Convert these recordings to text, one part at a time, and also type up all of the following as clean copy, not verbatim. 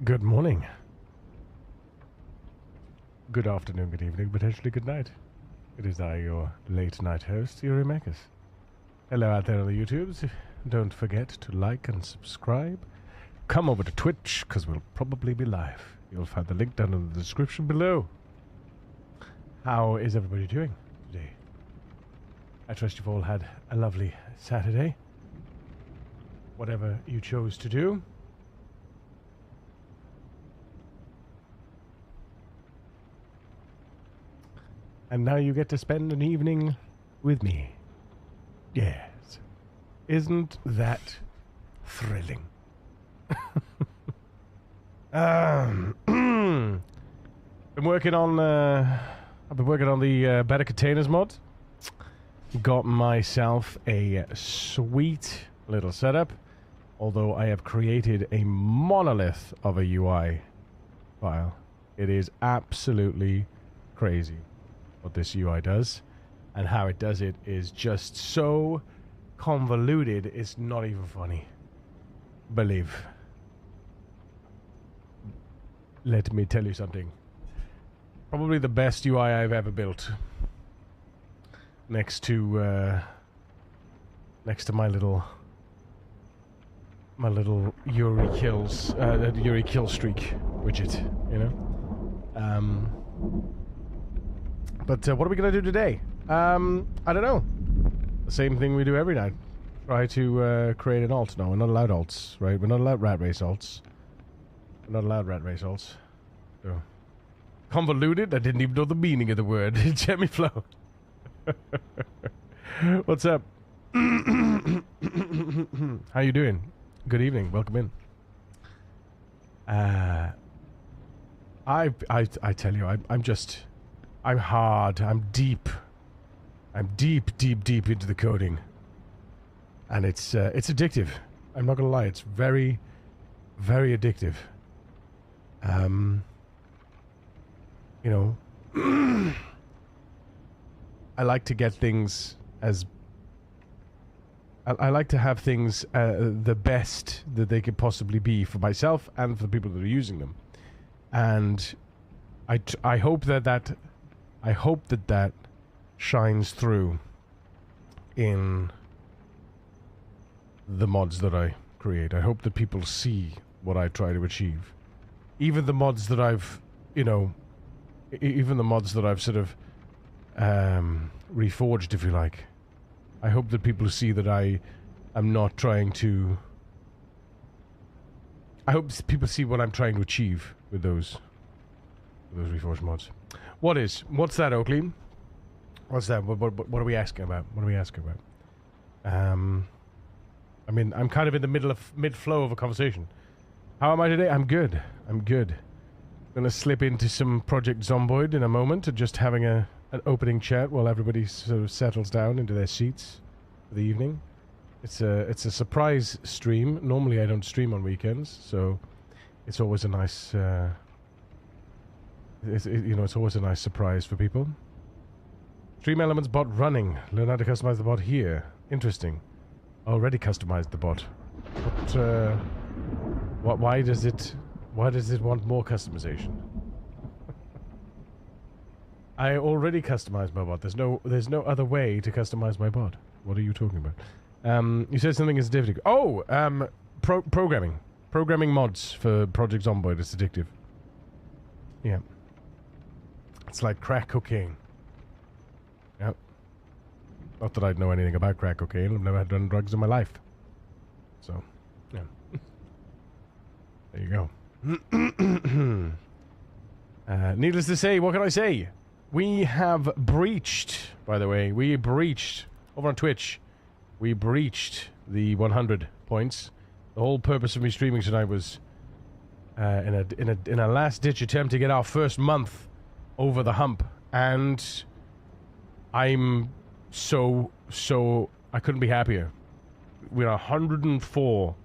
Good morning. Good afternoon, good evening, potentially good night. It is I, your late night host, Yuri Mekas. Hello out there on the YouTubes. Don't forget to like and subscribe. Come over to Twitch, because we'll probably be live. You'll find the link down in the description below. How is everybody doing today? I trust you've all had a lovely Saturday. Whatever you chose to do. And now you get to spend an evening with me. Yes. Isn't that thrilling? Been working on I've been working on the Better Containers mod. Got myself a sweet little setup. Although I have created a monolith of a UI file. It is absolutely crazy what this UI does, and how it does it is just so convoluted, it's not even funny. Believe. Let me tell you something. Probably the best UI I've ever built. Next to my little Yuri kills Yuri kill streak widget, you know. But what are we going to do today? I don't know. The same thing we do every night. Try to create an alt. No, we're not allowed alts, right? We're not allowed rat race alts. We're not allowed rat race alts. So. Convoluted? I didn't even know the meaning of the word. Jemmy Flow. What's up? How you doing? Good evening. Welcome in. I tell you, I'm hard. I'm deep into the coding, and it's addictive. I'm not gonna lie. It's very, very addictive. You know, I like to get things as I like to have things the best that they could possibly be for myself and for the people that are using them, and I hope that shines through in the mods that I create. I hope that people see what I try to achieve. Even the mods that I've, you know, even the mods that I've sort of reforged, if you like. I hope that people see that I am not trying to... I hope people see what I'm trying to achieve with those reforged mods. What's that, Oakley? What's that? What are we asking about? What are we asking about? I mean, I'm kind of in the mid-flow of a conversation. How am I today? I'm good. I'm gonna slip into some Project Zomboid in a moment, and just having an opening chat while everybody sort of settles down into their seats for the evening. It's a surprise stream. Normally I don't stream on weekends, so it's always a nice... you know, it's always a nice surprise for people. Stream Elements bot running. Learn how to customize the bot here. Interesting. Already customized the bot. But why does it want more customization? I already customized my bot. There's no other way to customize my bot. What are you talking about? You said something is addictive. Oh, programming mods for Project Zomboid. It's addictive. Yeah. It's like crack cocaine. Yep. Not that I'd know anything about crack cocaine. I've never done drugs in my life. So, yeah. There you go. Needless to say, what can I say? We have breached, by the way, over on Twitch, we breached the 100 points. The whole purpose of me streaming tonight was in a last-ditch attempt to get our first month over the hump, and I'm so I couldn't be happier. We're 104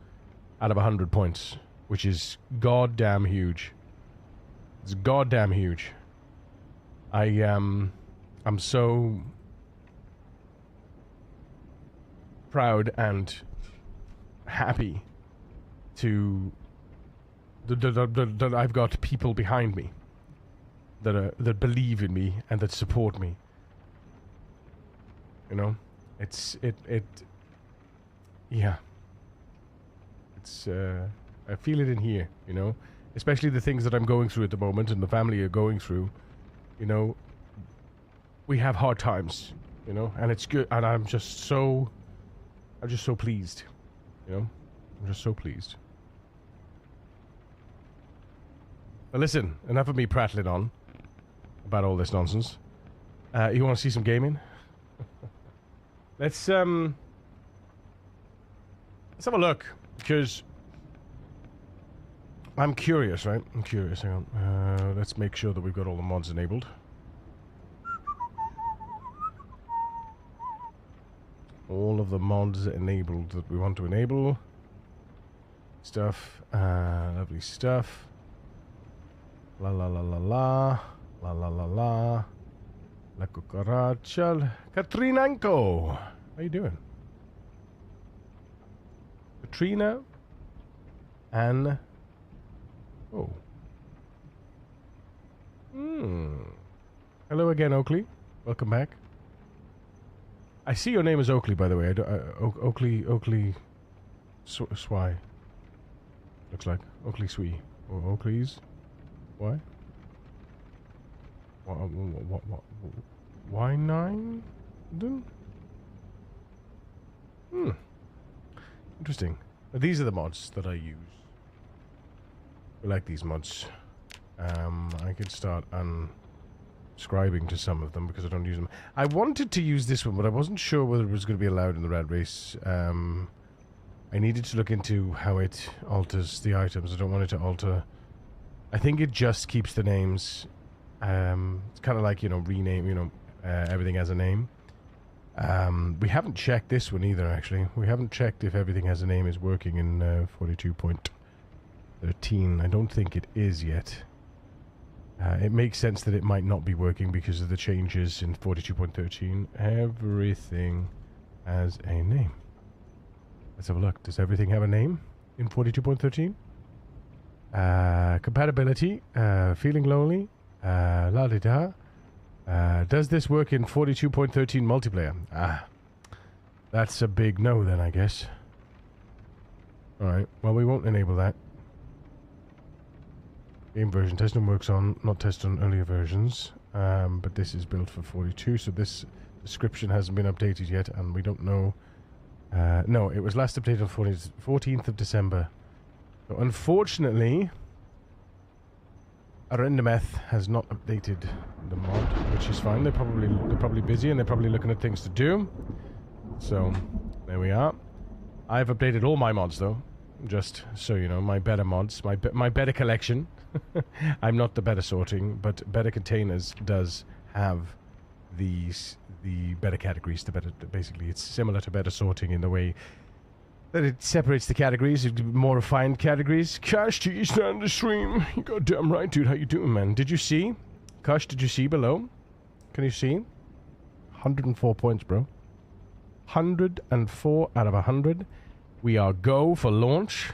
out of 100 points, which is goddamn huge. It's goddamn huge. I'm so proud and happy to that I've got people behind me that believe in me and that support me. You know, yeah. It's I feel it in here. You know, especially the things that I'm going through at the moment and the family are going through. You know, we have hard times. You know, and it's good, and I'm just so pleased. You know, I'm just so pleased. But listen, enough of me prattling on about all this nonsense. You want to see some gaming? Let's have a look, because I'm curious, right? I'm curious. Hang on. Let's make sure that we've got all the mods enabled. All of the mods enabled that we want to enable. Stuff. Lovely stuff. La la la la la. La la la la. La cucaracha. Katrinanko! How you doing? Katrina. And... Oh. Hello again, Oakley. Welcome back. I see your name is Oakley, by the way. Oakley Swy. Looks like Oakley Swee. Or Oakley's? Why? What? Why 9? Interesting. But these are the mods that I use. I like these mods. I could start unscribing to some of them because I don't use them. I wanted to use this one, but I wasn't sure whether it was going to be allowed in the Rad Race. I needed to look into how it alters the items. I don't want it to alter... I think it just keeps the names. It's kind of like, you know, rename, you know, everything has a name. We haven't checked this one either, actually. We haven't checked if everything has a name is working in 42.13. I don't think it is yet. It makes sense that it might not be working because of the changes in 42.13. Everything has a name. Let's have a look. Does everything have a name in 42.13? Compatibility, feeling lonely, la-di-da. Does this work in 42.13 multiplayer? That's a big no then, I guess. Alright, well, we won't enable that. Game version testing works on, not tested on earlier versions, but this is built for 42, so this description hasn't been updated yet, and we don't know. No, it was last updated on 14th of December. So unfortunately, Arendameth has not updated the mod, which is fine. They're probably busy and they're probably looking at things to do. So there we are. I've updated all my mods though, just so you know, my better mods, my better collection. I'm not the better sorting, but better containers does have the better categories. The better, basically, it's similar to better sorting in the way that it separates the categories, more refined categories. Cash, do you stand the stream? You goddamn right, dude. How you doing, man? Did you see? Cash, did you see below? Can you see? 104 points, bro. 104 out of 100. We are go for launch.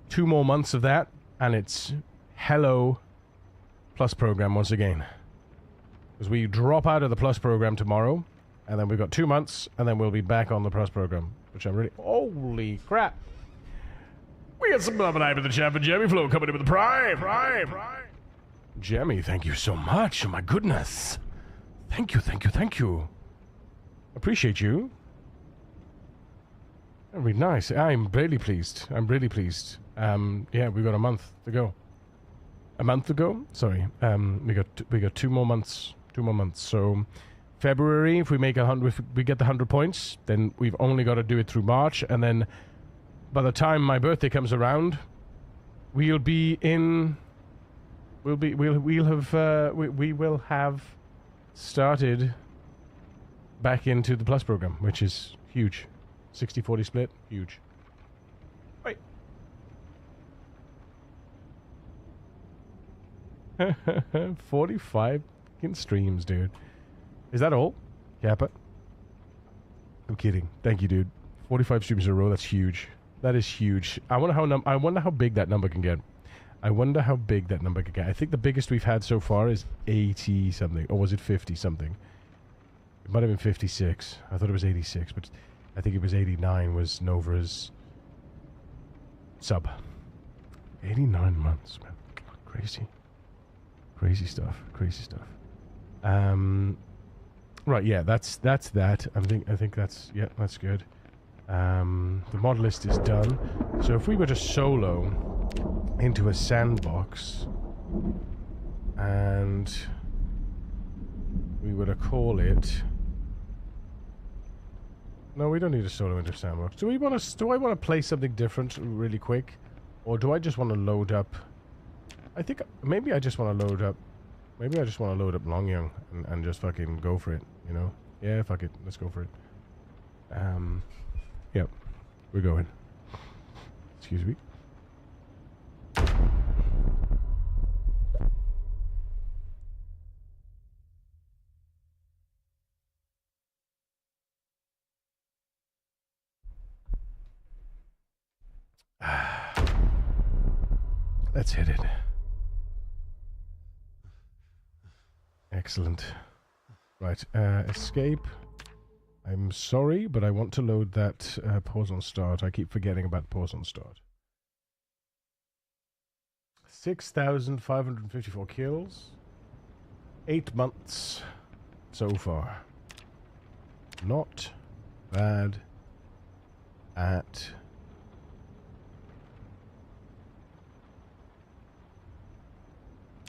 2 more months of that, and it's hello Plus program once again. Because we drop out of the Plus program tomorrow, and then we've got 2 months, and then we'll be back on the Plus program. Which I'm really... Holy crap. We got some love and hype in the chat for Jemmy Flow coming in with the prime. Jemmy, thank you so much. Oh my goodness. Thank you. Appreciate you. Very nice. I'm really pleased. Yeah, we got a month to go. A month ago? Sorry. We got 2 more months. 2 more months. So... February, if we make 100, if we get the 100 points, then we've only got to do it through March, and then by the time my birthday comes around, we will have started back into the Plus program, which is huge. 60-40 split, huge. Wait. 45 streams, dude. Is that all? Kappa? I'm kidding. Thank you, dude. 45 streams in a row, that's huge. That is huge. I wonder how big that number can get. I wonder how big that number could get. I think the biggest we've had so far is 80 something, or was it 50 something? It might have been 56. I thought it was 86, but I think it was 89 was Nova's sub. 89 months, man. Crazy. Crazy stuff. Crazy stuff. Right, yeah, that's that. I think that's, yeah, that's good. The mod list is done. So if we were to solo into a sandbox and we were to call it... No, we don't need a solo into a sandbox. Do I want to play something different really quick? Or do I just want to load up... I think maybe I just want to load up... Maybe I just want to load up Long Young and just fucking go for it, you know? Yeah, fuck it. Let's go for it. Yep. We're going. Excuse me. Let's hit it. Excellent. Right, escape. I'm sorry, but I want to load that pause on start. I keep forgetting about pause on start. 6,554 kills. 8 months so far. Not bad at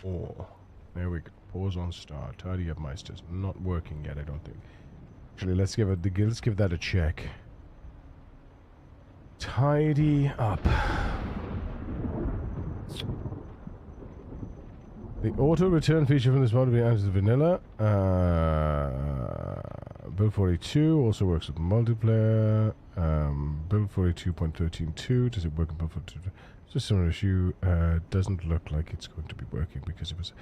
all. There we go. Pause on start. Tidy up Meisters. Not working yet, I don't think. Actually, let's give that a check. Tidy up. The auto return feature from this mod will be added to vanilla. Build 42 also works with multiplayer. Build 42.13.2. Does it work in build 42? It's a similar issue. Doesn't look like it's going to be working because it was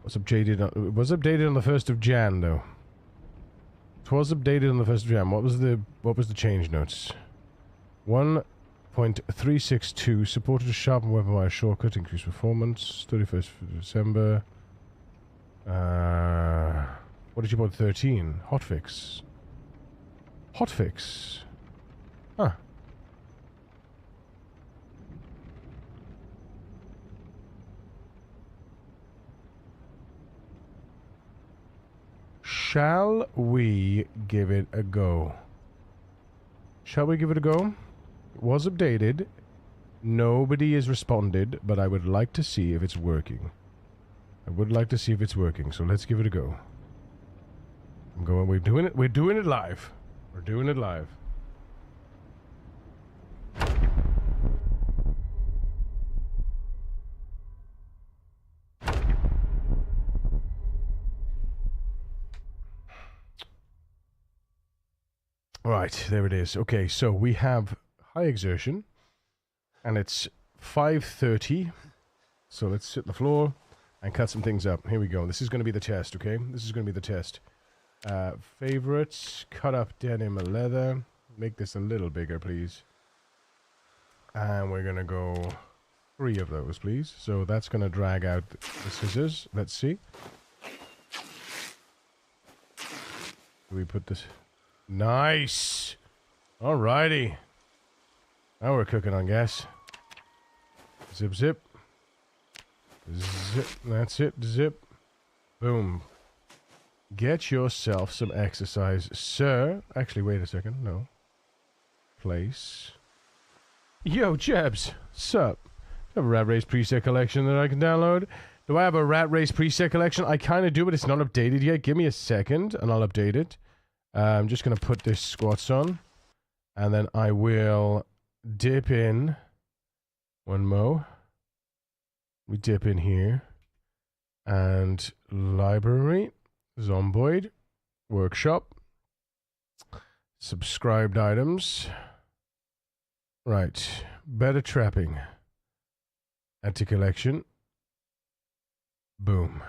updated. It was updated on the 1st of Jan though. It was updated on the 1st of Jan. What was the change notes? 1.362 supported a sharpened weapon wire shortcut, increased performance. 31st of December. What did you put? 13 hotfix. Hotfix. Huh. Shall we give it a go? Shall we give it a go? It was updated. Nobody has responded, but I would like to see if it's working. I would like to see if it's working, so let's give it a go. I'm going, we're doing it live. We're doing it live. Right, there it is. Okay, so we have high exertion, and it's 5:30. So let's sit on the floor and cut some things up. Here we go. This is going to be the test, okay? This is going to be the test. Favorites, cut up denim leather. Make this a little bigger, please. And we're going to go 3 of those, please. So that's going to drag out the scissors. Let's see. Do we put this... Nice! Alrighty. Now we're cooking on gas. Zip, zip. Zip. That's it. Zip. Boom. Get yourself some exercise, sir. Actually, wait a second. No. Place. Yo, Jebs. Sup? Do I have a Rat Race preset collection that I can download? Do I have a Rat Race preset collection? I kind of do, but it's not updated yet. Give me a second, and I'll update it. I'm just going to put this squats on, and then I will dip in one more. We dip in here, and library, Zomboid, workshop, subscribed items, right, better trapping, add to collection, boom,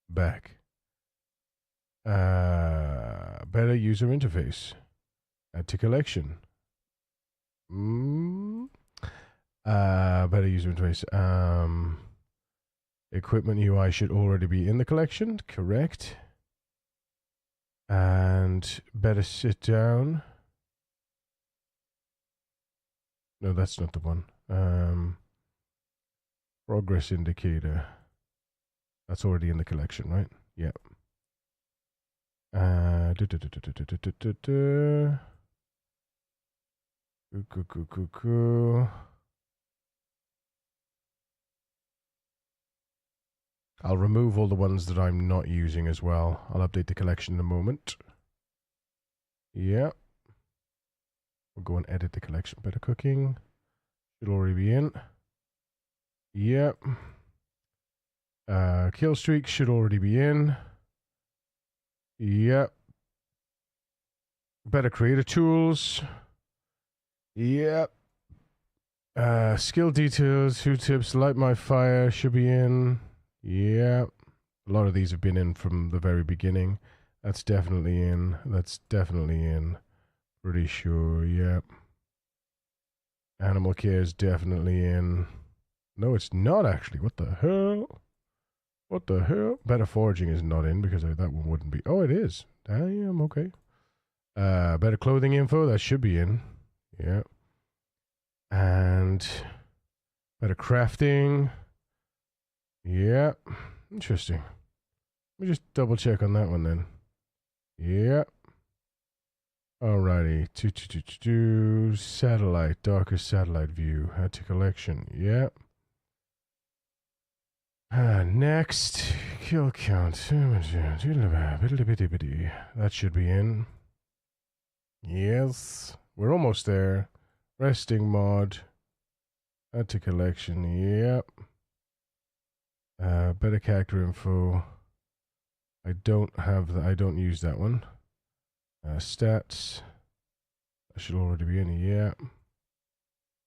back. Better user interface. Add to collection. Better user interface. Equipment UI should already be in the collection. Correct. And better sit down. No, that's not the one. Progress indicator. That's already in the collection, right? Yep. I'll remove all the ones that I'm not using as well. I'll update the collection in a moment. Yep. We'll go and edit the collection. Better cooking. Should already be in. Yep. Kill streak should already be in. Yep. Better creator tools. Yep. Skill details, who tips, light my fire should be in. Yep. A lot of these have been in from the very beginning. That's definitely in. That's definitely in. Pretty sure, yep. Animal care is definitely in. No, it's not actually. What the hell? What the hell? Better foraging is not in because that one wouldn't be. Oh, it is. Damn, okay. Better clothing info, that should be in. Yeah. And better crafting. Yeah. Interesting. Let me just double check on that one then. Yeah. Alrighty. Satellite. Darker satellite view. Add to collection. Yeah. Next. Kill count. That should be in. Yes. We're almost there. Resting mod. Add to collection. Yep. Better character info. I don't have I don't use that one. Stats. That should already be in. Yeah.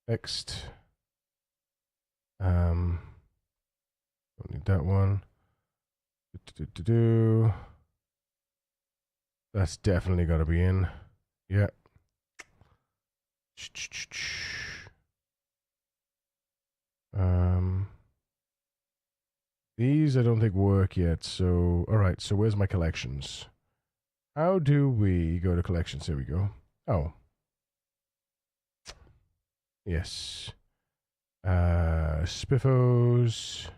Next. Don't need that one. That's definitely got to be in. Yeah. These I don't think work yet. So, all right. So where's my collections? How do we go to collections? There we go. Oh. Yes. Spiffos.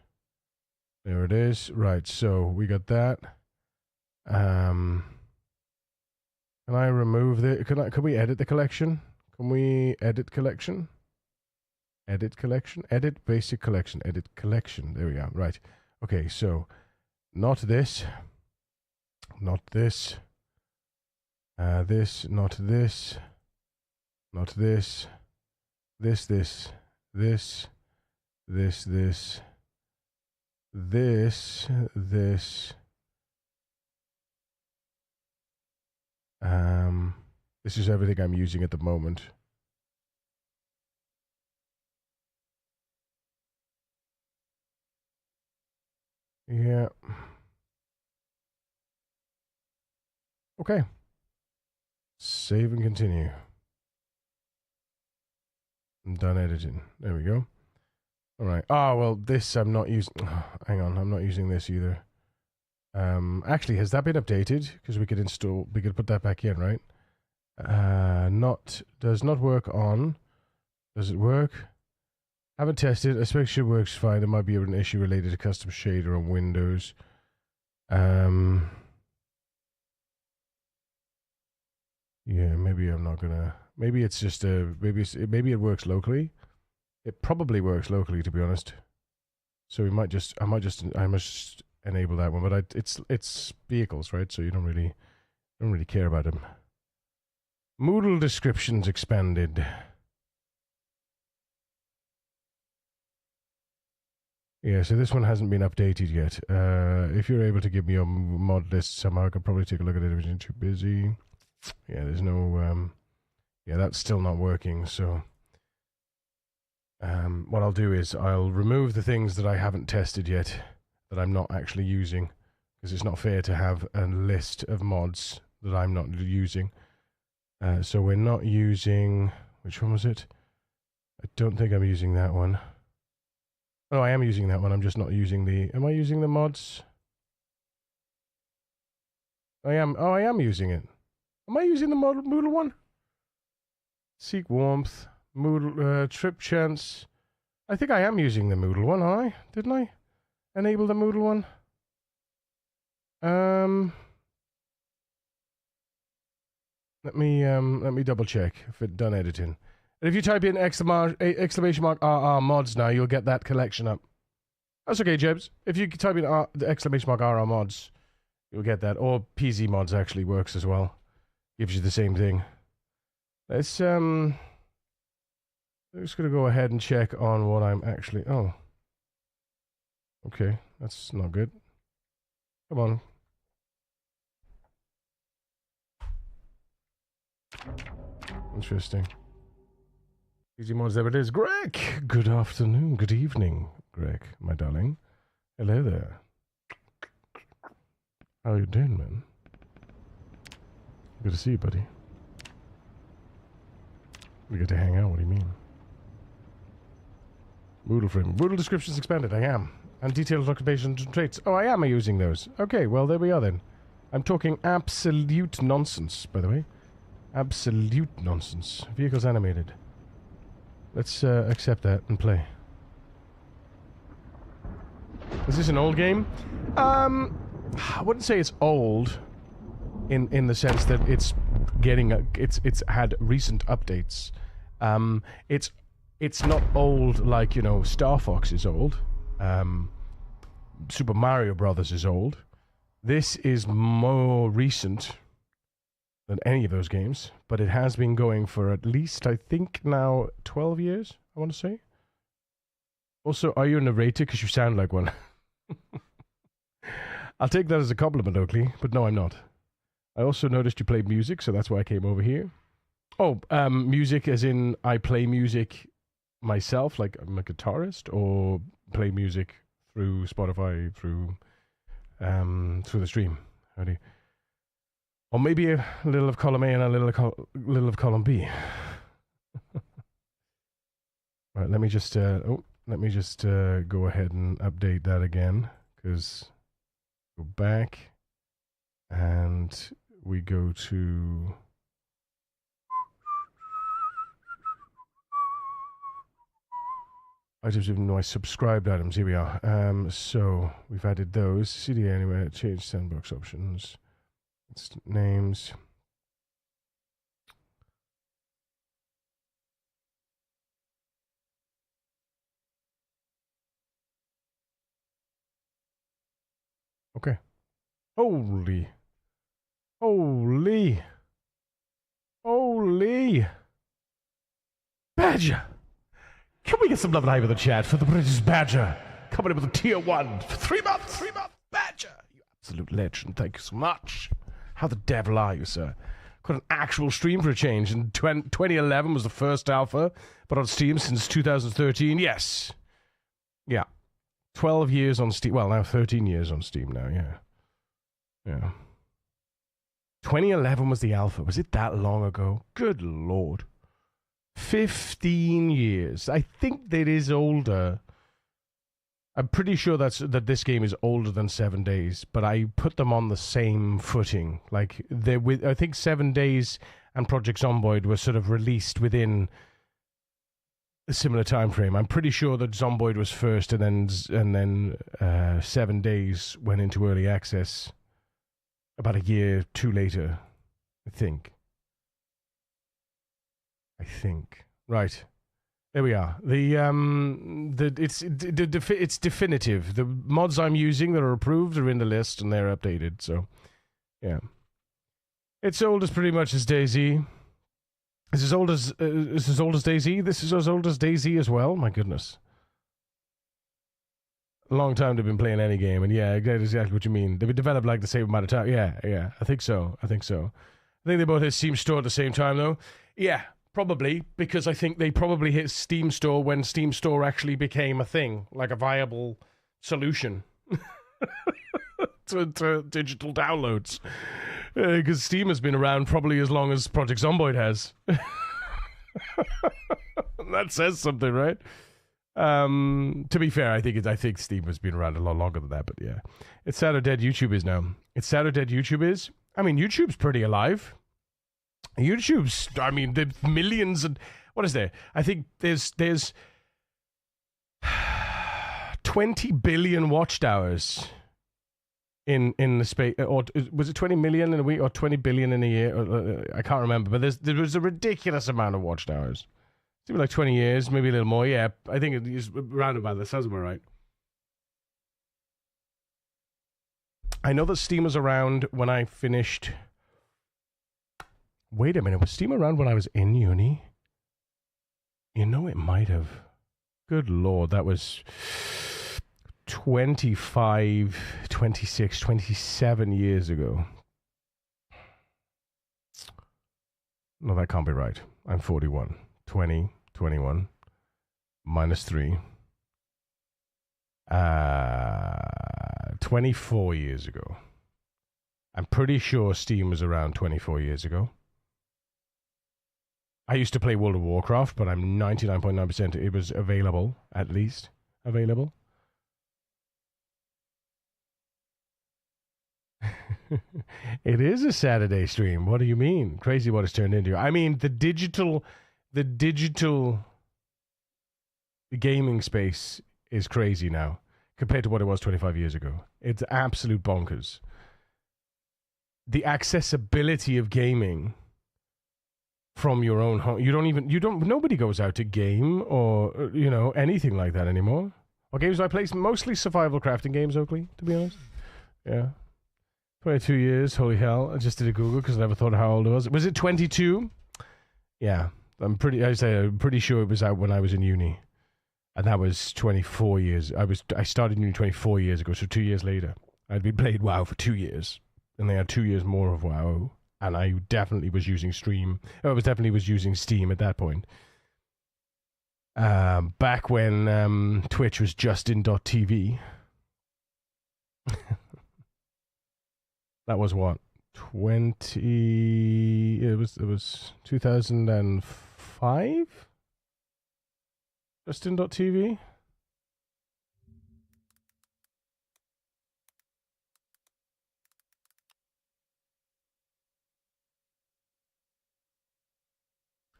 There it is. Right. So we got that. Can I remove the? Can we edit the collection? Can we edit collection? Edit collection. Edit basic collection. Edit collection. There we go. Right. Okay. So, not this. Not this. This. Not this. Not this. This. This. This. This. This. This. This. This is everything I'm using at the moment. Yeah. Okay. Save and continue. I'm done editing. There we go. All right. Oh, well, this I'm not using. Oh, hang on. I'm not using this either. Actually, has that been updated? Because we could put that back in, right? Does not work on. Does it work? Haven't tested. I expect it works fine. There might be an issue related to custom shader on Windows. Yeah, maybe I'm not gonna. Maybe it's just maybe it works locally. It probably works locally, to be honest. So I might just enable that one. But it's vehicles, right? So you don't really care about them. Moodle descriptions expanded. Yeah, so this one hasn't been updated yet. If you're able to give me your mod list somehow, I could probably take a look at it if you're too busy. Yeah, there's no... yeah, that's still not working, so... what I'll do is I'll remove the things that I haven't tested yet, that I'm not actually using, because it's not fair to have a list of mods that I'm not using. So we're not using... Which one was it? I don't think I'm using that one. Oh, I am using that one. I'm just not using the... Am I using the mods? I am. Oh, I am using it. Am I using the Moodle one? Seek warmth. Moodle, trip chance. I think I am using the Moodle one, aren't I? Didn't I enable the Moodle one? Let me double check if it's done editing. And if you type in exclamation mark RR mods now, you'll get that collection up. That's okay, Jebs. If you type in exclamation mark RR mods, you'll get that. Or PZ mods actually works as well. Gives you the same thing. Let's I'm just gonna go ahead and check on what I'm actually. Oh, okay, that's not good. Come on. Interesting. Easy mods, there it is. Greg! Good afternoon, good evening, Greg, my darling. Hello there. How you doing, man? Good to see you, buddy. We get to hang out, what do you mean? Moodle frame. Moodle descriptions expanded, I am. And detailed occupations and traits. Oh, I am using those. Okay, well, there we are then. I'm talking absolute nonsense, by the way. Absolute nonsense. Vehicles animated. Let's accept that and play. Is this an old game? I wouldn't say it's old in the sense that it's getting it's had recent updates. It's not old like, you know, Star Fox is old. Super Mario Brothers is old. This is more recent than any of those games, but it has been going for at least, I think, now 12 years, I want to say. Also, are you a narrator? Because you sound like one. I'll take that as a compliment, Oakley, but no, I'm not. I also noticed you played music, so that's why I came over here. Oh, music as in I play music myself, like I'm a guitarist, or play music through Spotify, through the stream. How do you... Or maybe a little of column A and a little of column B. Right, let me just go ahead and update that again, because go back and we go to items of my subscribed items. Here we are. So we've added those. CD anywhere, change sandbox options. It's names. Okay. Holy. Badger! Can we get some love and hype in the chat for the British Badger? Coming in with a tier 1 for 3 months. 3 months. Badger! You absolute legend. Thank you so much. How the devil are you, sir? Got an actual stream for a change. In 2011 was the first alpha, but on Steam since 2013. Yes. Yeah. 12 years on Steam. Well, now 13 years on Steam now, yeah. Yeah. 2011 was the alpha. Was it that long ago? Good Lord. 15 years. I think that is older. I'm pretty sure that this game is older than 7 Days, but I put them on the same footing. Like I think 7 Days and Project Zomboid were sort of released within a similar time frame. I'm pretty sure that Zomboid was first, and then 7 Days went into early access about a year, 2 later. I think. Right. There we are. It's definitive. The mods I'm using that are approved are in the list and they're updated. So, yeah, it's old as pretty much as DayZ. It's as old as DayZ. This is as old as DayZ as well. My goodness, a long time to have been playing any game, and yeah, I get exactly what you mean. They've been developed like the same amount of time. Yeah. I think so. I think they both hit Steam Store at the same time, though. Yeah. Probably, because I think they probably hit Steam Store when Steam Store actually became a thing, like a viable solution to digital downloads. Because Steam has been around probably as long as Project Zomboid has. That says something, right? To be fair, I think Steam has been around a lot longer than that, but yeah. It's sad how dead YouTube is now. It's sad how dead YouTube is. I mean, YouTube's pretty alive. YouTube's, I mean, there's millions and... What is there? I think there's 20 billion watched hours in the space, or was it 20 million in a week or 20 billion in a year? I can't remember, but there was a ridiculous amount of watched hours. It's been like 20 years, maybe a little more. Yeah, I think it's around about that. Sounds about right. I know that Steam was around when I finished... Wait a minute, was Steam around when I was in uni? You know, it might have. Good Lord, that was 25, 26, 27 years ago. No, that can't be right. I'm 41. 20, 21, minus 3. 24 years ago. I'm pretty sure Steam was around 24 years ago. I used to play World of Warcraft, but I'm 99.9% it was available, at least. Available. It is a Saturday stream. What do you mean? Crazy what it's turned into. I mean, the digital gaming space is crazy now compared to what it was 25 years ago. It's absolute bonkers. The accessibility of gaming from your own home. Nobody goes out to game or, anything like that anymore. What games do I play? Mostly survival crafting games, Oakley, to be honest. Yeah. 22 years, holy hell. I just did a Google because I never thought how old I was. Was it 22? Yeah. I'm pretty sure it was out when I was in uni. And that was 24 years. I started uni 24 years ago, so 2 years later. I'd been playing WoW for 2 years. And they had 2 years more of WoW. And I definitely was using Steam at that point. Back when Twitch was Justin.tv. That was what? It was 2005? Justin.tv?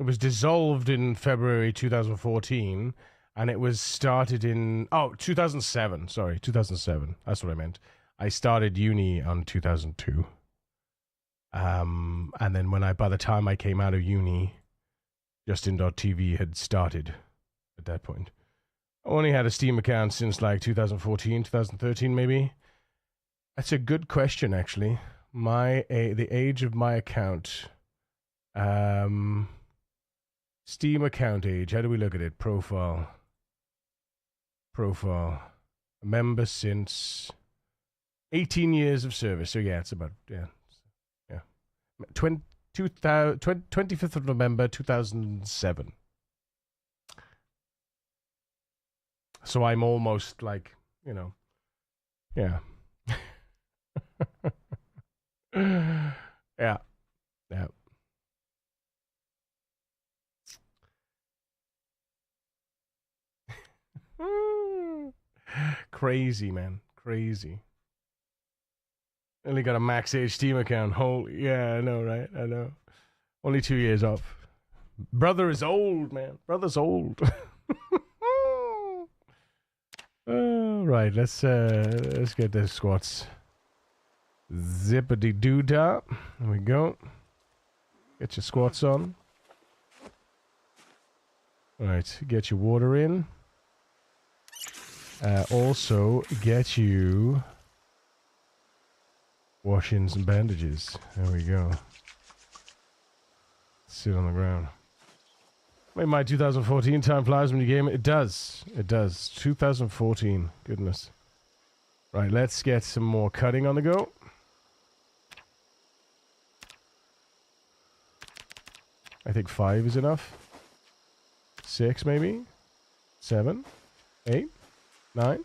It was dissolved in February 2014, and it was started in... 2007. Sorry, 2007. That's what I meant. I started uni on 2002. And then by the time I came out of uni, Justin.tv had started at that point. I only had a Steam account since like 2014, 2013 maybe. That's a good question, actually. The age of my account... Steam account age. How do we look at it? Profile. Member since 18 years of service. So yeah, it's about, yeah. 25th of November, 2007. So I'm almost like, yeah. Yeah. Crazy, man. Crazy. Only got a max age Steam account. Holy, yeah, I know, right? I know. Only 2 years off. Brother is old, man. Brother's old. Right, let's get the squats. Zippity doo dah. There we go. Get your squats on. Alright, get your water in. Also, get you wash-ins and bandages. There we go. Sit on the ground. Wait, my 2014 time flies when you game. It does. It does. 2014. Goodness. Right, let's get some more cutting on the go. I think 5 is enough. 6 maybe. 7. 8. 9.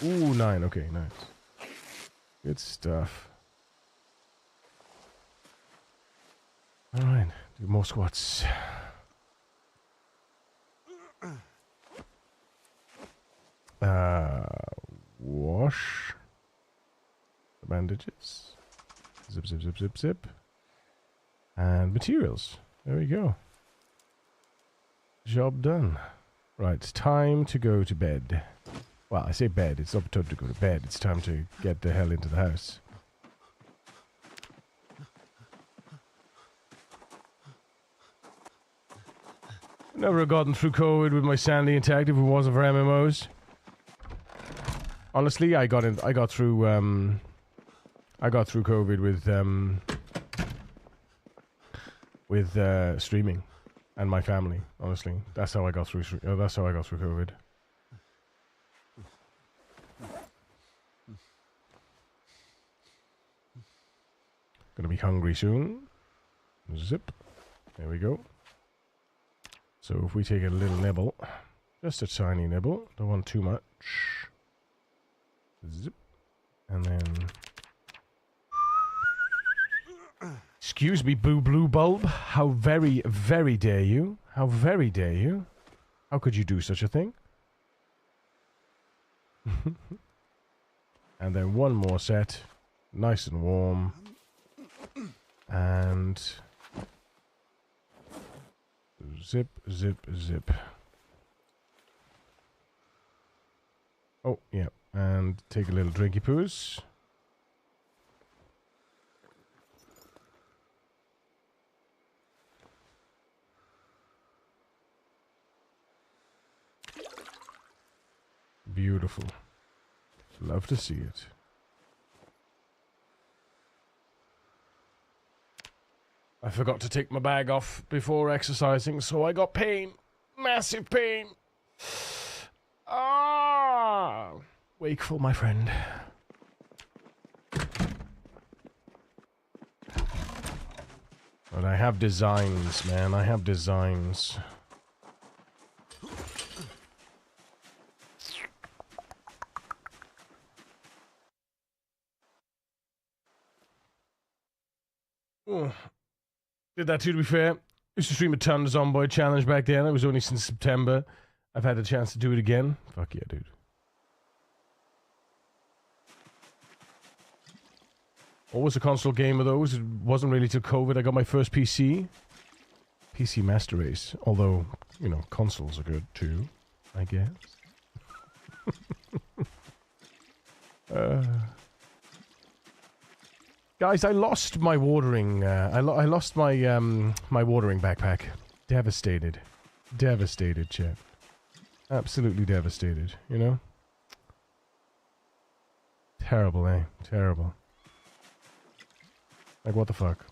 Ooh, 9. Okay, nice. Good stuff. Alright, do more squats. bandages. Zip, zip, zip, zip, zip. And materials. There we go. Job done. Right, it's time to go to bed. Well, I say bed. It's not time to go to bed. It's time to get the hell into the house. Never have gotten through COVID with my sanity intact if it wasn't for MMOs. Honestly, I got through COVID with streaming and my family. Honestly, that's how I got through. That's how I got through COVID. Gonna be hungry soon. Zip. There we go. So if we take a little nibble, just a tiny nibble, don't want too much. Zip. And then... Excuse me, Boo Blue Bulb. How very, very dare you? How very dare you? How could you do such a thing? And then one more set. Nice and warm. And... Zip, zip, zip. Oh, yeah. And take a little drinky poos. Beautiful. Love to see it. I forgot to take my bag off before exercising, so I got pain. Massive pain. Ah! Wakeful, my friend. But I have designs, man. I have designs. Oh. Did that too, to be fair. Used to stream a ton of Zomboid challenge back then. It was only since September I've had a chance to do it again. Fuck yeah, dude. What was a console game of those? It wasn't really till COVID I got my first PC. PC Master Race. Although, you know, consoles are good too, I guess. Guys, I lost my watering. I lost my my watering backpack. Devastated, devastated, chat. Absolutely devastated. You know. Terrible, eh? Terrible. Like what the fuck?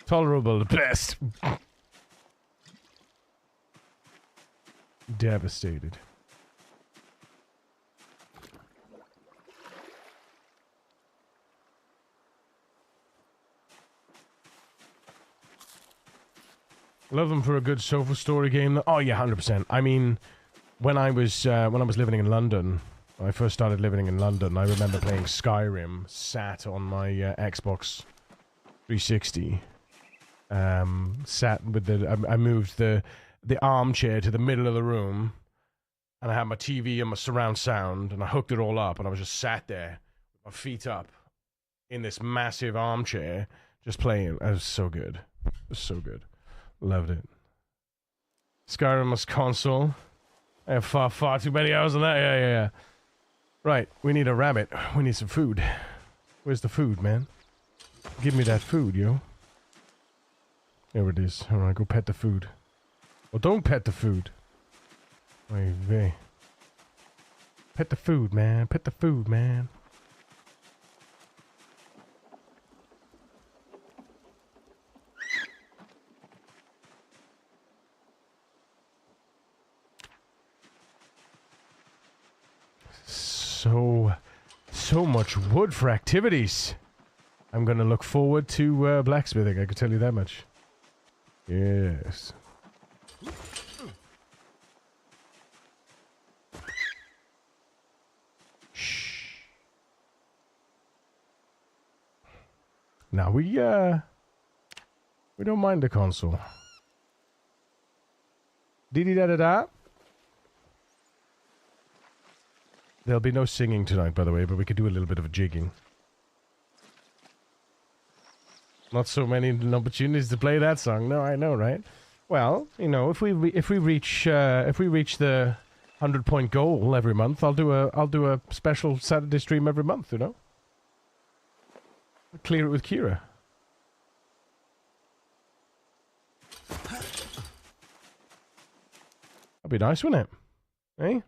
Tolerable, the best. Devastated. Love them for a good sofa story game. Oh yeah, 100%. I mean, when I was living in London, when I first started living in London, I remember playing Skyrim, sat on my Xbox 360. Sat with the I moved the armchair to the middle of the room, and I had my TV and my surround sound, and I hooked it all up, and I was just sat there, with my feet up, in this massive armchair, just playing. It was so good. It was so good. Loved it. Skyrim was console. I have far too many hours on that. Yeah. Right, we need a rabbit. We need some food. Where's the food, man? Give me that food, yo. There it is. Alright, go pet the food. Well, don't pet the food. Oy vey. Pet the food, man. Pet the food, man. So much wood for activities. I'm gonna look forward to blacksmithing, I can tell you that much. Yes. Shh. Now we don't mind the console. Dee-dee-da-da-da. There'll be no singing tonight, by the way, but we could do a little bit of a jigging. Not so many opportunities to play that song. No, I know, right? Well, you know, if we reach the 100-point goal every month, I'll do a special Saturday stream every month. You know, clear it with Kira. That'd be nice, wouldn't it? Eh?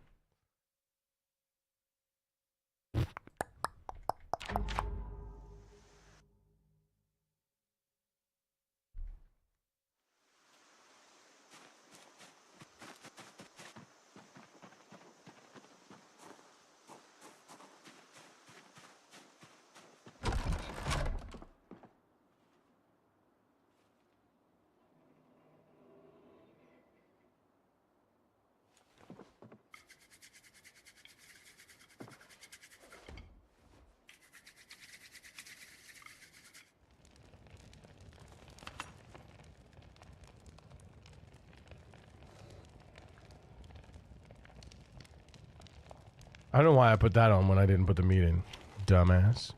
I don't know why I put that on when I didn't put the meat in. Dumbass.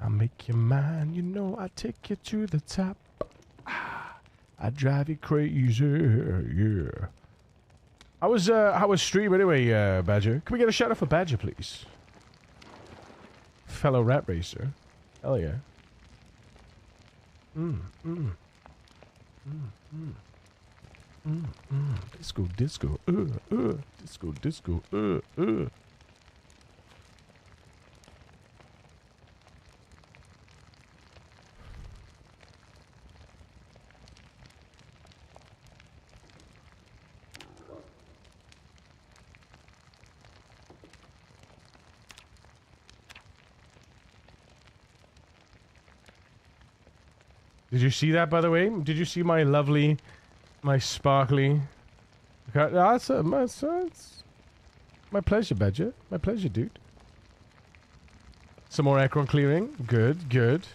I'll make you mine, you know I take you to the top. I drive you crazy, yeah. How was stream anyway, Badger? Can we get a shout out for Badger, please? Fellow rat racer. Hell yeah. Disco, disco, disco, disco, Did you see that, by the way? Did you see my lovely, my sparkly... It's my pleasure, Badger. My pleasure, dude. Some more Akron clearing. Good, good.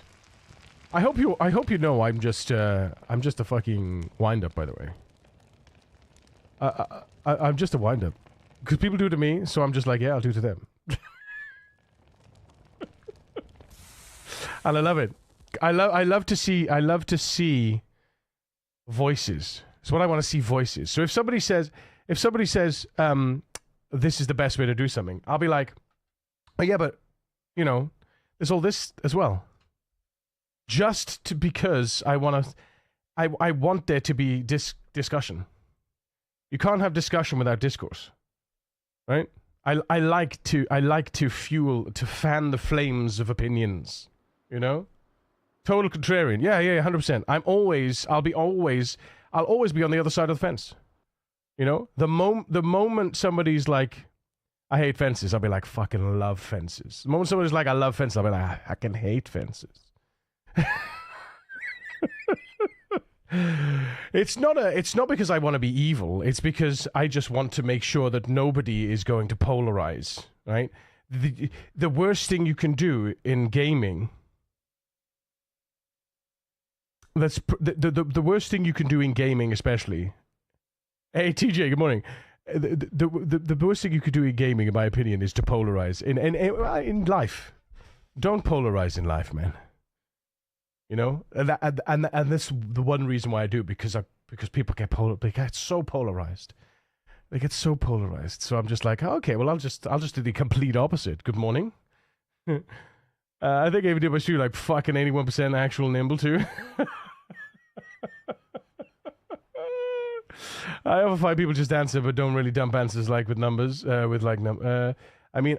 I hope you know I'm just a fucking wind-up, by the way. I'm just a wind-up. Because people do it to me, so I'm just like, yeah, I'll do it to them. And I love it. I love to see voices. So what I want to see voices. So if somebody says this is the best way to do something, I'll be like, oh yeah, but you know, there's all this as well. Because I want there to be discussion. You can't have discussion without discourse, right? I like to fan the flames of opinions, you know. Total contrarian. Yeah, 100%. I'll always be on the other side of the fence. You know, the moment somebody's like, I hate fences, I'll be like, fucking love fences. The moment somebody's like, I love fences, I'll be like, I fucking hate fences. It's not because I want to be evil. It's because I just want to make sure that nobody is going to polarize, right? The worst thing you can do in gaming... That's the worst thing you can do in gaming, especially. Hey, TJ, good morning. The worst thing you could do in gaming, in my opinion, is to polarize in life. Don't polarize in life, man. You know, and that's the one reason why I do it, because people they get so polarized. They get so polarized. So I'm just like, okay, well, I'll just do the complete opposite. Good morning. I think I even did my stream like fucking 81% actual nimble too. I often find people just answer but don't really dump answers like with numbers. I mean,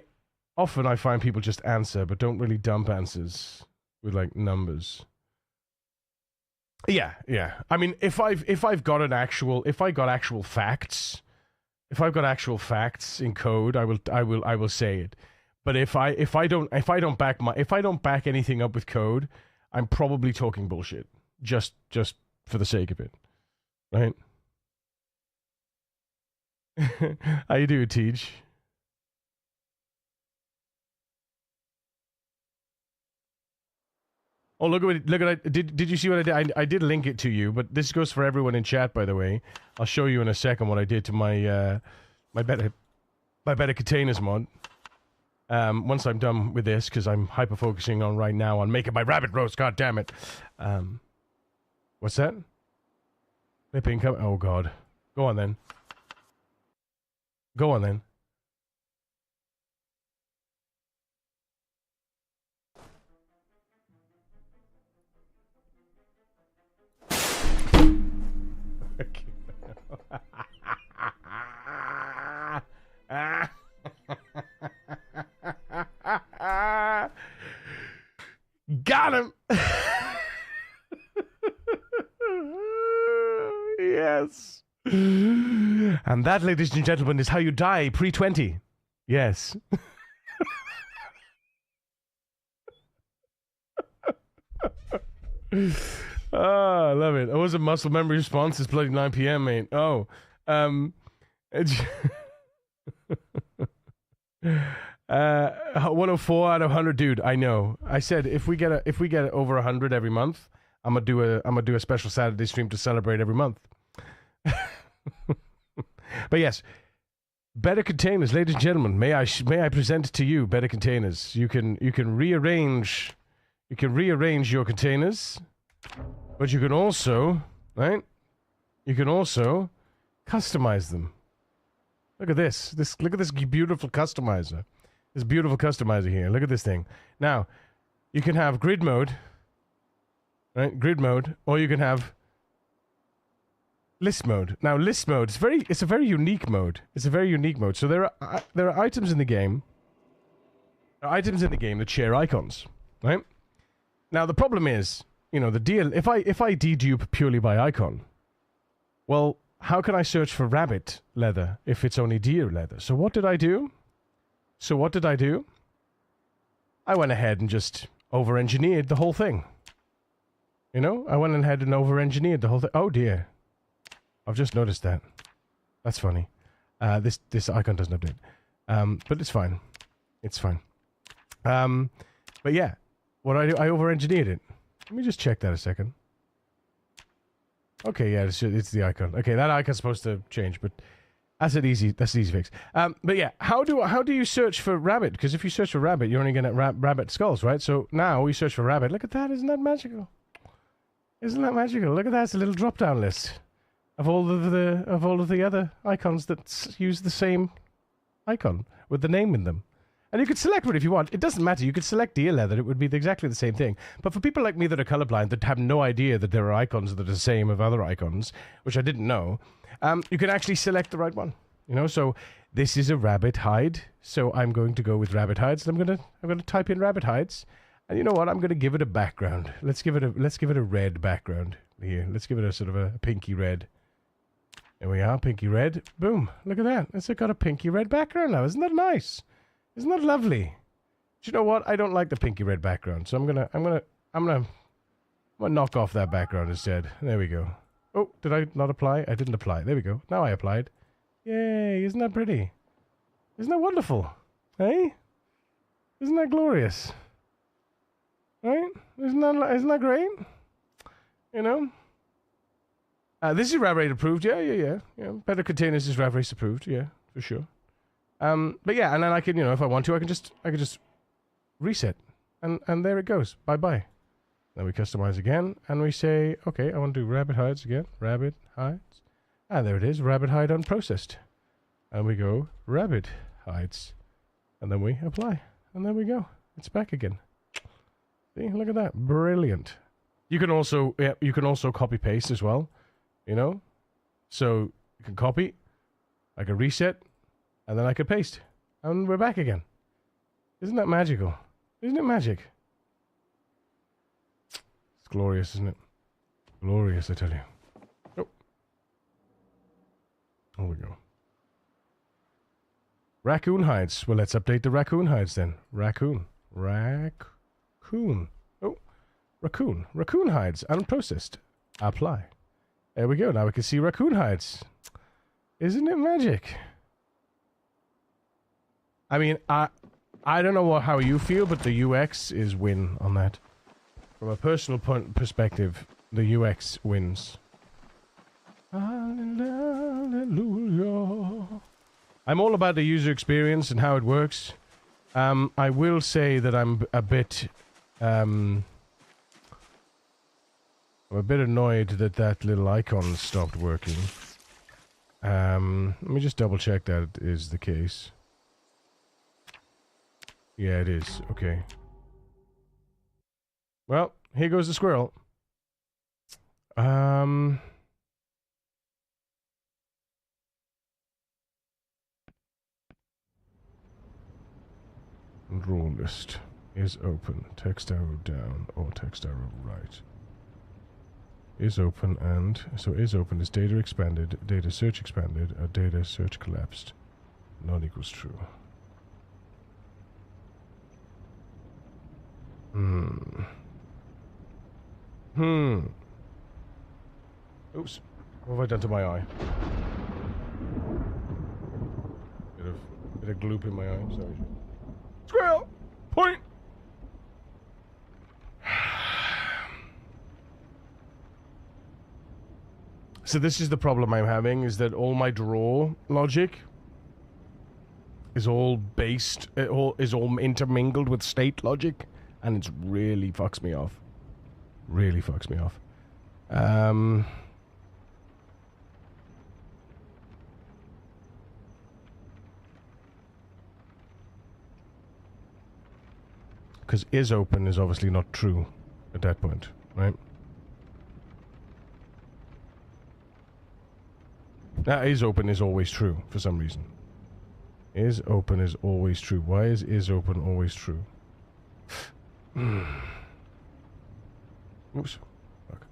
often I find people just answer but don't really dump answers with like numbers. Yeah. I mean, if I got actual facts in code, I will say it. But if I don't back anything up with code, I'm probably talking bullshit just for the sake of it, right? How you doing, Teach? Oh, look at did you see what I did? I did link it to you, but this goes for everyone in chat, by the way. I'll show you in a second what I did to my my bed. by Better Containers mod. Once I'm done with this, because I'm hyper-focusing on right now on making my rabbit roast, god damn it. What's that? Flipping oh god. Go on then. Go on then. Got him! Yes. And that, ladies and gentlemen, is how you die pre-20. Yes. Oh, I love it. I was a muscle memory response. It's bloody 9 p.m., mate. Oh. 104 out of 100, dude. I know. I said if we get over 100 every month, I'm gonna do a special Saturday stream to celebrate every month. But yes, Better Containers, ladies and gentlemen. May I present to you Better Containers? You can rearrange your containers, but you can also customize them. Look at this. Look at this beautiful customizer. This beautiful customizer here. Look at this thing. Now, you can have grid mode, right? Grid mode, or you can have list mode. Now, list mode it's a very unique mode. It's a very unique mode. So there are items in the game. There are items in the game that share icons, right? Now, the problem is, you know, the deal. If I dedupe purely by icon, well, how can I search for rabbit leather if it's only deer leather? So what did I do? I went ahead and just over-engineered the whole thing. You know, I went ahead and over-engineered the whole thing. Oh dear, I've just noticed that. That's funny. This icon doesn't update, but it's fine. It's fine. But yeah, what I do, I over-engineered it. Let me just check that a second. Okay, yeah, it's the icon. Okay, that icon's supposed to change, but that's an easy fix. But yeah, how do you search for rabbit? Because if you search for rabbit, you're only going to rabbit skulls, right? So now we search for rabbit. Look at that! Isn't that magical? Isn't that magical? Look at that! It's a little drop-down list of all of the other icons that use the same icon with the name in them. And you could select one if you want. It doesn't matter. You could select deer leather. It would be exactly the same thing. But for people like me that are colorblind, that have no idea that there are icons that are the same of other icons, which I didn't know, you can actually select the right one. You know, so this is a rabbit hide. So I'm going to go with rabbit hides. And I'm gonna type in rabbit hides. And you know what? I'm gonna give it a background. Let's give it a red background here. Let's give it a sort of a pinky red. There we are, pinky red. Boom! Look at that. It's got a pinky red background now. Isn't that nice? Isn't that lovely? Do you know what? I don't like the pinky red background, so I'm gonna knock off that background instead. There we go. Oh, did I not apply? I didn't apply. There we go. Now I applied. Yay! Isn't that pretty? Isn't that wonderful? Hey? Isn't that glorious? Right? Isn't that great? You know? This is Rav Raid approved. Yeah. Better Containers is Rav Raid approved. Yeah, for sure. But yeah, and then I can, you know, if I want to, I can just reset, and there it goes. Bye. Then we customize again, and we say, okay, I want to do rabbit hides again. Rabbit hides. And there it is, rabbit hide unprocessed. And we go rabbit hides, and then we apply, and there we go. It's back again. See, look at that, brilliant. You can also copy paste as well, you know. So you can copy, I can reset. And then I could paste. And we're back again. Isn't that magical? Isn't it magic? It's glorious, isn't it? Glorious, I tell you. Oh. There we go. Raccoon hides. Well, let's update the raccoon hides then. Raccoon. Oh. Raccoon. Raccoon hides. Unprocessed. Apply. There we go. Now we can see raccoon hides. Isn't it magic? I mean, I don't know how you feel, but the UX is win on that. From a personal perspective, the UX wins. Hallelujah. I'm all about the user experience and how it works. I will say that I'm a bit annoyed that that little icon stopped working. Let me just double check that is the case. Yeah, it is. Okay. Well, here goes the squirrel. Rule list is open. Text arrow down or text arrow right. Is open and so is open is data expanded, data search expanded, or data search collapsed. Not equals true. Oops. What have I done to my eye? Bit of gloop in my eye. Sorry. Squirrel! Point! So this is the problem I'm having, is that all my draw logic is all based, is all intermingled with state logic, and it really fucks me off. Really fucks me off. Because is open is obviously not true at that point, right? Is open is always true for some reason. Is open is always true. Why is open always true? Oops. Fuck.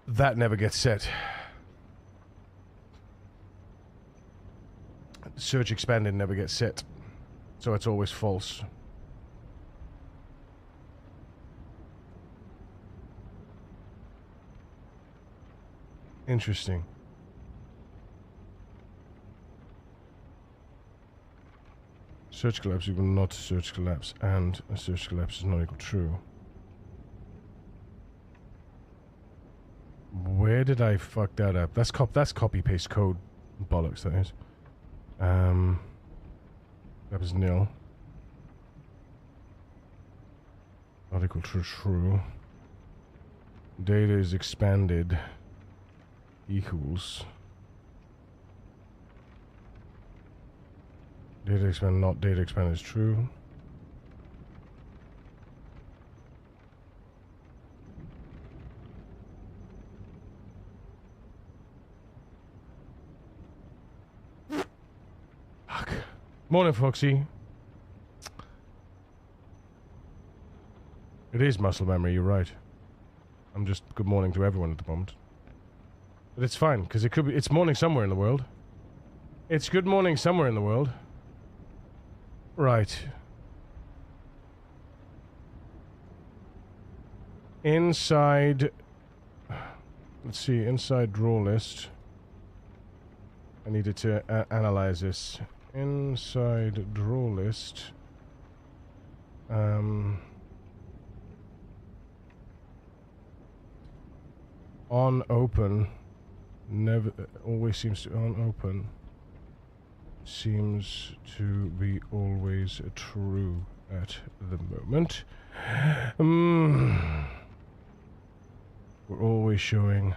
That never gets set. Search expanded never gets set, so it's always false. Interesting. Search collapse equal not search collapse, and a search collapse is not equal true. Where did I fuck that up? That's copy paste code bollocks, that is. That was nil. Not equal to true. Data is expanded equals data expand, not data expand is true. Fuck. Morning, Foxy. It is muscle memory, you're right. I'm just good morning to everyone at the moment. But it's fine, because it could be, it's morning somewhere in the world. It's good morning somewhere in the world. Right. Inside, let's see, inside draw list. I needed to analyze this. Inside draw list. On open. Never, always seems to, on open. Seems to be always true at the moment. We're always showing.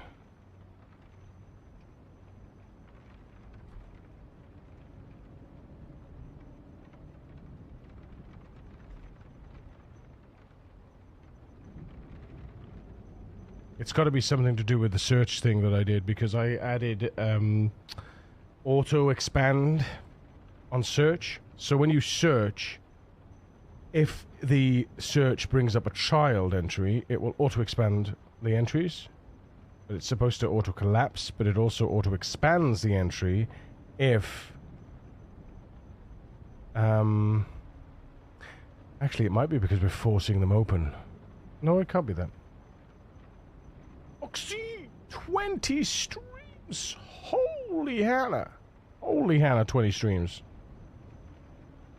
It's got to be something to do with the search thing that I did, because I added auto expand on search. So when you search, if the search brings up a child entry, it will auto expand the entries. But it's supposed to auto collapse, but it also auto expands the entry if actually it might be because we're forcing them open. No, it can't be that. Oxy, 20 streams. Holy Hannah. Holy Hannah, 20 streams.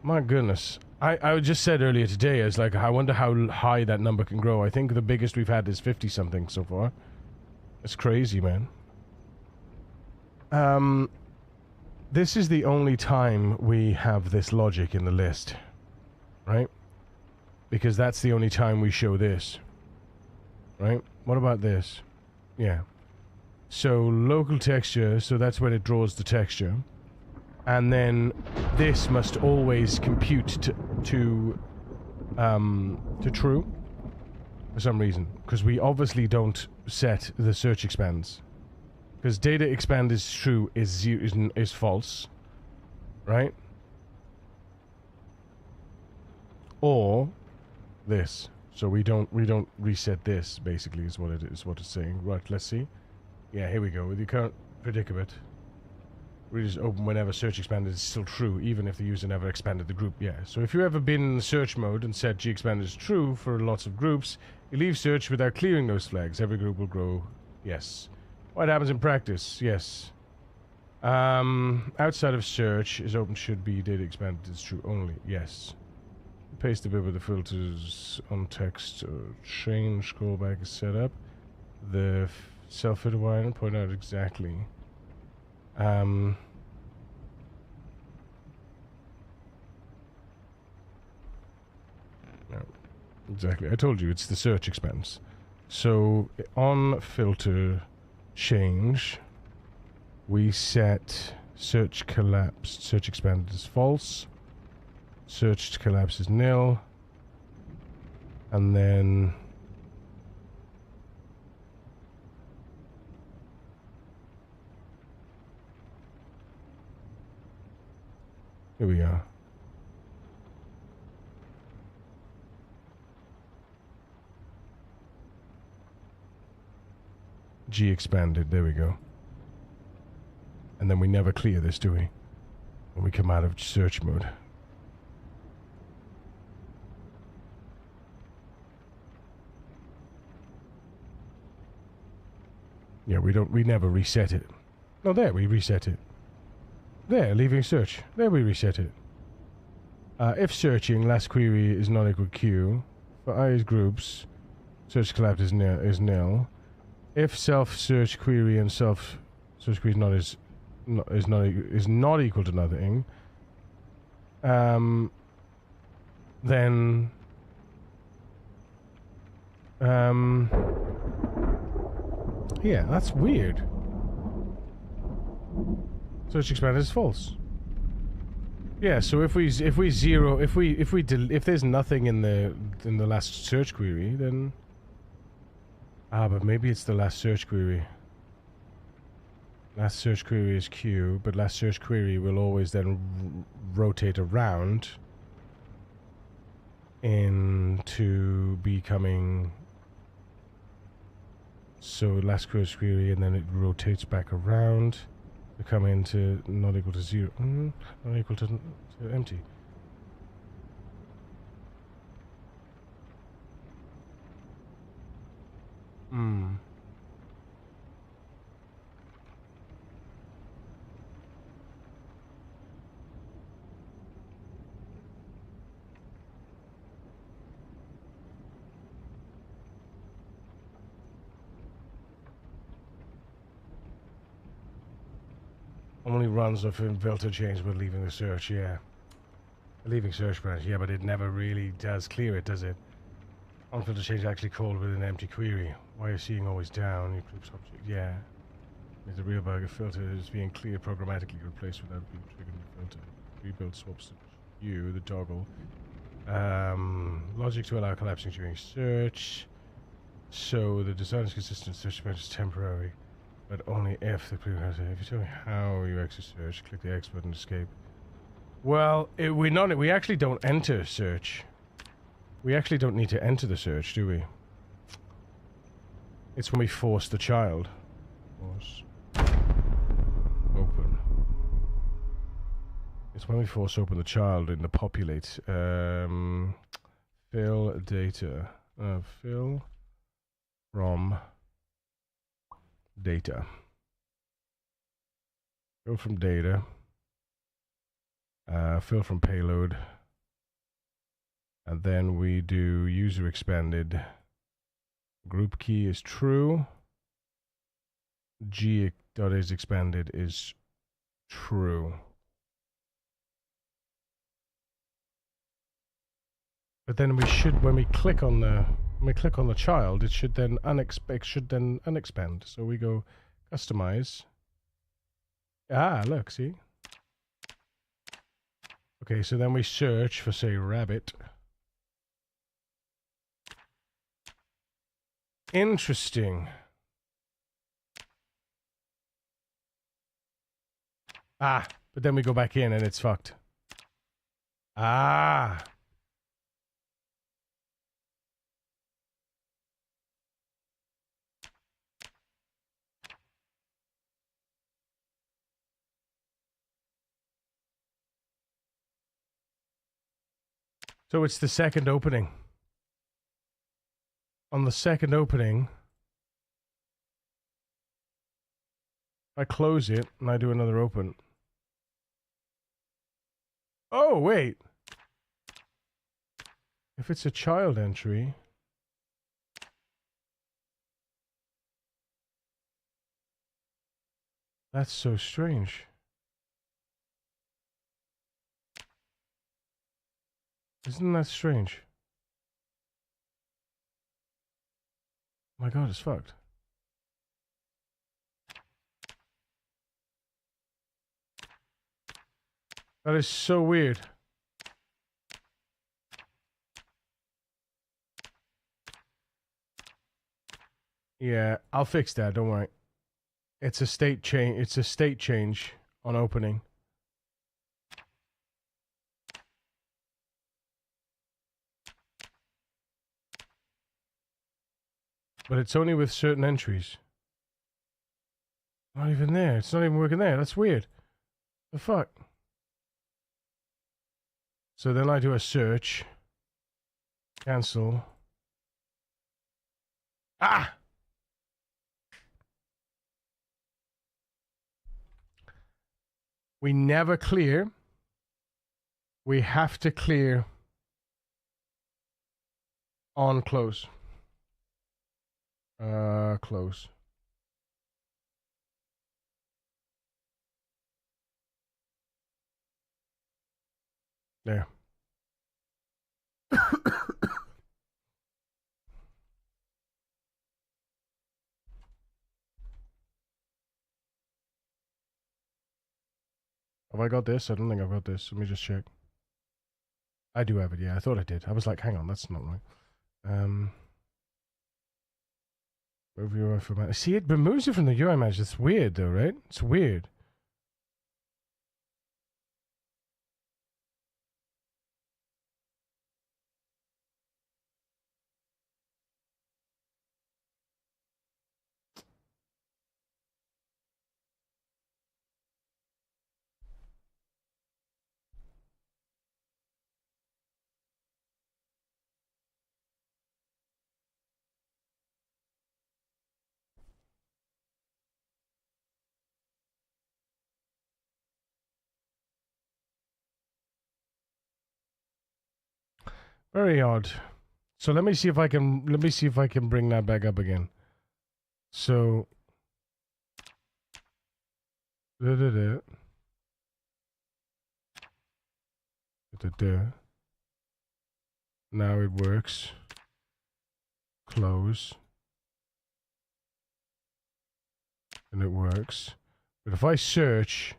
My goodness. I just said earlier today, I was like, I wonder how high that number can grow. I think the biggest we've had is 50 something so far. It's crazy, man. this is the only time we have this logic in the list, right? Because that's the only time we show this, right? What about this? Yeah. So local texture, so that's when it draws the texture. And then this must always compute to true for some reason. Because we obviously don't set the search expands. Because data expand is true, is false, right? Or this. So we don't reset this, basically, is what it's saying. Right, let's see. Yeah, here we go. With the current predicament, we just open whenever search expanded is still true, even if the user never expanded the group. Yeah, so if you ever been in search mode and set gexpand is true for lots of groups, you leave search without clearing those flags. Every group will grow. Yes. What happens in practice? Yes. Outside of search is open should be data expanded is true only. Yes. Paste the bit with the filters on text or change callback is set up. The self-fit wire point out exactly. No, exactly. I told you it's the search expense. So on filter change, we set search collapsed, search expanded as false. Searched collapse is nil, and then here we are. G expanded, there we go. And then we never clear this, do we? When we come out of search mode. Yeah, we never reset it. No, there, we reset it. There, leaving search. There, we reset it. If searching, last query is not equal Q. For I is groups, search collapse is nil. If self-search query and self-search query is not equal to nothing, then yeah, that's weird. Search expanded is false. Yeah, so if there's nothing in the last search query, then but maybe it's the last search query. Last search query is Q, but last search query will always then rotate around into becoming. So last search query, and then it rotates back around to come into not equal to 0, not equal to empty. Only runs off in filter change with leaving the search, yeah. Leaving search branch, yeah, but it never really does clear it, does it? On filter change actually called with an empty query. Why are you seeing always down? You group subject, yeah. It's a real bug. A filter is being cleared programmatically replaced without being triggered in the filter. Rebuild swaps you, the toggle. Logic to allow collapsing during search. So the design is consistent. Search event is temporary. But only if the previous. If you tell me how you exit search, click the X button to escape. Well, we actually don't enter search. We actually don't need to enter the search, do we? It's when we force the child. Force. Open. It's when we force open the child in the populate. Fill data. Fill from data. Fill from data. Fill from payload. And then we do user expanded. Group key is true. G.is expanded is true. But then we should, when we click on the child, it should then unexpand. So we go customize. Ah, look, see? Okay, so then we search for, say, rabbit. Interesting. Ah, but then we go back in and it's fucked. Ah. So it's the second opening. On the second opening, I close it and I do another open. Oh, wait. If it's a child entry, that's so strange. Isn't that strange? My god, it's fucked. That is so weird. Yeah, I'll fix that, don't worry. It's a state change. It's a state change on opening. But it's only with certain entries. Not even there. It's not even working there. That's weird. The fuck? So then I do a search. Cancel. Ah! We never clear. We have to clear on close. Close. There. Have I got this? I don't think I've got this. Let me just check. I do have it, yeah. I thought I did. I was like, hang on, that's not right. Move UI format. See, it removes it from the UI manager. It's weird, though, right? It's weird. Very odd. So let me see if I can bring that back up again. So now it works. Close. And it works. But if I search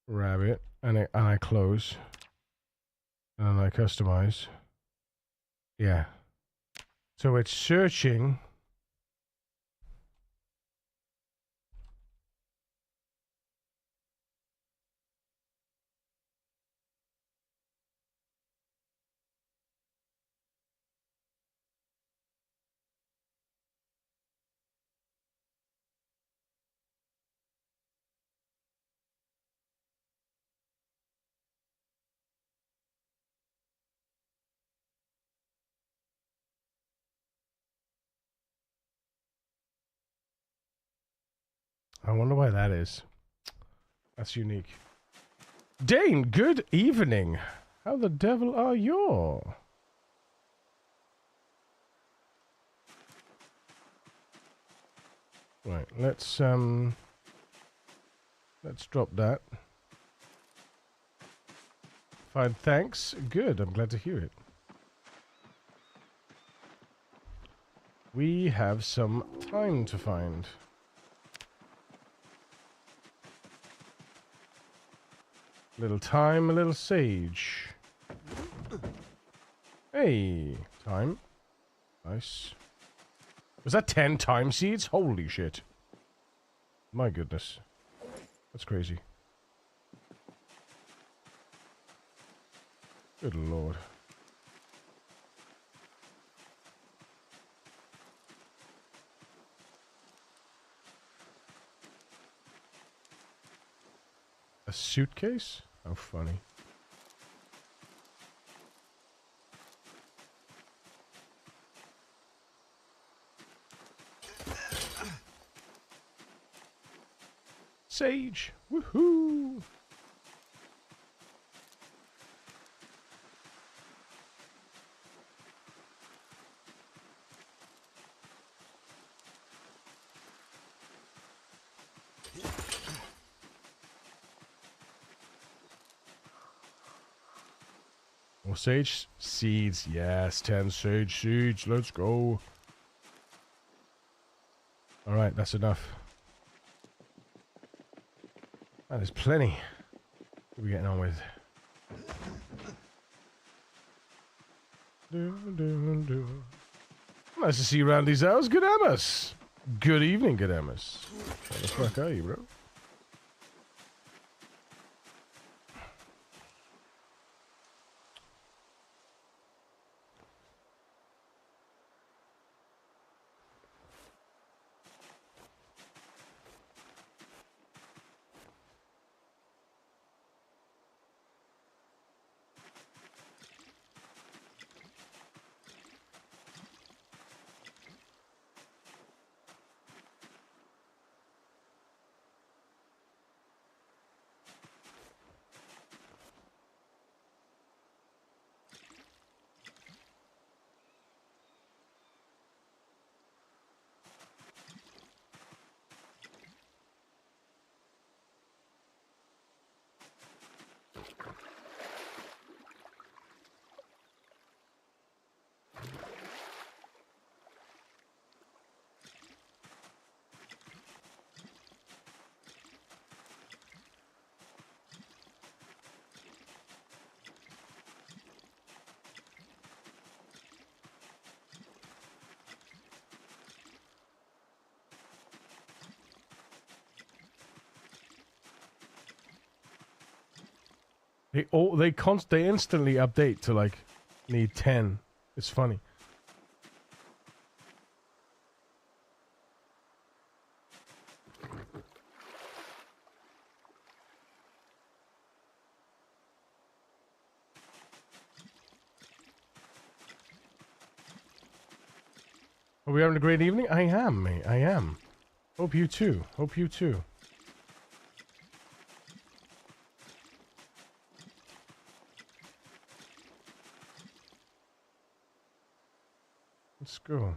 rabbit and I close and I customize, yeah. So it's searching. I wonder why that is. That's unique. Dane, good evening. How the devil are you? Right, let's drop that. Fine, thanks. Good, I'm glad to hear it. We have some thyme to find. Little thyme, a little sage. Hey, thyme. Nice. Was that 10 thyme seeds? Holy shit. My goodness. That's crazy. Good lord. A suitcase? How funny. Sage! Woohoo! More sage seeds. Yes, 10 sage seeds. Let's go. Alright, that's enough. That is plenty. What are we getting on with? Nice to see you around these hours. Good Amos. Good evening, good Amos. What the fuck are you, bro? They instantly update to like need 10. It's funny. Are we having a great evening? I am, mate. I am. Hope you too. Hope you too. Let's go.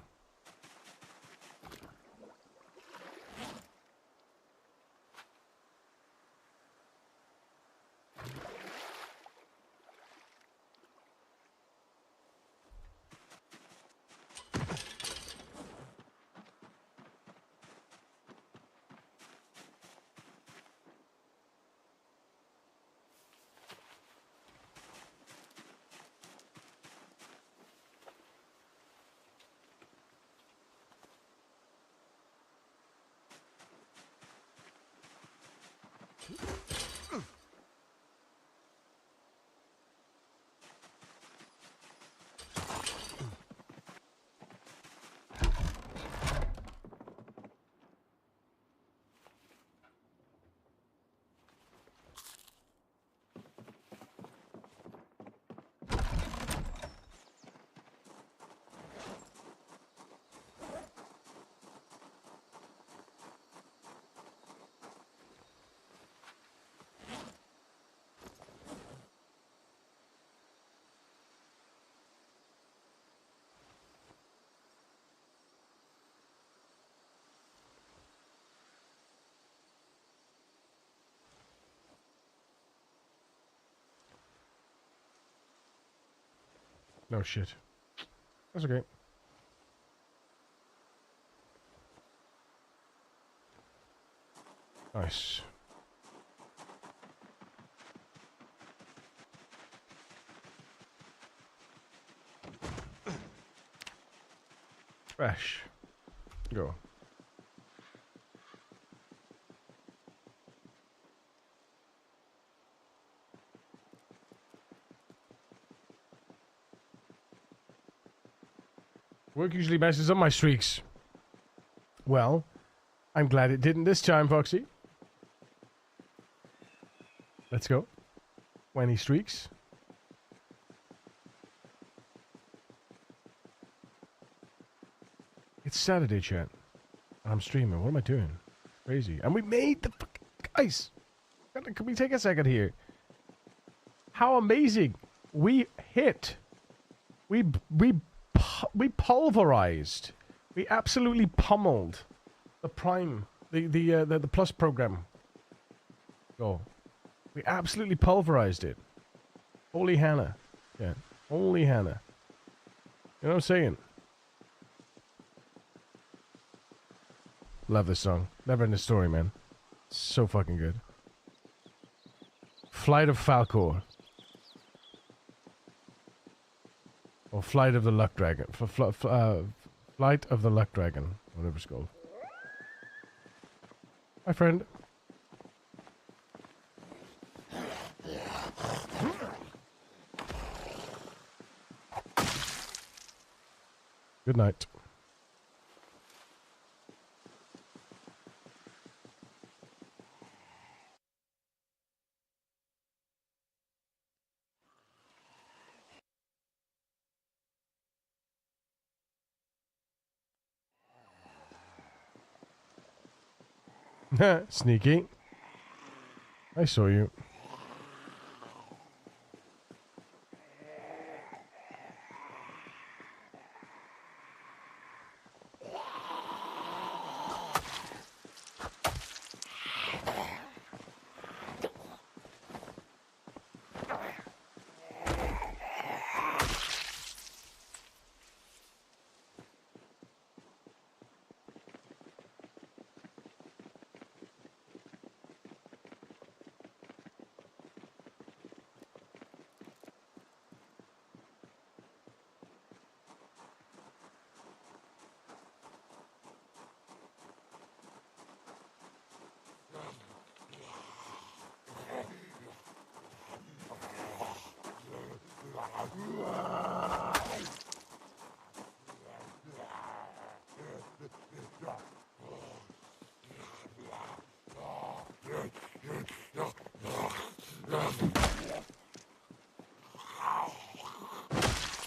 No shit. That's okay. Nice. Fresh. Go. Work usually messes up my streaks. Well, I'm glad it didn't this time, Foxy. Let's go. 20 streaks. It's Saturday, chat. And I'm streaming. What am I doing? Crazy. And we made the fucking... Guys! Can we take a second here? How amazing! We hit. We pulverized. We absolutely pummeled the Prime, the Plus program. Go. We absolutely pulverized it. Holy Hannah. Yeah. Holy Hannah. You know what I'm saying? Love this song. Never in the story, man. So fucking good. Flight of Falcor. Or Flight of the Luck Dragon. Flight of the Luck Dragon. Whatever it's called. Hi, friend. Good night. Sneaky. I saw you.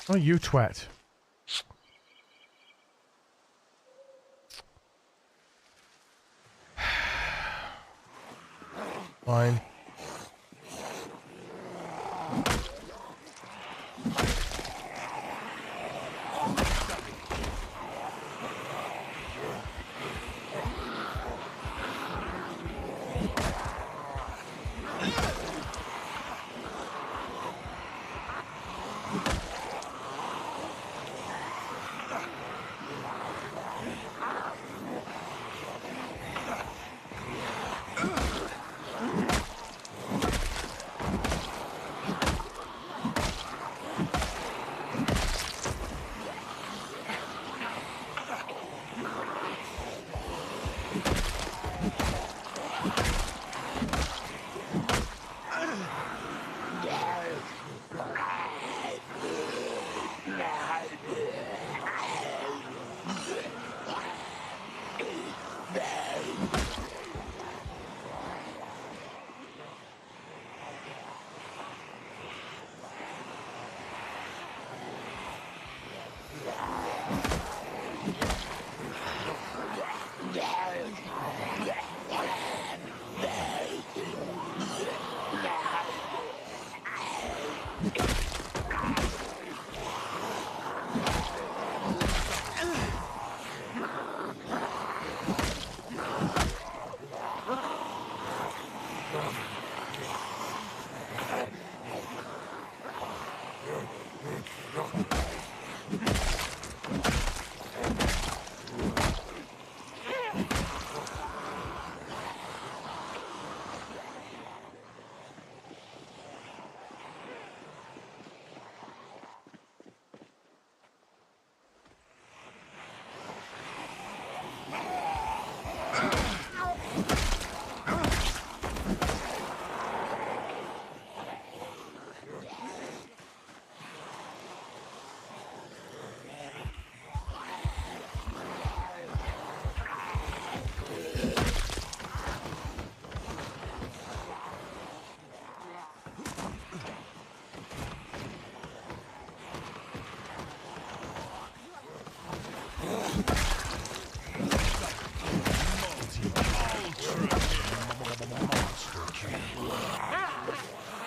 Oh, you twat. Fine.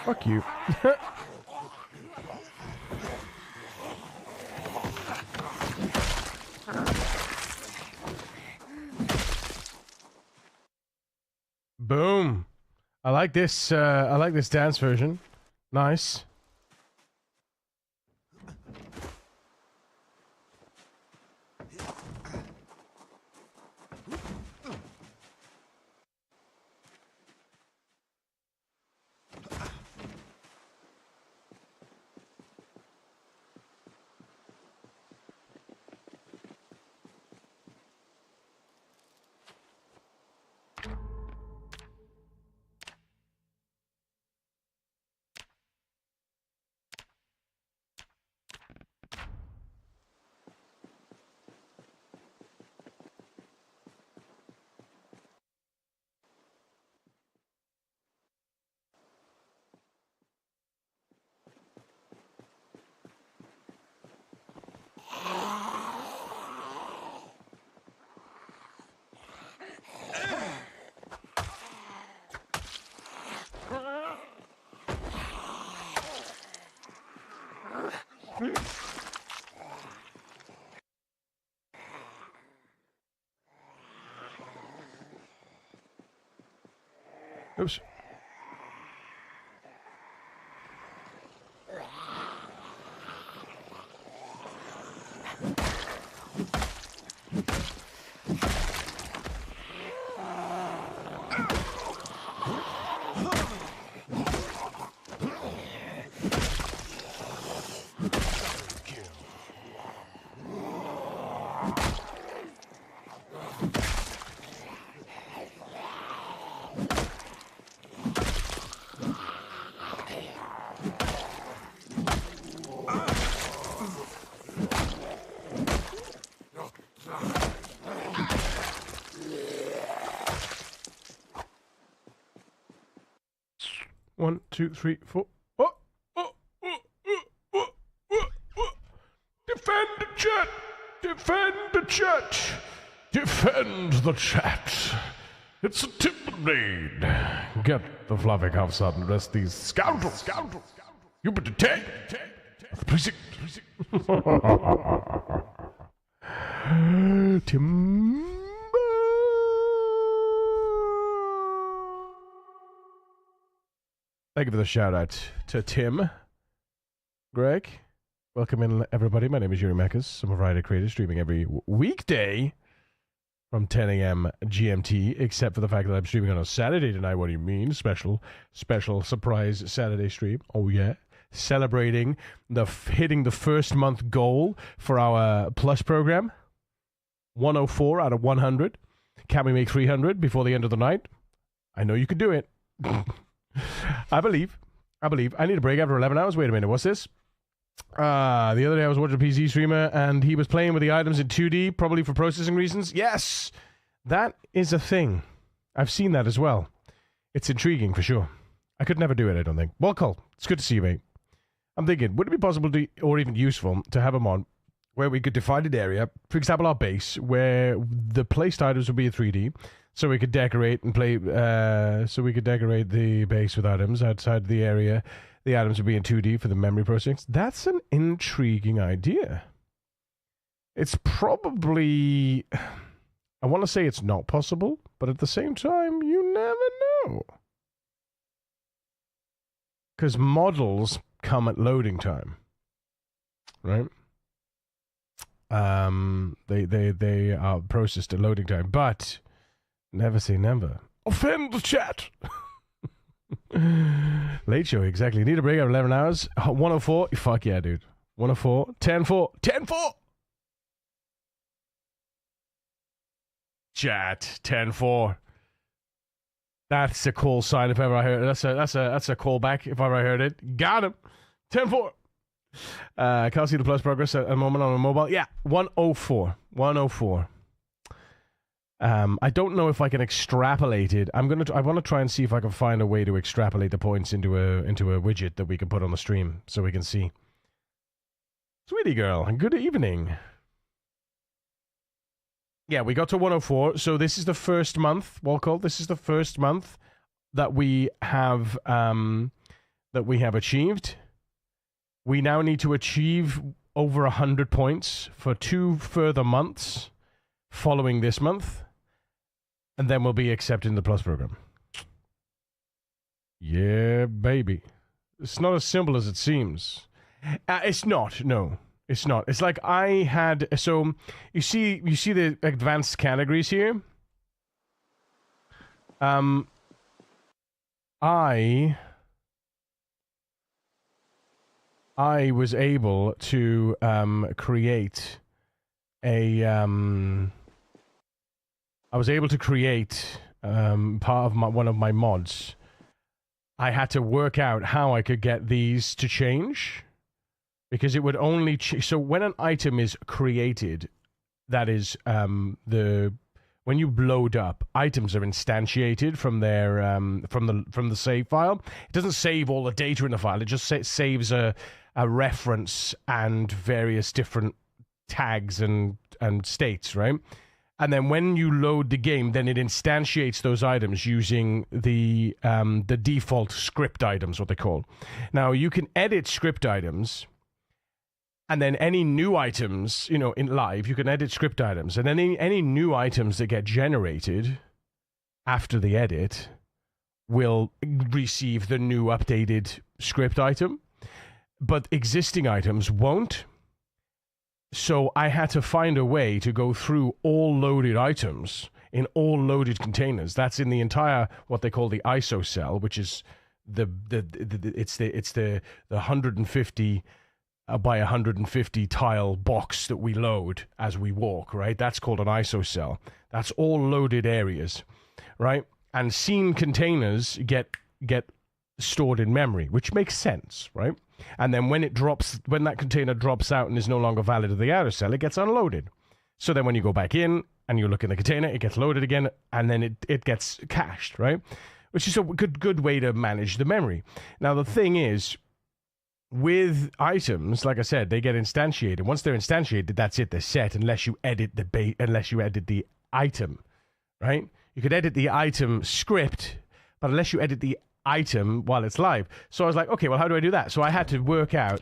Fuck you. Boom. I like this dance version. Nice. Oops. One, two, three, four. Defend the chat! Defend the chat! Defend the chat! It's a Timberlane! Get the fluffy cuffs up and arrest these scoundrels! You better take the precinct! Timber! Thank you for the shout out to Tim. Greg. Welcome in, everybody. My name is Yuri Mekas. I'm a variety creator streaming every weekday from 10 a.m. GMT, except for the fact that I'm streaming on a Saturday tonight. What do you mean? Special surprise Saturday stream. Oh, yeah. Celebrating hitting the first month goal for our Plus program. 104 out of 100. Can we make 300 before the end of the night? I know you can do it. I believe. I need a break after 11 hours. Wait a minute. What's this? The other day I was watching a PC streamer and he was playing with the items in 2D, probably for processing reasons. Yes! That is a thing. I've seen that as well. It's intriguing for sure. I could never do it, I don't think. Well, Cole, it's good to see you, mate. I'm thinking, would it be possible to, or even useful, to have a mod where we could define an area, for example, our base, where the placed items would be in 3D, so we could decorate and play, so we could decorate the base with items outside the area. The items would be in 2D for the memory processing. That's an intriguing idea. It's probably, I want to say it's not possible, but at the same time, you never know. Because models come at loading time, right? They are processed at loading time, but never say never. Offend the chat. Late show, exactly. Need a break after 11 hours. 104. Fuck yeah, dude. 104. 10-4. 10-4. Chat. 10-4. That's a call sign if ever I heard it. That's a callback if ever I heard it. Got him. 10-4. Can't see the plus progress at the moment on a mobile. Yeah, 104. 104. I don't know if I can extrapolate it. I want to try and see if I can find a way to extrapolate the points into a widget that we can put on the stream so we can see. Sweetie girl, good evening. Yeah, we got to 104. So this is the first month, Walcott. This is the first month that we have that we have achieved. We now need to achieve over 100 points for 2 further months following this month, and then we'll be accepted in the Plus program. Yeah, baby. It's not as simple as it seems. It's not, no. It's not. It's like I had... So, you see the advanced categories here? I was able to create a part of one of my mods. I had to work out how I could get these to change, because it would only so when an item is created, that is when you load up, items are instantiated from their from the save file. It doesn't save all the data in the file. It just saves a reference and various different tags and states, right? And then when you load the game, then it instantiates those items using the default script items, what they call. Now, you can edit script items, and then any new items, you know, in live, you can edit script items, and then any new items that get generated after the edit will receive the new updated script item, but existing items won't. So I had to find a way to go through all loaded items in all loaded containers. That's in the entire what they call the ISO cell, which is the 150 by 150 tile box that we load as we walk, right? That's called an ISO cell. That's all loaded areas, right? And scene containers get stored in memory, which makes sense, right? And then when that container drops out and is no longer valid to the outer cell, it gets unloaded. So then when you go back in and you look in the container, it gets loaded again, and then it gets cached, right? Which is a good way to manage the memory. Now, the thing is, with items, like I said, they get instantiated. Once they're instantiated, that's it. They're set unless you edit the item, right? You could edit the item script, but unless you edit the item while it's live. So I was like, okay, well, how do I do that? So I had to work out,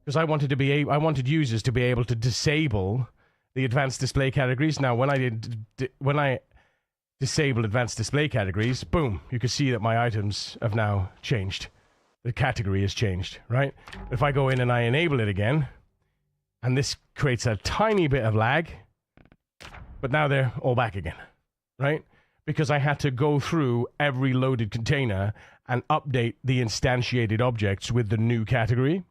because I wanted users to be able to disable the advanced display categories. Now, when I disable advanced display categories, boom, you can see that my items have now changed. The category has changed, right? If I go in and I enable it again, and this creates a tiny bit of lag, but now they're all back again, right? Because I had to go through every loaded container and update the instantiated objects with the new category.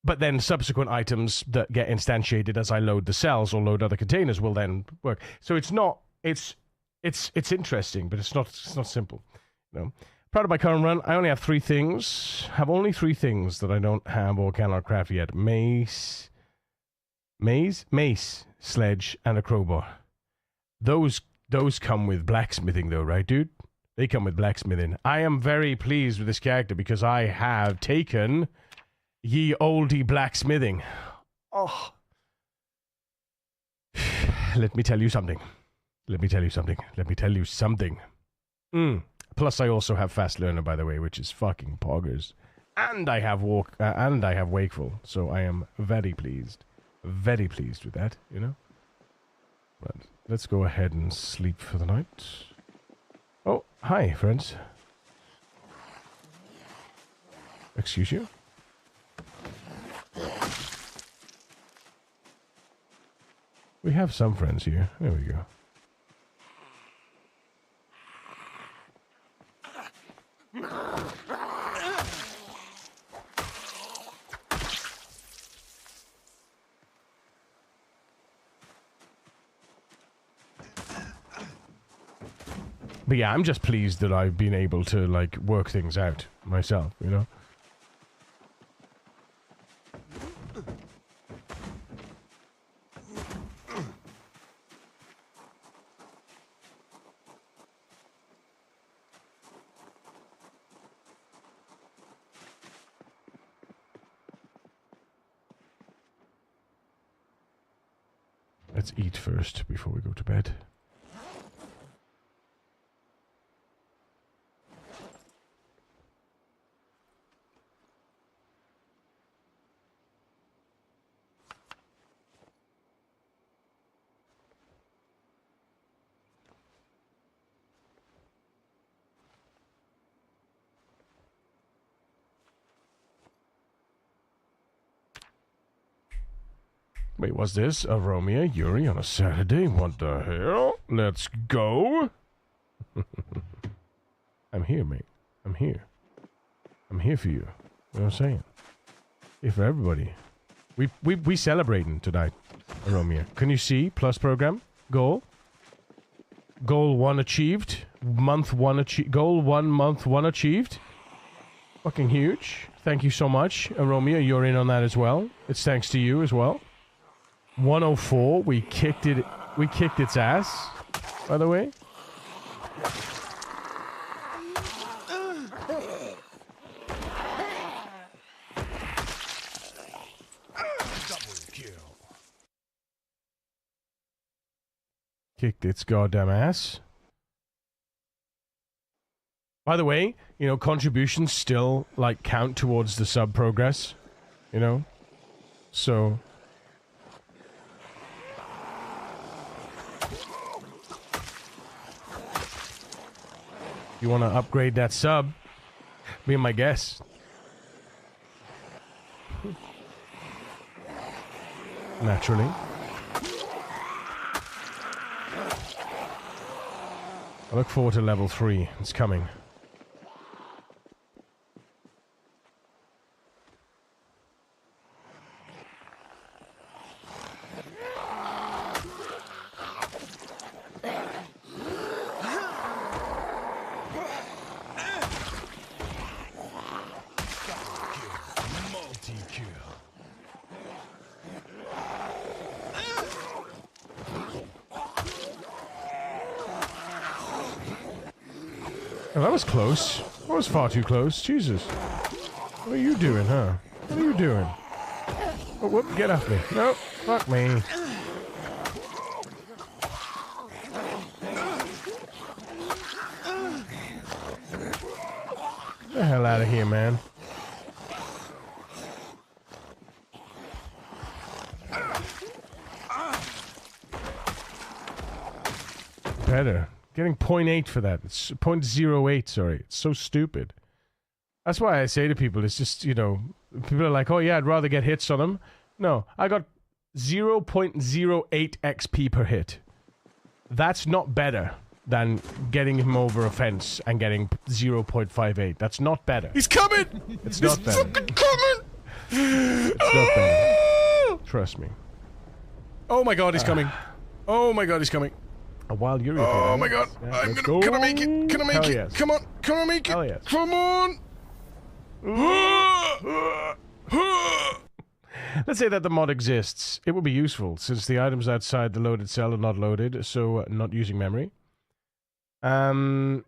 But then subsequent items that get instantiated as I load the cells or load other containers will then work. So it's interesting, but it's not simple. You know? Proud of my current run. I only have 3 things. Have only 3 things that I don't have or cannot craft yet. Mace, sledge, and a crowbar. Those come with blacksmithing, though, right, dude? They come with blacksmithing. I am very pleased with this character because I have taken ye oldie blacksmithing. Oh. Let me tell you something. Plus, I also have fast learner, by the way, which is fucking poggers. And I have wakeful, so I am very pleased with that, you know? But let's go ahead and sleep for the night. Oh, hi, friends. Excuse you? We have some friends here. There we go. But yeah, I'm just pleased that I've been able to, like, work things out myself, you know? Let's eat first before we go to bed. Wait, what's this? Romeo, Yuri on a Saturday? What the hell? Let's go. I'm here, mate. I'm here. I'm here for you. You know what I'm saying? Here for everybody. We celebrating tonight, Romeo. Can you see? Plus program. Goal. Goal 1 achieved. Month 1 achieved. Goal 1, month 1 achieved. Fucking huge. Thank you so much, Romeo. You're in on that as well. It's thanks to you as well. 104. We kicked it. We kicked its ass. By the way. Kicked its goddamn ass. By the way, you know, contributions still, like, count towards the sub progress. You know? So... you want to upgrade that sub? Be my guest. Naturally. I look forward to level 3. It's coming. Oh, that was close. That was far too close. Jesus. What are you doing, huh? What are you doing? Oh, whoop, get off me. No, fuck me. Get the hell out of here, man. Better. Getting 0.8 for that. It's 0.08, sorry. It's so stupid. That's why I say to people, it's just, you know, people are like, oh yeah, I'd rather get hits on them. No, I got 0.08 XP per hit. That's not better than getting him over a fence and getting 0.58. That's not better. He's coming! It's not better. He's fucking coming! It's not better. Trust me. Oh my god, he's coming. Oh my god, he's coming. While you're oh my god, I'm gonna go. Can I make it? Can I make Hell it? Yes. Come on, can I make it? Hell yes. Come on! Let's say that the mod exists. It would be useful, since the items outside the loaded cell are not loaded, so not using memory. So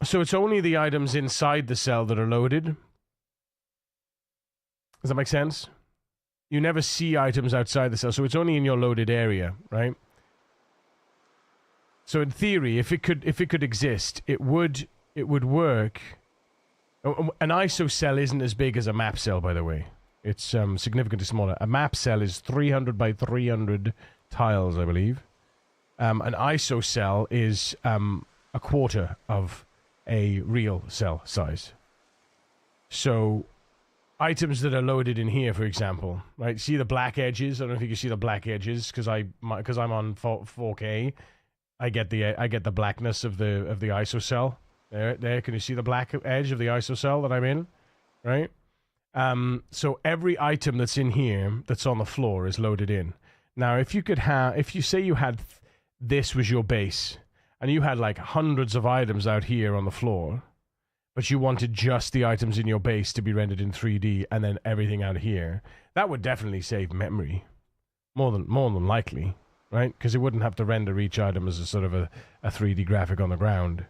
it's only the items inside the cell that are loaded. Does that make sense? You never see items outside the cell, so it's only in your loaded area, right? So in theory, if it could exist, it would work. An ISO cell isn't as big as a map cell, by the way. It's significantly smaller. A map cell is 300 by 300 tiles, I believe. An ISO cell is a quarter of a real cell size. So items that are loaded in here, for example, right? See the black edges? I don't know if you can see the black edges because I'm on 4K. I get the blackness of the ISO cell. There. Can you see the black edge of the ISO cell that I'm in? Right? So every item that's in here that's on the floor is loaded in. Now, if you say you had this was your base and you had like hundreds of items out here on the floor, but you wanted just the items in your base to be rendered in 3D and then everything out here, that would definitely save memory. More than likely. Right? Because it wouldn't have to render each item as a sort of a 3D graphic on the ground.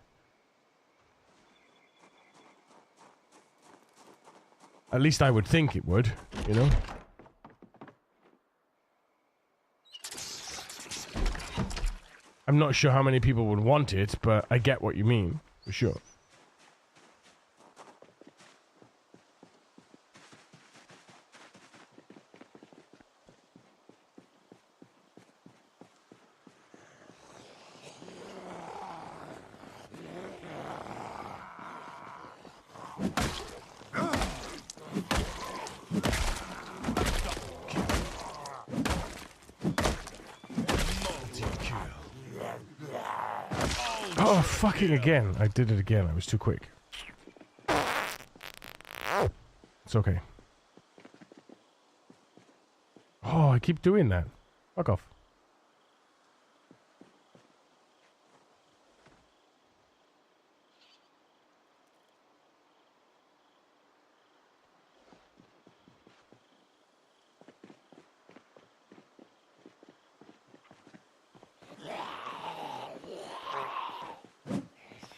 At least I would think it would, you know? I'm not sure how many people would want it, but I get what you mean, for sure. Oh, fucking again. I did it again. I was too quick. It's okay. Oh, I keep doing that. Fuck off.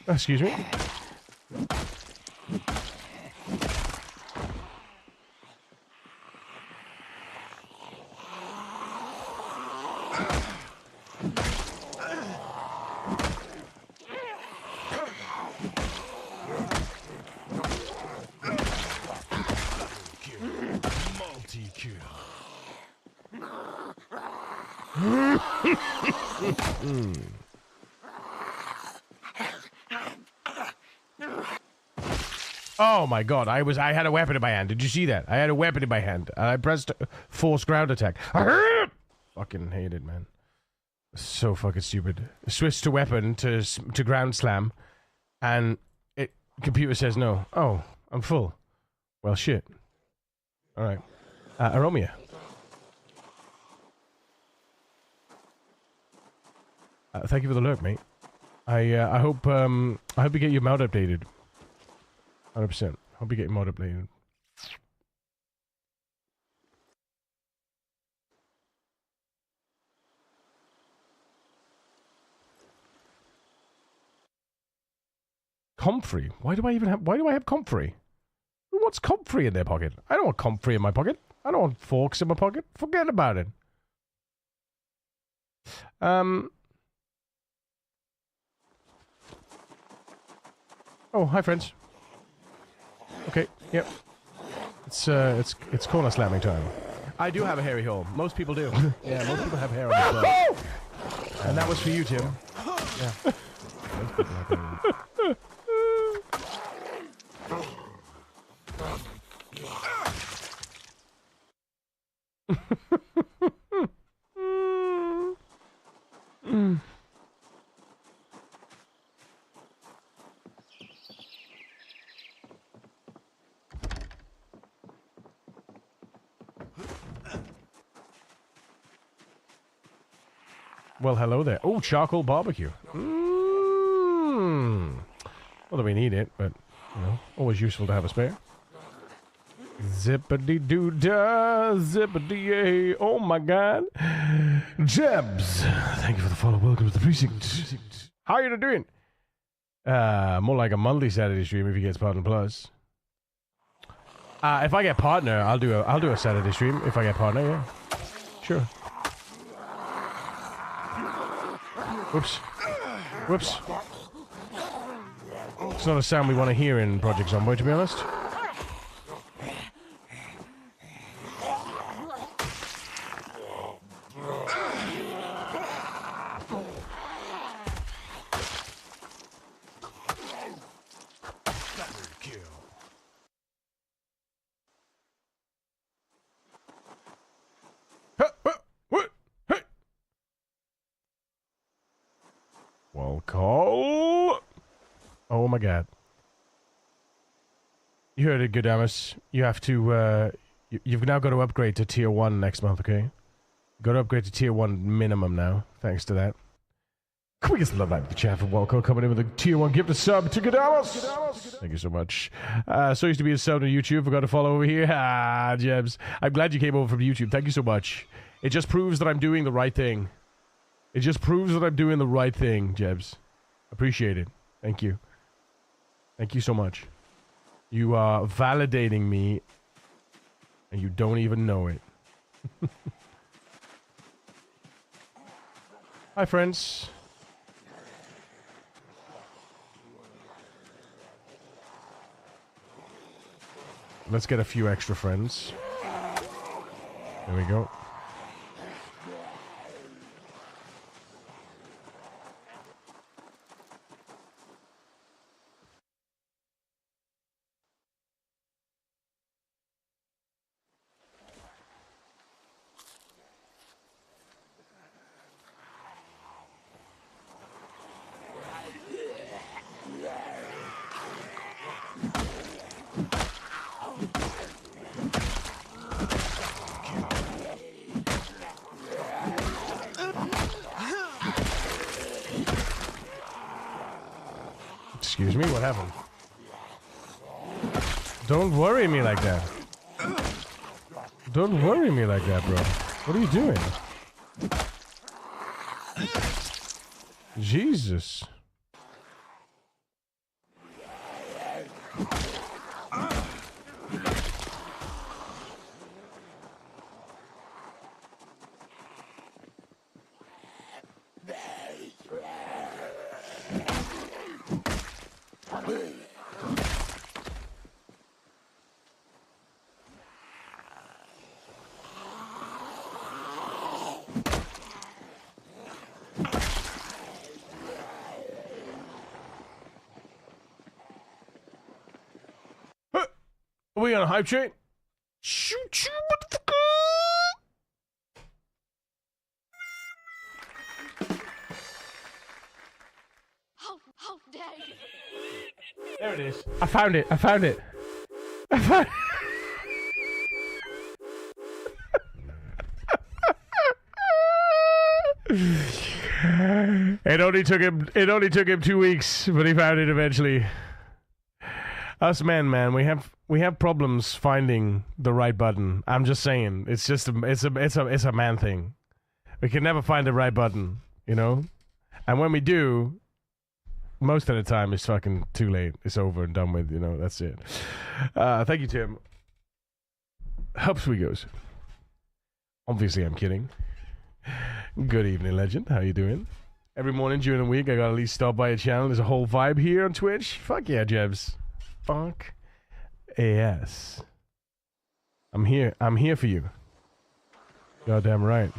Excuse me. Multi-kill. Oh my god, I had a weapon in my hand. Did you see that? I had a weapon in my hand. And I pressed force ground attack. Fucking hate it, man. So fucking stupid. Switch to weapon to ground slam. And computer says no. Oh, I'm full. Well, shit. Alright. Aromia. Thank you for the lurk, mate. I hope you get your mount updated. 100%. Hope you get your mod updated. Comfrey? Why do I have comfrey? Who wants comfrey in their pocket? I don't want comfrey in my pocket. I don't want forks in my pocket. Forget about it. Oh, hi friends. Okay, yep. It's corner slamming time. I do have a hairy hole. Most people do. Yeah, most people have hair on their butt. And that was for you, Tim. Yeah. Most people have hair. Well, hello there. Oh, charcoal barbecue. Well, we need it, but, you know, always useful to have a spare. Zippity-doo-dah, zippity-yay, oh my god. Jebs, thank you for the follow. Welcome to the precinct. How are you doing? More like a monthly Saturday stream if he gets Partner Plus. If I get Partner, I'll do a Saturday stream if I get Partner, yeah. Sure. Whoops. Whoops. It's not a sound we want to hear in Project Zomboid, to be honest. Well, call. Oh my god. You heard it, Godamus. You have to, you've now got to upgrade to tier 1 next month, okay? Got to upgrade to tier 1 minimum now, thanks to that. Can we get some love out of the chat for Walco coming in with a tier 1 gift a sub to Godamus? Thank you so much. So used to be a sub on YouTube, forgot to follow over here. Ah, Jebs. I'm glad you came over from YouTube. Thank you so much. It just proves that I'm doing the right thing. It just proves that I'm doing the right thing, Jebs. Appreciate it. Thank you. Thank you so much. You are validating me, and you don't even know it. Hi, friends. Let's get a few extra friends. There we go. Excuse me, what happened? Don't worry me like that. Don't worry me like that, bro. What are you doing? Jesus. Are we on a hype train? Shoot you, motherfucker! How dare you? There it is. I found it. I found it. I found It only took him 2 weeks, but he found it eventually. Us men, man, we have problems finding the right button. I'm just saying, it's a man thing. We can never find the right button, you know? And when we do, most of the time it's fucking too late. It's over and done with, you know, that's it. Thank you, Tim. Helps we goes. Obviously, I'm kidding. Good evening, legend. How you doing? Every morning during the week, I gotta at least stop by a channel. There's a whole vibe here on Twitch. Fuck yeah, Jebs. Fuck yes. I'm here for you. Goddamn right.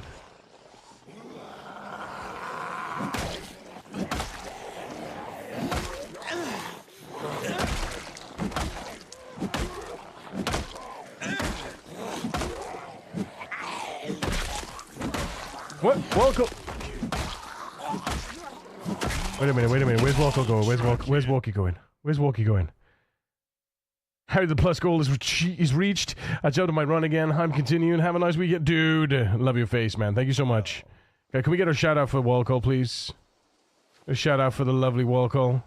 What? Walker? Wait a minute. Where's Walker going? Where's Walkie going? Where's Walkie going? How the plus goal is reached. I jumped on my run again. I'm continuing. Have a nice weekend. Dude, love your face, man. Thank you so much. Okay, can we get a shout out for Walcall, please? A shout out for the lovely Walcall.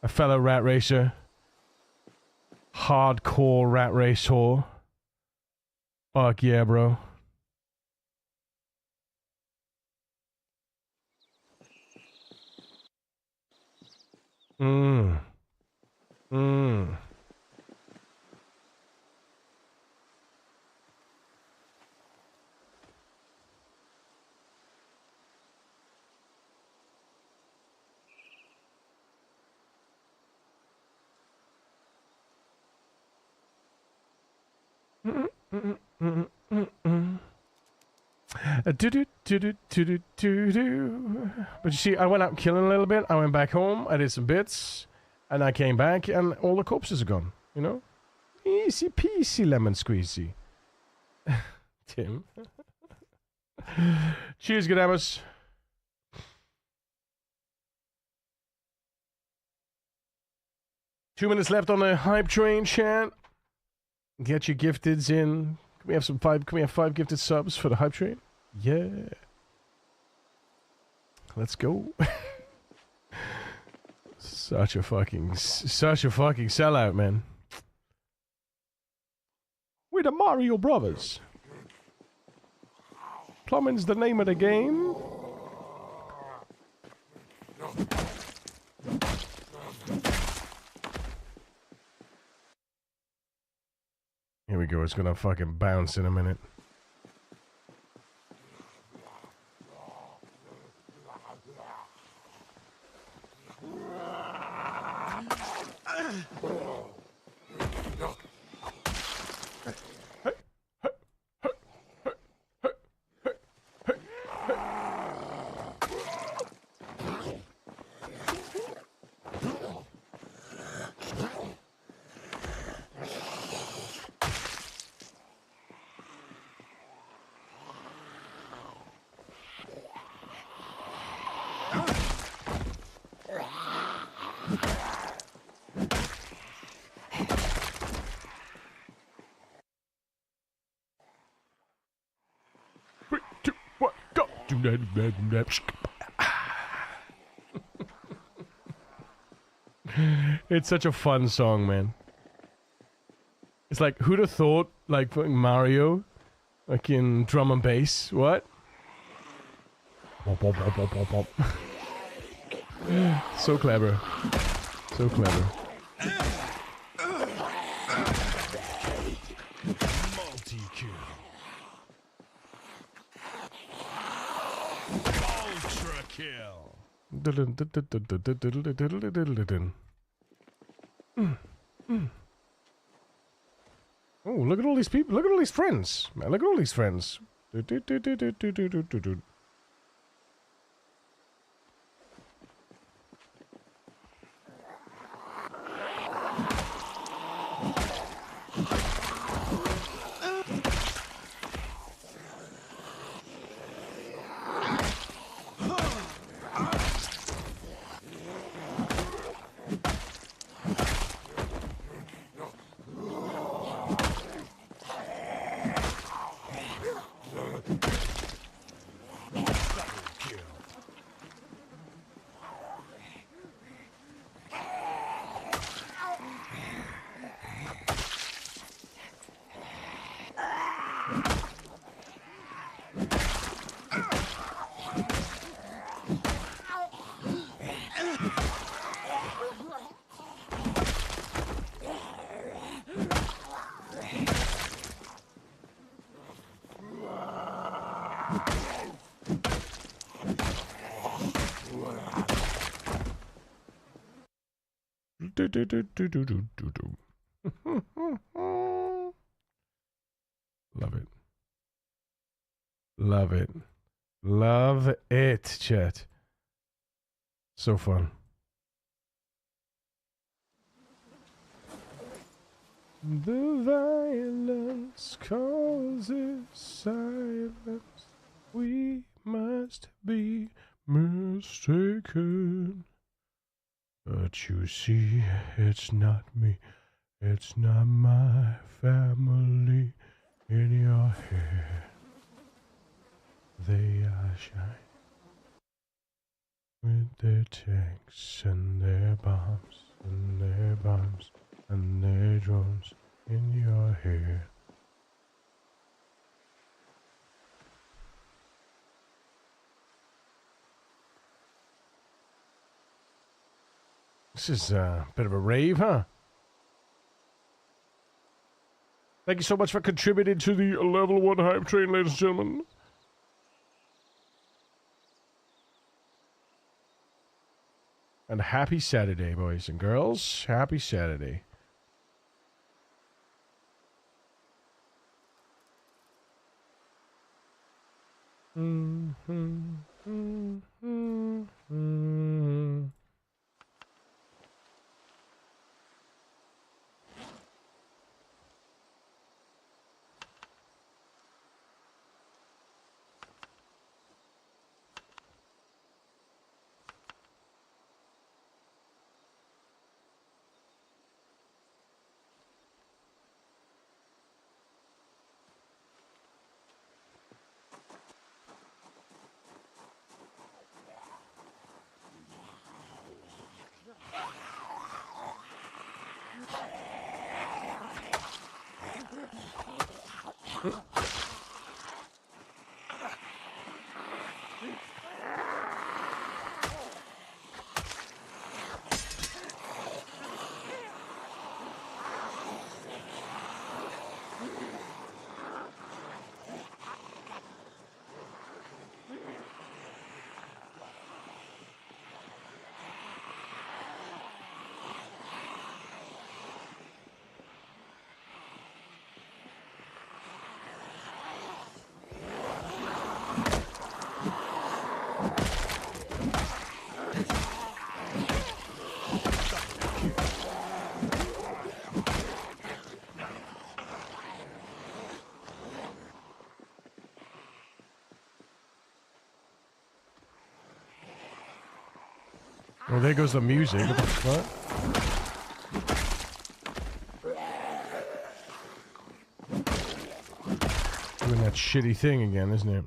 A fellow rat racer. Hardcore rat race whore. Fuck yeah, bro. But you see, I went out killing a little bit. I went back home. I did some bits, and I came back, and all the corpses are gone. You know, easy peasy lemon squeezy. Tim. Cheers, Gadamus. Two minutes left on the hype train, chat. Get your gifteds in. Can we have five gifted subs for the hype train? Yeah. Let's go. Such a fucking sellout, man. We're the Mario Brothers. Plumbing's the name of the game. Here we go. It's gonna fucking bounce in a minute. It's such a fun song, man. It's like, who'd have thought, like, fucking Mario, like in drum and bass, what? So clever. So clever. Multi-kill. Ultra kill. Oh, look at all these people. Look at all these friends. Man, look at all these friends. Love it. Love it. Love it, chat. So fun. The violence causes silence. We must be mistaken. But you see, it's not me. It's not my family in your hair. They are shine with their tanks and their bombs and their bombs and their drones in your hair. This is a bit of a rave, huh? Thank you so much for contributing to the level 1 hype train, ladies and gentlemen. And happy Saturday, boys and girls. Happy Saturday. Well, there goes the music. What the fuck? Doing that shitty thing again, isn't it?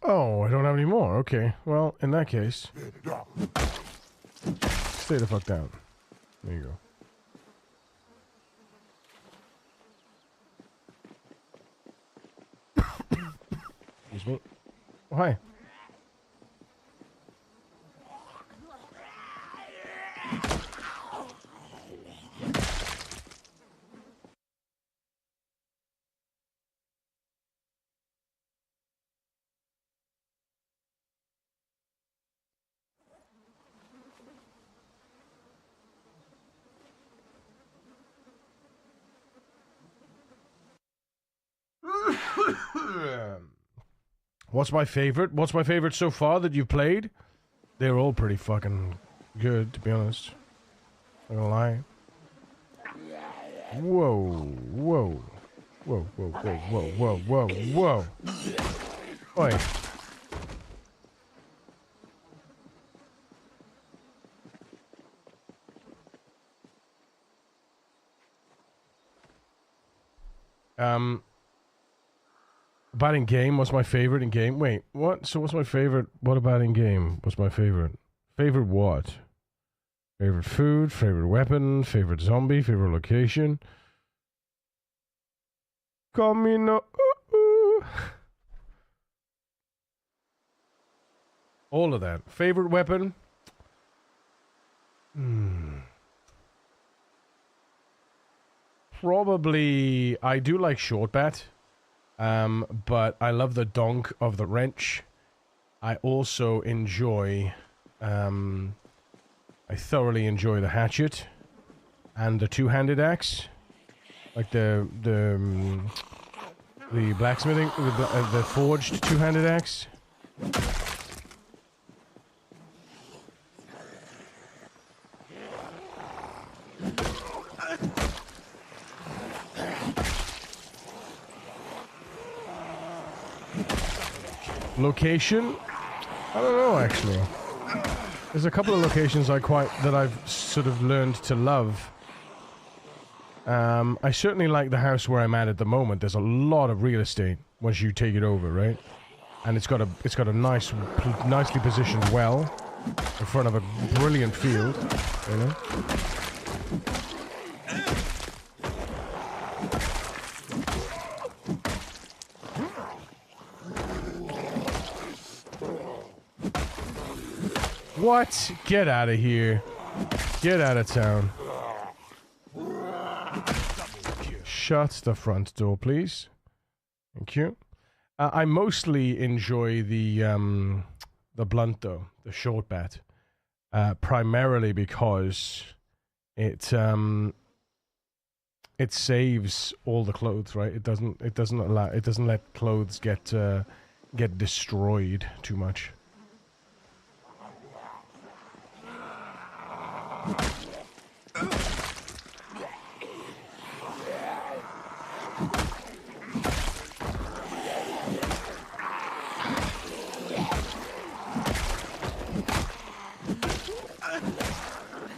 Oh, I don't have any more. Okay. Well, in that case, stay the fuck down. There you go. Excuse me. Oh, hi. What's my favorite? What's my favorite so far that you've played? They're all pretty fucking good, to be honest. Not gonna lie. Whoa, whoa. Whoa, whoa, whoa, whoa, whoa, whoa, whoa. Oi. About in game, what's my favorite in game? Wait, what? So what's my favorite? What about in game? What's my favorite? Favorite what? Favorite food, favorite weapon, favorite zombie, favorite location. Camino. All of that. Favorite weapon? Probably, I do like short bat. But I love the donk of the wrench. I also enjoy, I thoroughly enjoy the hatchet and the two-handed axe, like the blacksmithing, the forged two-handed axe. Location? I don't know, actually. There's a couple of locations that I've sort of learned to love. I certainly like the house where I'm at the moment. There's a lot of real estate once you take it over, right? And it's got a nicely positioned well in front of a brilliant field, you know? What? Get out of here. Get out of town. Shut the front door, please. Thank you. I mostly enjoy the blunt, though, the short bat, primarily because it saves all the clothes, right? It doesn't let clothes get destroyed too much.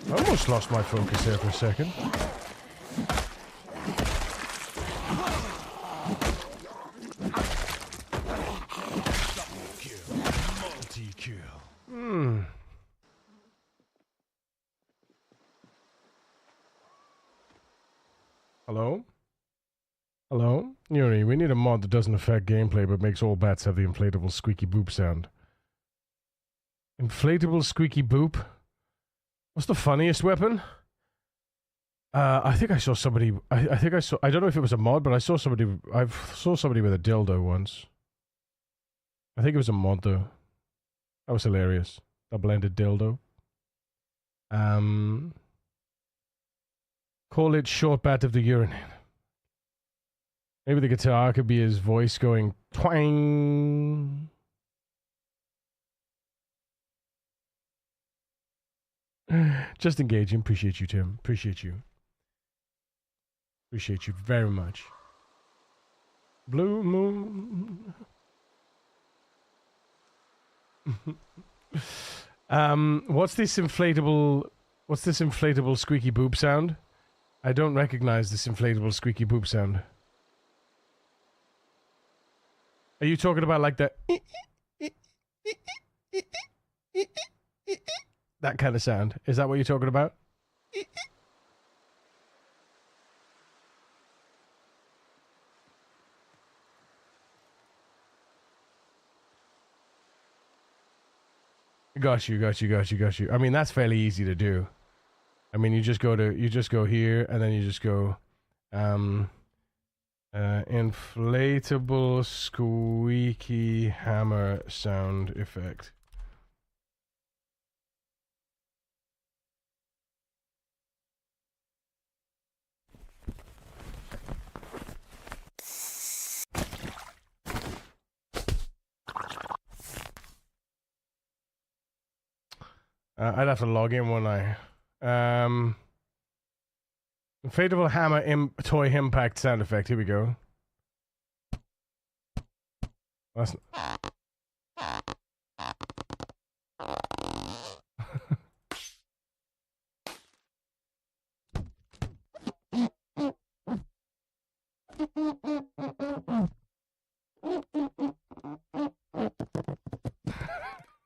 I almost lost my focus there for a second. Multi-kill. Hello? Hello? Yuri, we need a mod that doesn't affect gameplay but makes all bats have the inflatable squeaky boop sound. Inflatable squeaky boop? What's the funniest weapon? I think I saw somebody... I think I saw... I don't know if it was a mod, but I saw somebody... I saw somebody with a dildo once. I think it was a mod, though. That was hilarious. Double-ended dildo. Call it short bat of the urinate. Maybe the guitar could be his voice going twang. Just engaging. Appreciate you, Tim. Appreciate you. Appreciate you very much. Blue moon. What's this inflatable What's this inflatable squeaky boop sound? I don't recognize this inflatable squeaky boop sound. Are you talking about like the... that kind of sound? Is that what you're talking about? Got you. I mean, that's fairly easy to do. I mean, you just go here, and then you just go, inflatable squeaky hammer sound effect. I'd have to log in, wouldn't I? Inflatable hammer toy impact sound effect. Here we go. That's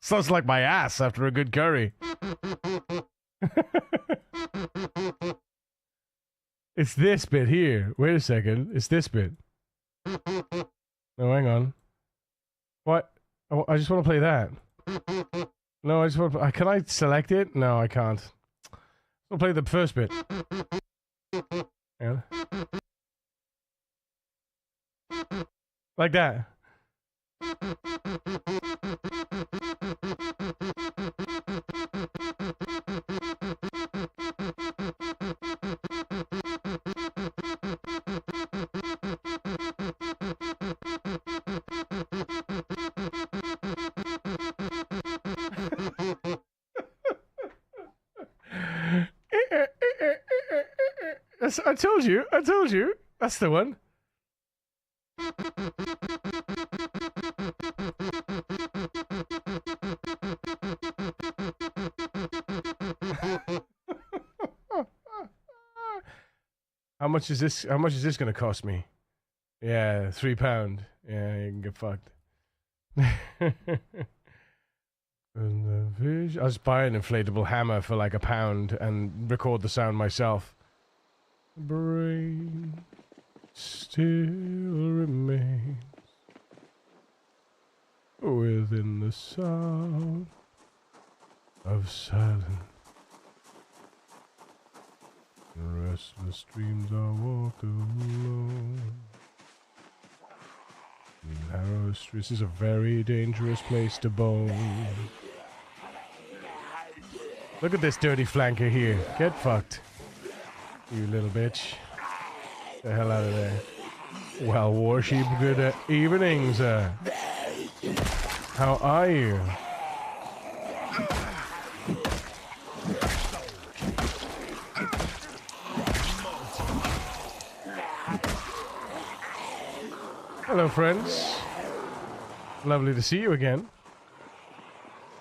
sounds like my ass after a good curry. It's this bit here. Wait a second. It's this bit. No, hang on. What? I just want to play that. No, I just want to... Can I select it? No, I can't. I'll play the first bit. Yeah. Like that. I told you. That's the one. How much is this going to cost me? Yeah, £3. Yeah, you can get fucked. I'll just buy an inflatable hammer for like £1 and record the sound myself. Brain still remains within the sound of silence. Restless dreams are walked alone. Narrow streets is a very dangerous place to bone. Look at this dirty flanker here. Get fucked. You little bitch. The hell out of there. Well, Warship, good evening, sir. How are you? Hello, friends. Lovely to see you again.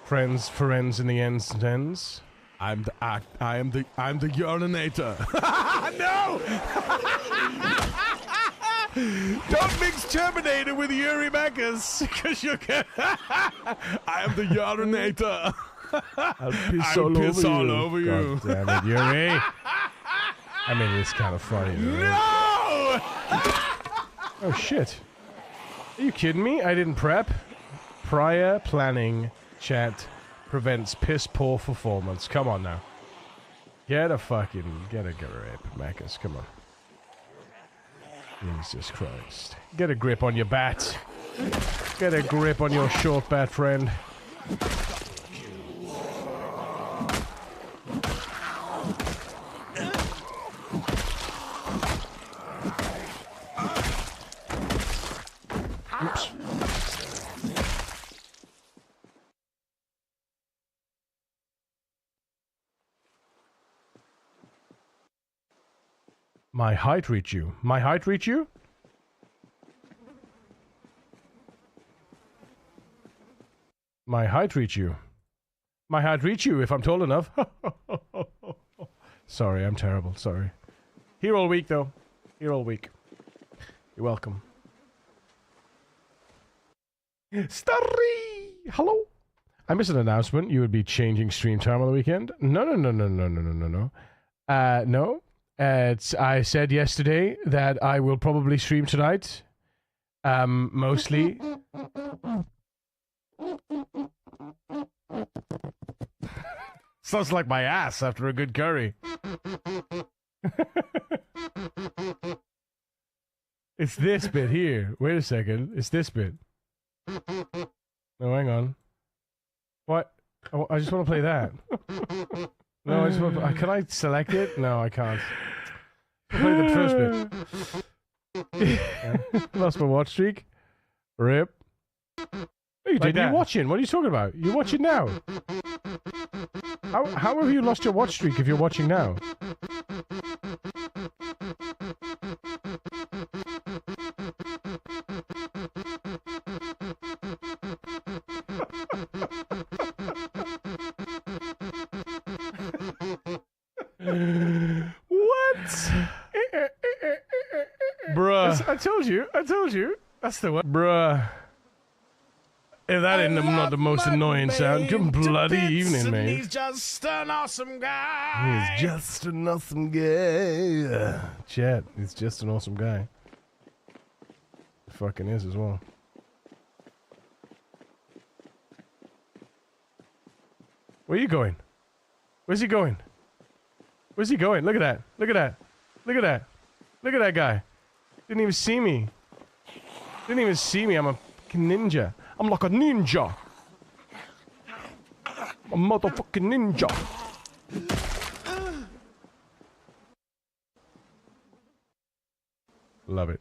Friends in the ends and ends. I am the urinator. No! Don't mix Terminator with Yuri Megas, because you can. I am the urinator. I'll piss all over you. God damn it, Yuri. I mean, it's kind of funny. No! Oh shit. Are you kidding me? I didn't prep. Prior planning, chat, prevents piss poor performance. Come on now. Get a grip, Macus. Come on. Jesus Christ. Get a grip on your bat. Get a grip on your short bat, friend. Oops. My height reach you. My height reach you? My height reach you. My height reach you if I'm tall enough. Sorry, I'm terrible. Sorry. Here all week, though. Here all week. You're welcome. Starry! Hello? I missed an announcement. You would be changing stream time on the weekend. No. No. I said yesterday that I will probably stream tonight. Mostly. Sounds like my ass after a good curry. It's this bit here. Wait a second. It's this bit. No, hang on. What? I just want to play that. No, I just want to, can I select it? No, I can't. I'll play the first bit. Lost my watch streak. Rip. No, you didn't. You're watching. What are you talking about? You're watching now. How have you lost your watch streak if you're watching now? What? Bruh. I told you. That's the one. Bruh. If that ain't not the most annoying sound, good bloody evening, mate. He's just an awesome guy. He's just an awesome guy. Chat, he's just an awesome guy. He fucking is as well. Where are you going? Where's he going? Where's he going? Look at that. Look at that. Look at that. Look at that guy. Didn't even see me. Didn't even see me. I'm a fucking ninja. I'm like a ninja. A motherfucking ninja. Love it.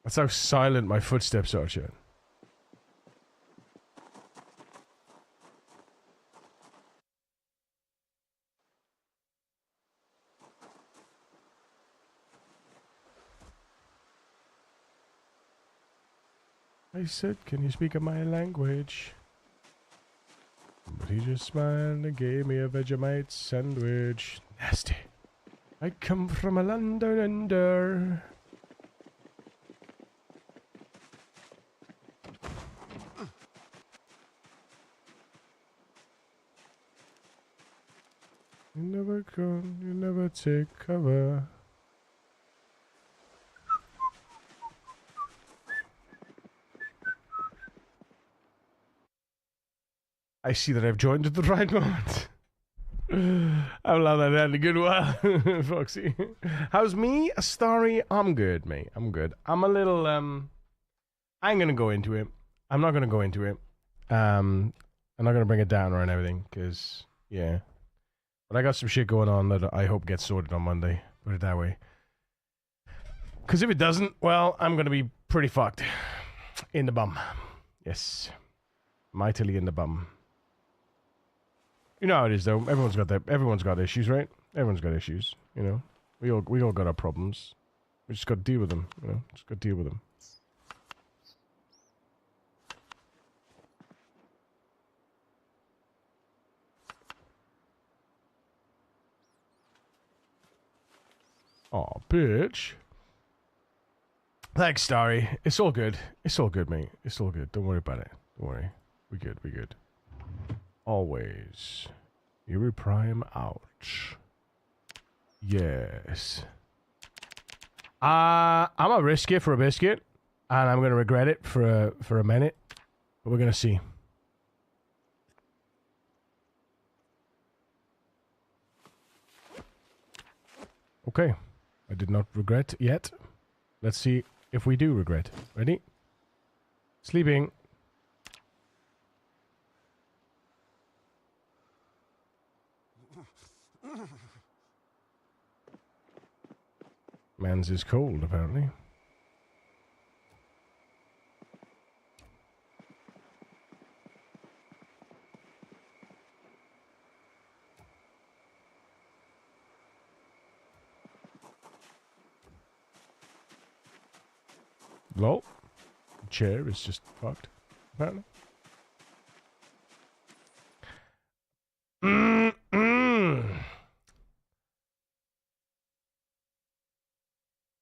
That's how silent my footsteps are, chat. I said, can you speak my language? But he just smiled and gave me a Vegemite sandwich. Nasty. I come from a land down under. You never come, you never take cover. I see that I've joined at the right moment. I've allowed that in a good while, Foxy. How's me? Starry? I'm good, mate. I'm good. I'm a little, I ain't gonna go into it. I'm not gonna go into it. I'm not gonna bring it down or anything, because, yeah. But I got some shit going on that I hope gets sorted on Monday. Put it that way. Because if it doesn't, well, I'm gonna be pretty fucked. In the bum. Yes. Mightily in the bum. You know how it is, though. Everyone's got issues, right? Everyone's got issues. You know, we all got our problems. We just got to deal with them. You know, just got to deal with them. Aw, bitch. Thanks, Starry. It's all good. It's all good, mate. It's all good. Don't worry about it. Don't worry. We good. We good. Always. Yuri Prime ouch. Yes. I'm gonna risk it for a biscuit, and I'm gonna regret it for a minute, but we're gonna see. Okay. I did not regret yet. Let's see if we do regret. Ready? Sleeping. Man's is cold, apparently. Lol. The chair is just fucked, apparently.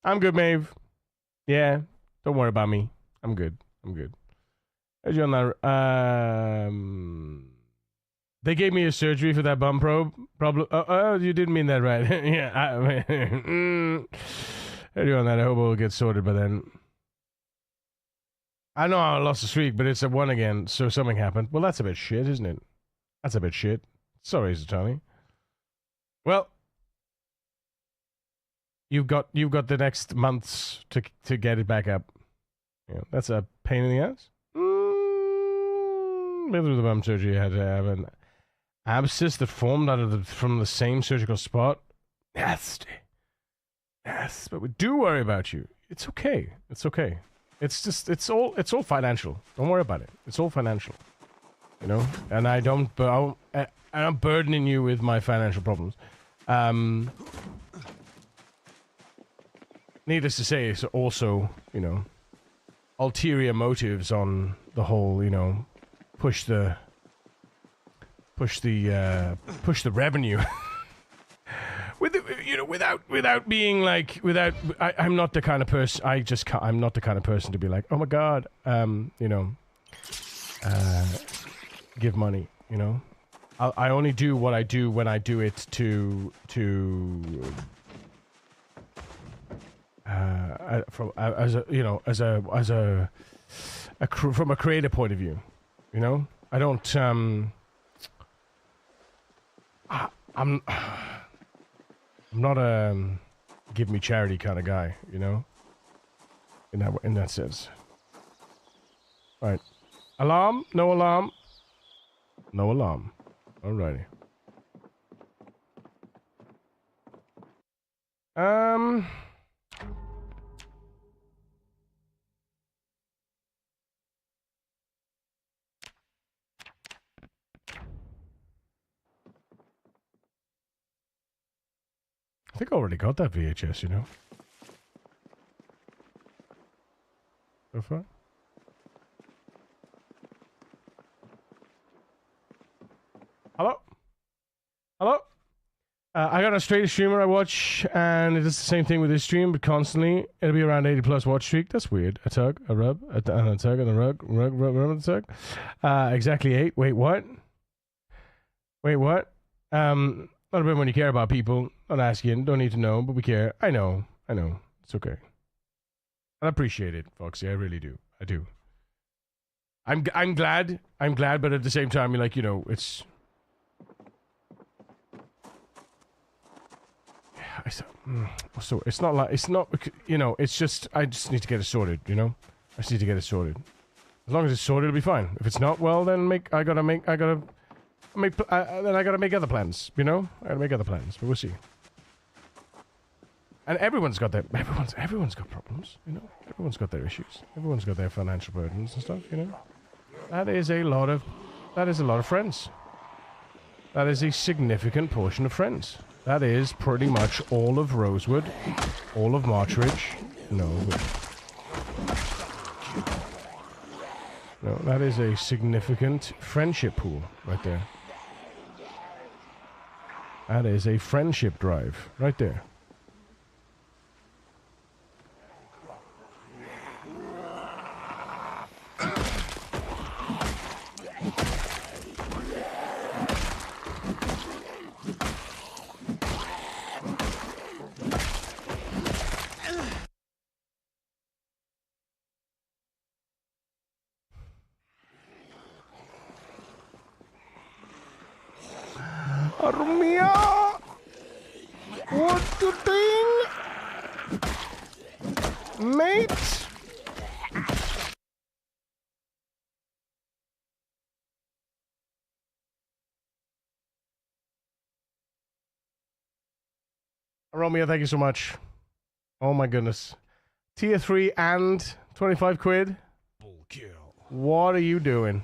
I'm good, Maeve. Yeah, don't worry about me. I'm good. I'm good. How's you on that? They gave me a surgery for that bum problem. Oh, you didn't mean that right. Yeah. How you on that? I hope it will get sorted by then. I know I lost the streak, but it's at 1 again, so something happened. Well, that's a bit shit, isn't it? That's a bit shit. Sorry, Zatani. Well, you've got the next months to get it back up. Yeah, that's a pain in the ass. Been through the bum surgery. I had to have an abscess that formed from the same surgical spot. Nasty. Yes, but we do worry about you. It's okay. It's okay. It's just it's all financial. Don't worry about it. It's all financial. You know, and I'm burdening you with my financial problems. Needless to say, it's also, you know, ulterior motives on the whole, you know, push the revenue. With the, you know, without being like, I'm not the kind of person. I'm not the kind of person to be like, oh my god, you know, give money. You know, I only do what I do when I do it from a creative point of view. You know, I don't I'm not a give me charity kind of guy, you know? In that sense. Alright. Alarm? No alarm? No alarm. Alrighty. I think I already got that VHS, you know? So far? Hello? Hello? I got a straight streamer I watch, and it does the same thing with this stream, but constantly. It'll be around 80 plus watch streak. That's weird. A tug, a rub, and a tug, and a rub, and a tug. Exactly 8. Wait, what? Wait, what? Not a bit when you care about people. Not asking. Don't need to know, but we care. I know. It's okay. I appreciate it, Foxy. I really do. I do. I'm glad, but at the same time, you're like, you know, it's... So it's not like, you know, it's just, I just need to get it sorted, you know? I just need to get it sorted. As long as it's sorted, it'll be fine. If it's not, well, then I gotta make other plans, you know? I gotta make other plans, but we'll see. And everyone's got problems, you know? Everyone's got their issues. Everyone's got their financial burdens and stuff, you know? That is a lot of friends. That is a significant portion of friends. That is pretty much all of Rosewood, all of Marchridge. No, that is a significant friendship pool right there. That is a friendship drive right there. Armia! What you doing? Mate? Romeo, thank you so much. Oh my goodness. Tier 3 and 25 quid? Bull kill. What are you doing?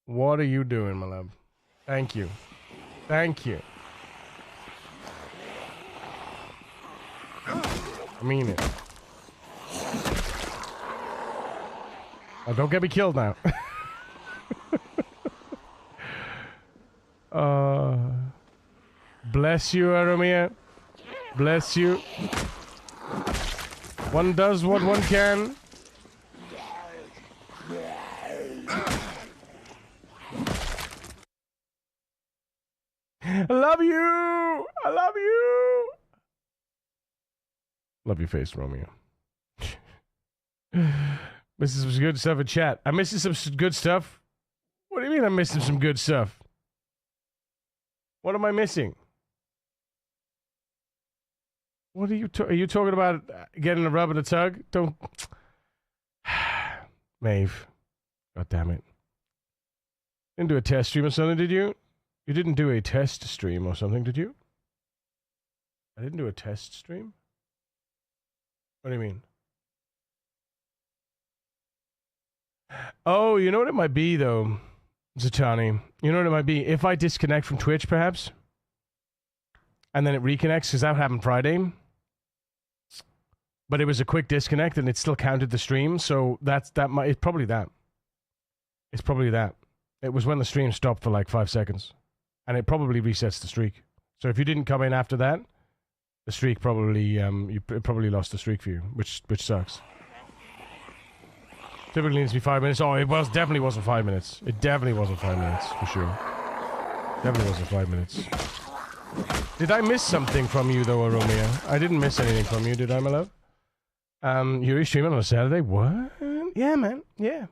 What are you doing, my love? Thank you. Thank you. I mean it. Oh, don't get me killed now. Bless you, Aromia. Bless you. One does what one can. I love you! I love you! Love your face, Romeo. Missing some good stuff in chat. I'm missing some good stuff? What do you mean I'm missing some good stuff? What am I missing? What are you talking about getting a rub and a tug? Don't... Maeve. God damn it. Didn't do a test stream or something, did you? You didn't do a test stream or something, did you? I didn't do a test stream? What do you mean? Oh, you know what it might be, though, Zatani? You know what it might be? If I disconnect from Twitch, perhaps? And then it reconnects, because that happened Friday. But it was a quick disconnect, and it still counted the stream, so it's probably that. It's probably that. It was when the stream stopped for like 5 seconds. And it probably resets the streak. So if you didn't come in after that, the streak probably, it probably lost the streak for you, which sucks. Typically needs to be 5 minutes. Oh, it definitely wasn't 5 minutes. It definitely wasn't 5 minutes, for sure. Definitely wasn't 5 minutes. Did I miss something from you, though, Romeo? I didn't miss anything from you, did I, my love? You're streaming on a Saturday? What? Yeah, man. Yeah.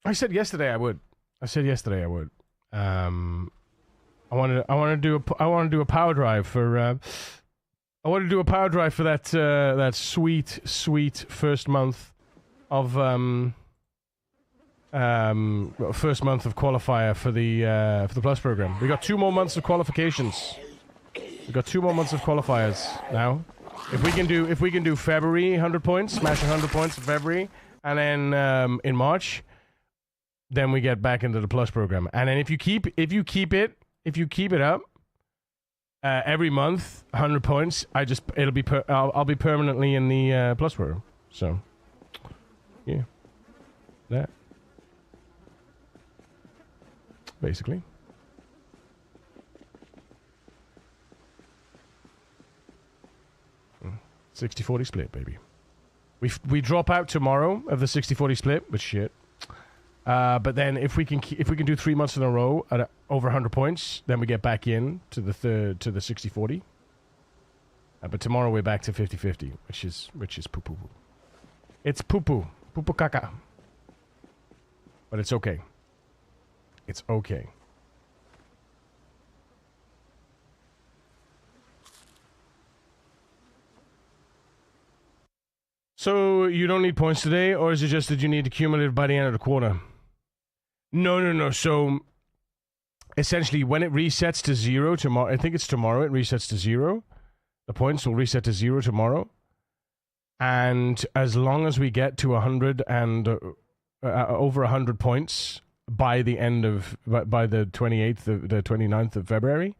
I said yesterday I would. I want to do a power drive for. I want to do a power drive for that sweet first month of qualifier for the Plus program. We got 2 more months of qualifications. We got 2 more months of qualifiers now. If we can do February 100 points, smash 100 points in February, and then in March, then we get back into the Plus program. And then if you keep it up every month, 100 points, I'll be permanently in the Plus program. So, yeah, that basically. Mm. 60-40 split, baby. We drop out tomorrow of the 60-40 split, but shit. But then if we can do 3 months in a row at over 100 points, then we get back in to the 60-40. But tomorrow we're back to 50-50, which is poo poo. It's poo poo caca. But it's okay. It's okay. So you don't need points today, or is it just that you need to accumulate by the end of the quarter? No. So essentially, when it resets to 0 tomorrow, I think it's tomorrow. It resets to 0. The points will reset to 0 tomorrow, and as long as we get to 100 and over 100 points by the end of by the 28th, the 29th of February,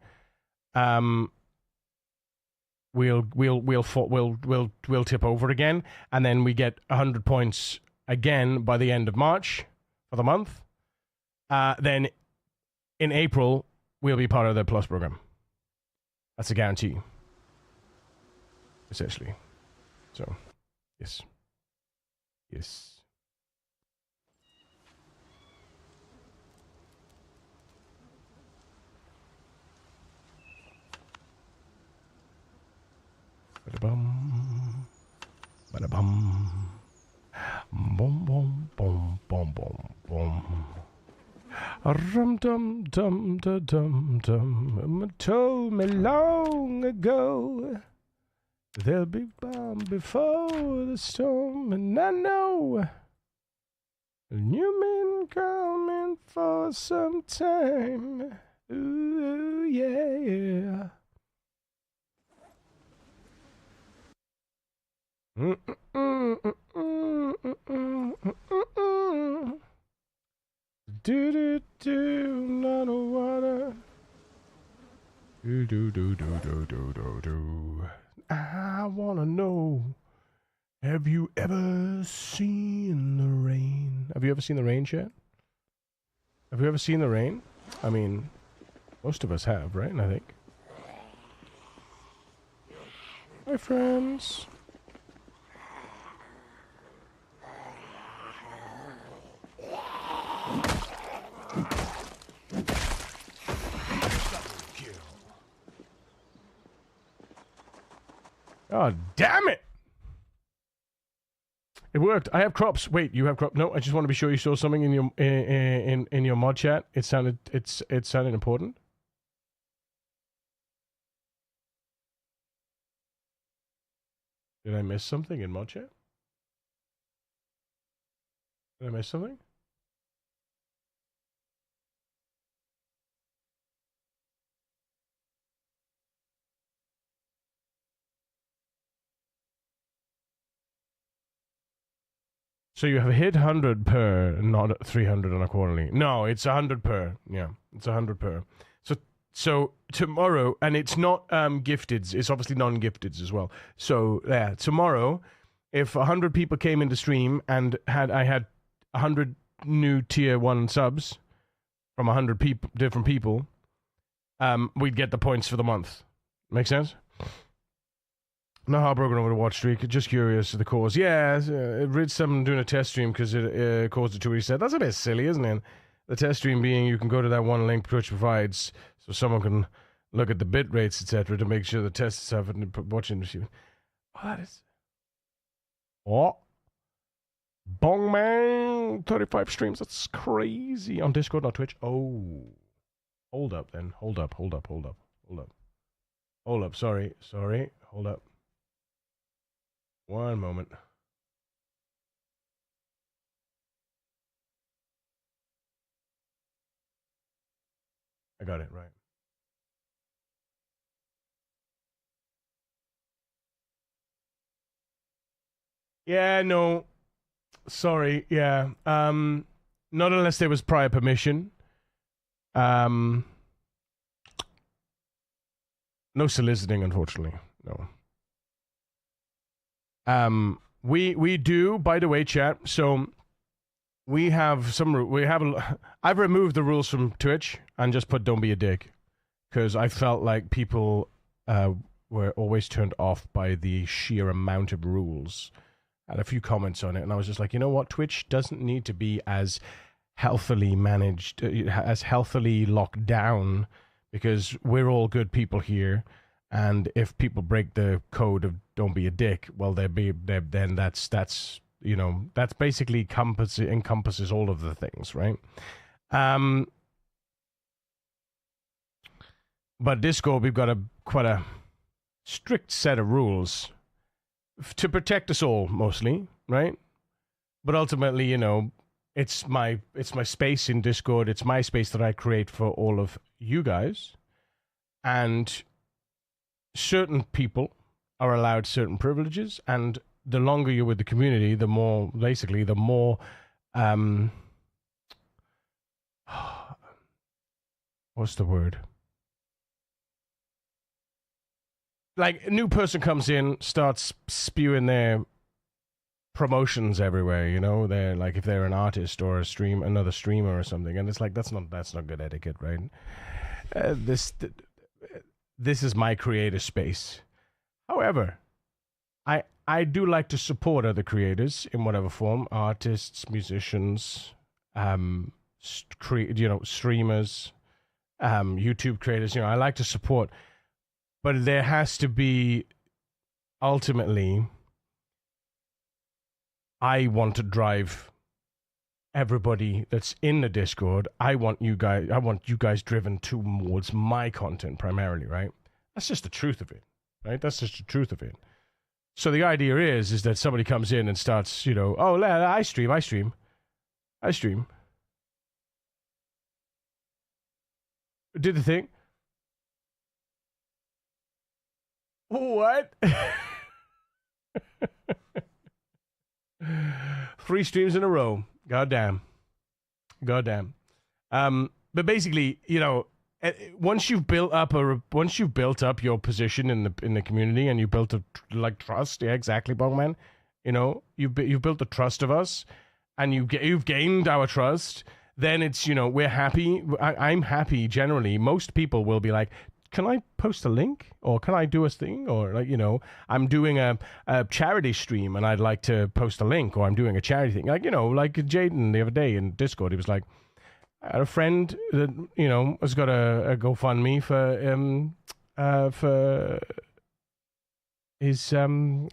we'll tip over again, and then we get 100 points again by the end of March for the month. Then in April we'll be part of the Plus program. That's a guarantee, essentially. So, yes. Ba-da-bum. Ba-da-bum. Boom, boom, boom, boom, boom, boom. Rum-dum-dum-da-dum-dum. Told me long ago there'll be bomb before the storm, and I know you've been coming for some time. Ooh, yeah. Do not water. Do. I wanna know. Have you ever seen the rain? Have you ever seen the rain, chat? Have you ever seen the rain? I mean, most of us have, right? I think. Hi, friends. God damn it! It worked. I have crops. Wait, you have crops? No, I just want to be sure you saw something in your in your mod chat. It sounded important. Did I miss something in mod chat? Did I miss something? So you have hit 100 per, not 300 on a quarterly. No, it's 100 per. Yeah, it's 100 per. So tomorrow, and it's not gifteds. It's obviously non-gifteds as well. So yeah, tomorrow, if 100 people came into stream and I had 100 new tier 1 subs from 100 different people, we'd get the points for the month. Make sense? Not heartbroken over the watch streak. Just curious of the cause. Yeah, it read someone doing a test stream because it caused it to reset. That's a bit silly, isn't it? The test stream being you can go to that one link Twitch provides so someone can look at the bit rates, etc., to make sure the tests have it watching the Oh, that is. Oh. Bong man. 35 streams. That's crazy. On Discord, not Twitch. Oh. Hold up then. Hold up. Hold up. Sorry. Hold up. One moment. I got it right. Yeah, no. Sorry, yeah. Not unless there was prior permission. No soliciting, unfortunately. No. We do, by the way, chat. So we have I've removed the rules from Twitch and just put "Don't be a dick" because I felt like people were always turned off by the sheer amount of rules. I had a few comments on it, and I was just like, you know what? Twitch doesn't need to be as healthily managed, as healthily locked down, because we're all good people here. And if people break the code of "Don't be a dick," well, then that's basically encompasses all of the things, right? But Discord, we've got quite a strict set of rules to protect us all, mostly, right? But ultimately, it's my space in Discord. It's my space that I create for all of you guys, and certain people are allowed certain privileges, and the longer you're with the community, the more what's the word? Like, a new person comes in, starts spewing their promotions everywhere, they're like, if they're an artist or another streamer or something, and it's like, that's not good etiquette, right? This is my creator space. However, I do like to support other creators in whatever form, artists, musicians, streamers, YouTube creators. I like to support, but there has to be, ultimately, I want to drive everybody that's in the Discord. I want you guys driven towards my content primarily, right? That's just the truth of it, right? That's just the truth of it. So the idea is that somebody comes in and starts, oh, I stream. Did the thing. What? 3 streams in a row. Goddamn. But basically, once you've built up your position in the community, and you built trust, yeah, exactly, Bongman. You've built the trust of us, and you've gained our trust. Then it's we're happy. I'm happy generally. Most people will be like, can I post a link, or can I do a thing, or I'm doing a charity stream and I'd like to post a link, or I'm doing a charity thing, like Jaden the other day in Discord. He was like, I had a friend that, you know, has got a GoFundMe for his, I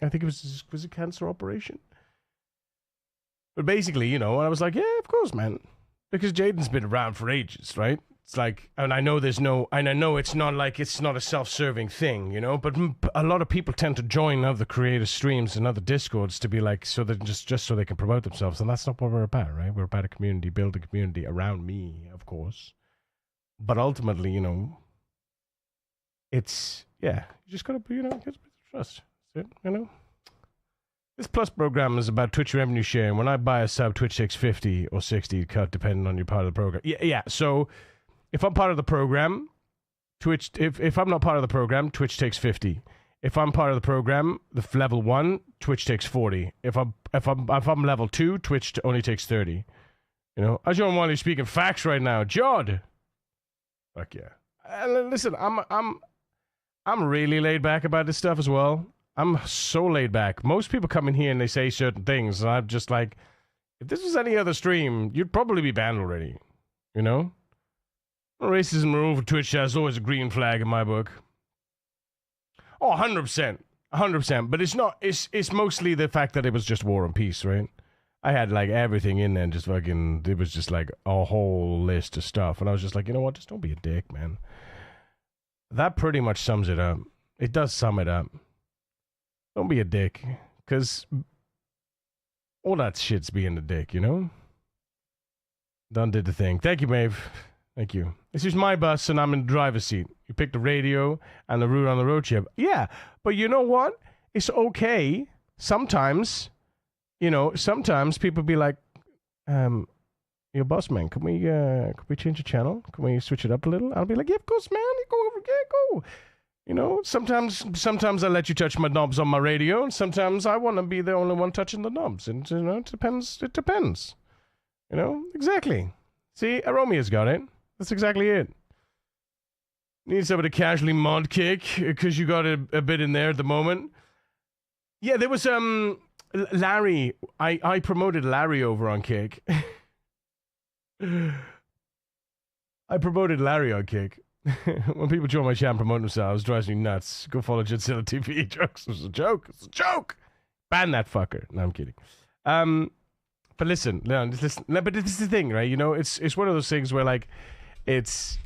think it was a cancer operation. But basically, you know, I was like, yeah, of course, man. Because Jaden's been around for ages, right? It's like, and I know it's not like, it's not a self-serving thing, you know, but a lot of people tend to join other creator streams and other Discords to be like, so that just so they can promote themselves. And that's not what we're about, right? We're about a community, build a community around me, of course. But ultimately, you know, it's, yeah, you just gotta, you know, get a bit of trust. That's it, you know? This Plus program is about Twitch revenue share, and when I buy a sub, Twitch takes 50 or 60 cut, depending on your part of the program. Yeah, so if I'm part of the program, Twitch, if I'm not part of the program, Twitch takes 50. If I'm part of the program, the level 1, Twitch takes 40. If I'm level 2, Twitch only takes 30. You know, I don't want to speaking facts right now. Jod! Fuck yeah. Listen, I'm really laid back about this stuff as well. I'm so laid back. Most people come in here and they say certain things, and I'm just like, if this was any other stream, you'd probably be banned already. You know? Racism over Twitch has always a green flag in my book. Oh, 100%. 100%. But it's not, it's mostly the fact that it was just War and Peace, right? I had like everything in there and just fucking, it was just like a whole list of stuff. And I was just like, you know what? Just don't be a dick, man. That pretty much sums it up. It does sum it up. Don't be a dick, because all that shit's being a dick, you know? Done did the thing. Thank you, Maeve. Thank you. This is my bus, and I'm in the driver's seat. You picked the radio and the route on the road trip. Yeah, but you know what? It's okay. Sometimes, you know, sometimes people be like, yo, boss man, can we change the channel? Can we switch it up a little? I'll be like, yeah, of course, man. Go over, yeah, go. You know, sometimes I let you touch my knobs on my radio, and sometimes I want to be the only one touching the knobs. And, you know, it depends. You know, exactly. See, Aromia's got it. That's exactly it. Need somebody to casually mod kick, because you got a bit in there at the moment. Yeah, there was, Larry. I promoted Larry over on Kick. I promoted Larry on Kick. When people join my channel and promote themselves, it drives me nuts. Go follow Jedzilla TV. Jokes. It's a joke. It's a joke. Ban that fucker. No, I'm kidding. But listen, but this is the thing, right? You know, it's one of those things where, like, it's,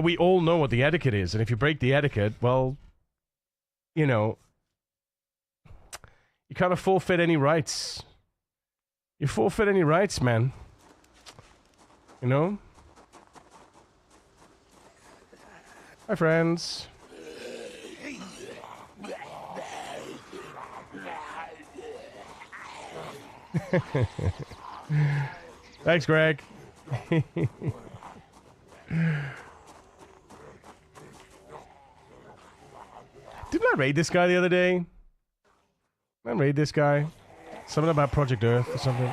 we all know what the etiquette is, and if you break the etiquette, well, you know, you kind of forfeit any rights. You forfeit any rights, man. You know? Hi, friends. Thanks, Greg. Didn't I raid this guy the other day? Didn't I raid this guy? Something about Project Earth or something?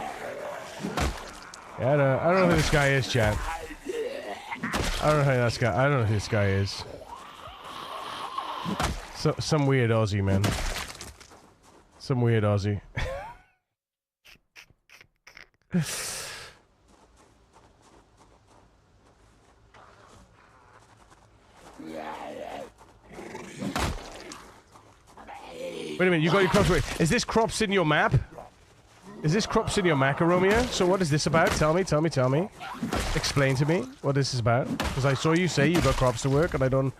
Yeah, I don't know who this guy is, chat. I don't know who this guy is. Some weird Aussie, man. Some weird Aussie. Wait a minute, you got your crops. Is this crops in your map? Is this crops in your Macaromia? So what is this about? Tell me. Explain to me what this is about. Because I saw you say you got crops to work, and I don't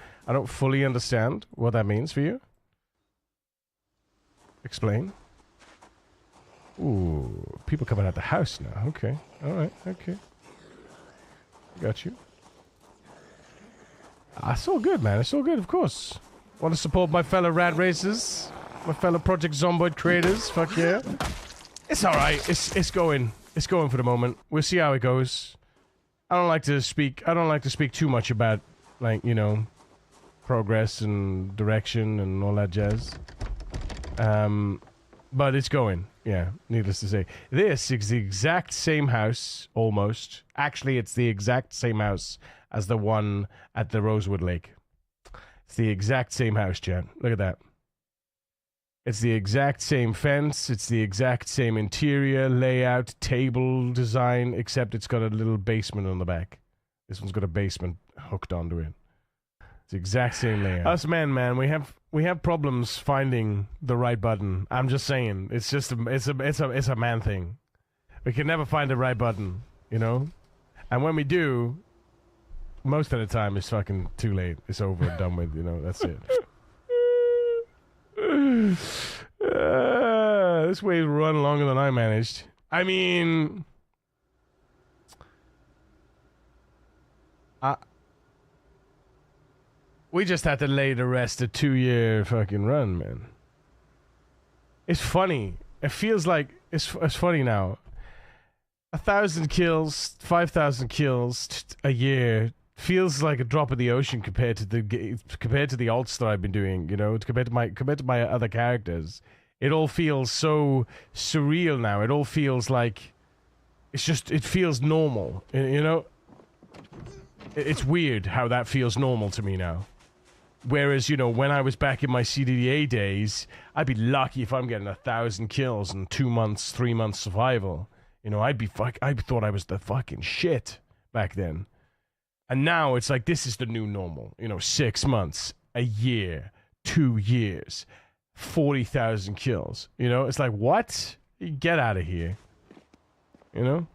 fully understand what that means for you. Explain. Ooh, people coming out the house now. Okay. Alright, okay. Got you. It's all good, man. It's all good, of course. Want to support my fellow rad racers? My fellow Project Zomboid creators? Fuck yeah. It's alright. It's going. It's going for the moment. We'll see how it goes. I don't like to speak too much about, like, you know, progress and direction and all that jazz. But it's going. Yeah, needless to say. This is the exact same house, almost. Actually, it's the exact same house as the one at the Rosewood Lake. It's the exact same house, Jen. Look at that. It's the exact same fence. It's the exact same interior, layout, table design, except it's got a little basement on the back. This one's got a basement hooked onto it. It's the exact same layout. Us men, man, we have problems finding the right button. I'm just saying, it's just it's a man thing. We can never find the right button, you know. And when we do, most of the time it's fucking too late. It's over and done with, you know. That's it. This wave's run longer than I managed. I mean, we just had to lay to rest a 2-year fucking run, man. It's funny. It feels like it's funny now. 1,000 kills, 5,000 kills a year feels like a drop in the ocean compared to the alts that I've been doing. You know, compared to my other characters. It all feels so surreal now. It all feels like it feels normal. You know, it's weird how that feels normal to me now. Whereas, you know, when I was back in my CDDA days, I'd be lucky if I'm getting 1,000 kills in 2 months, 3 months survival. You know, I thought I was the fucking shit back then. And now it's like, this is the new normal. You know, 6 months, a year, 2 years, 40,000 kills. You know, it's like, what? Get out of here. You know?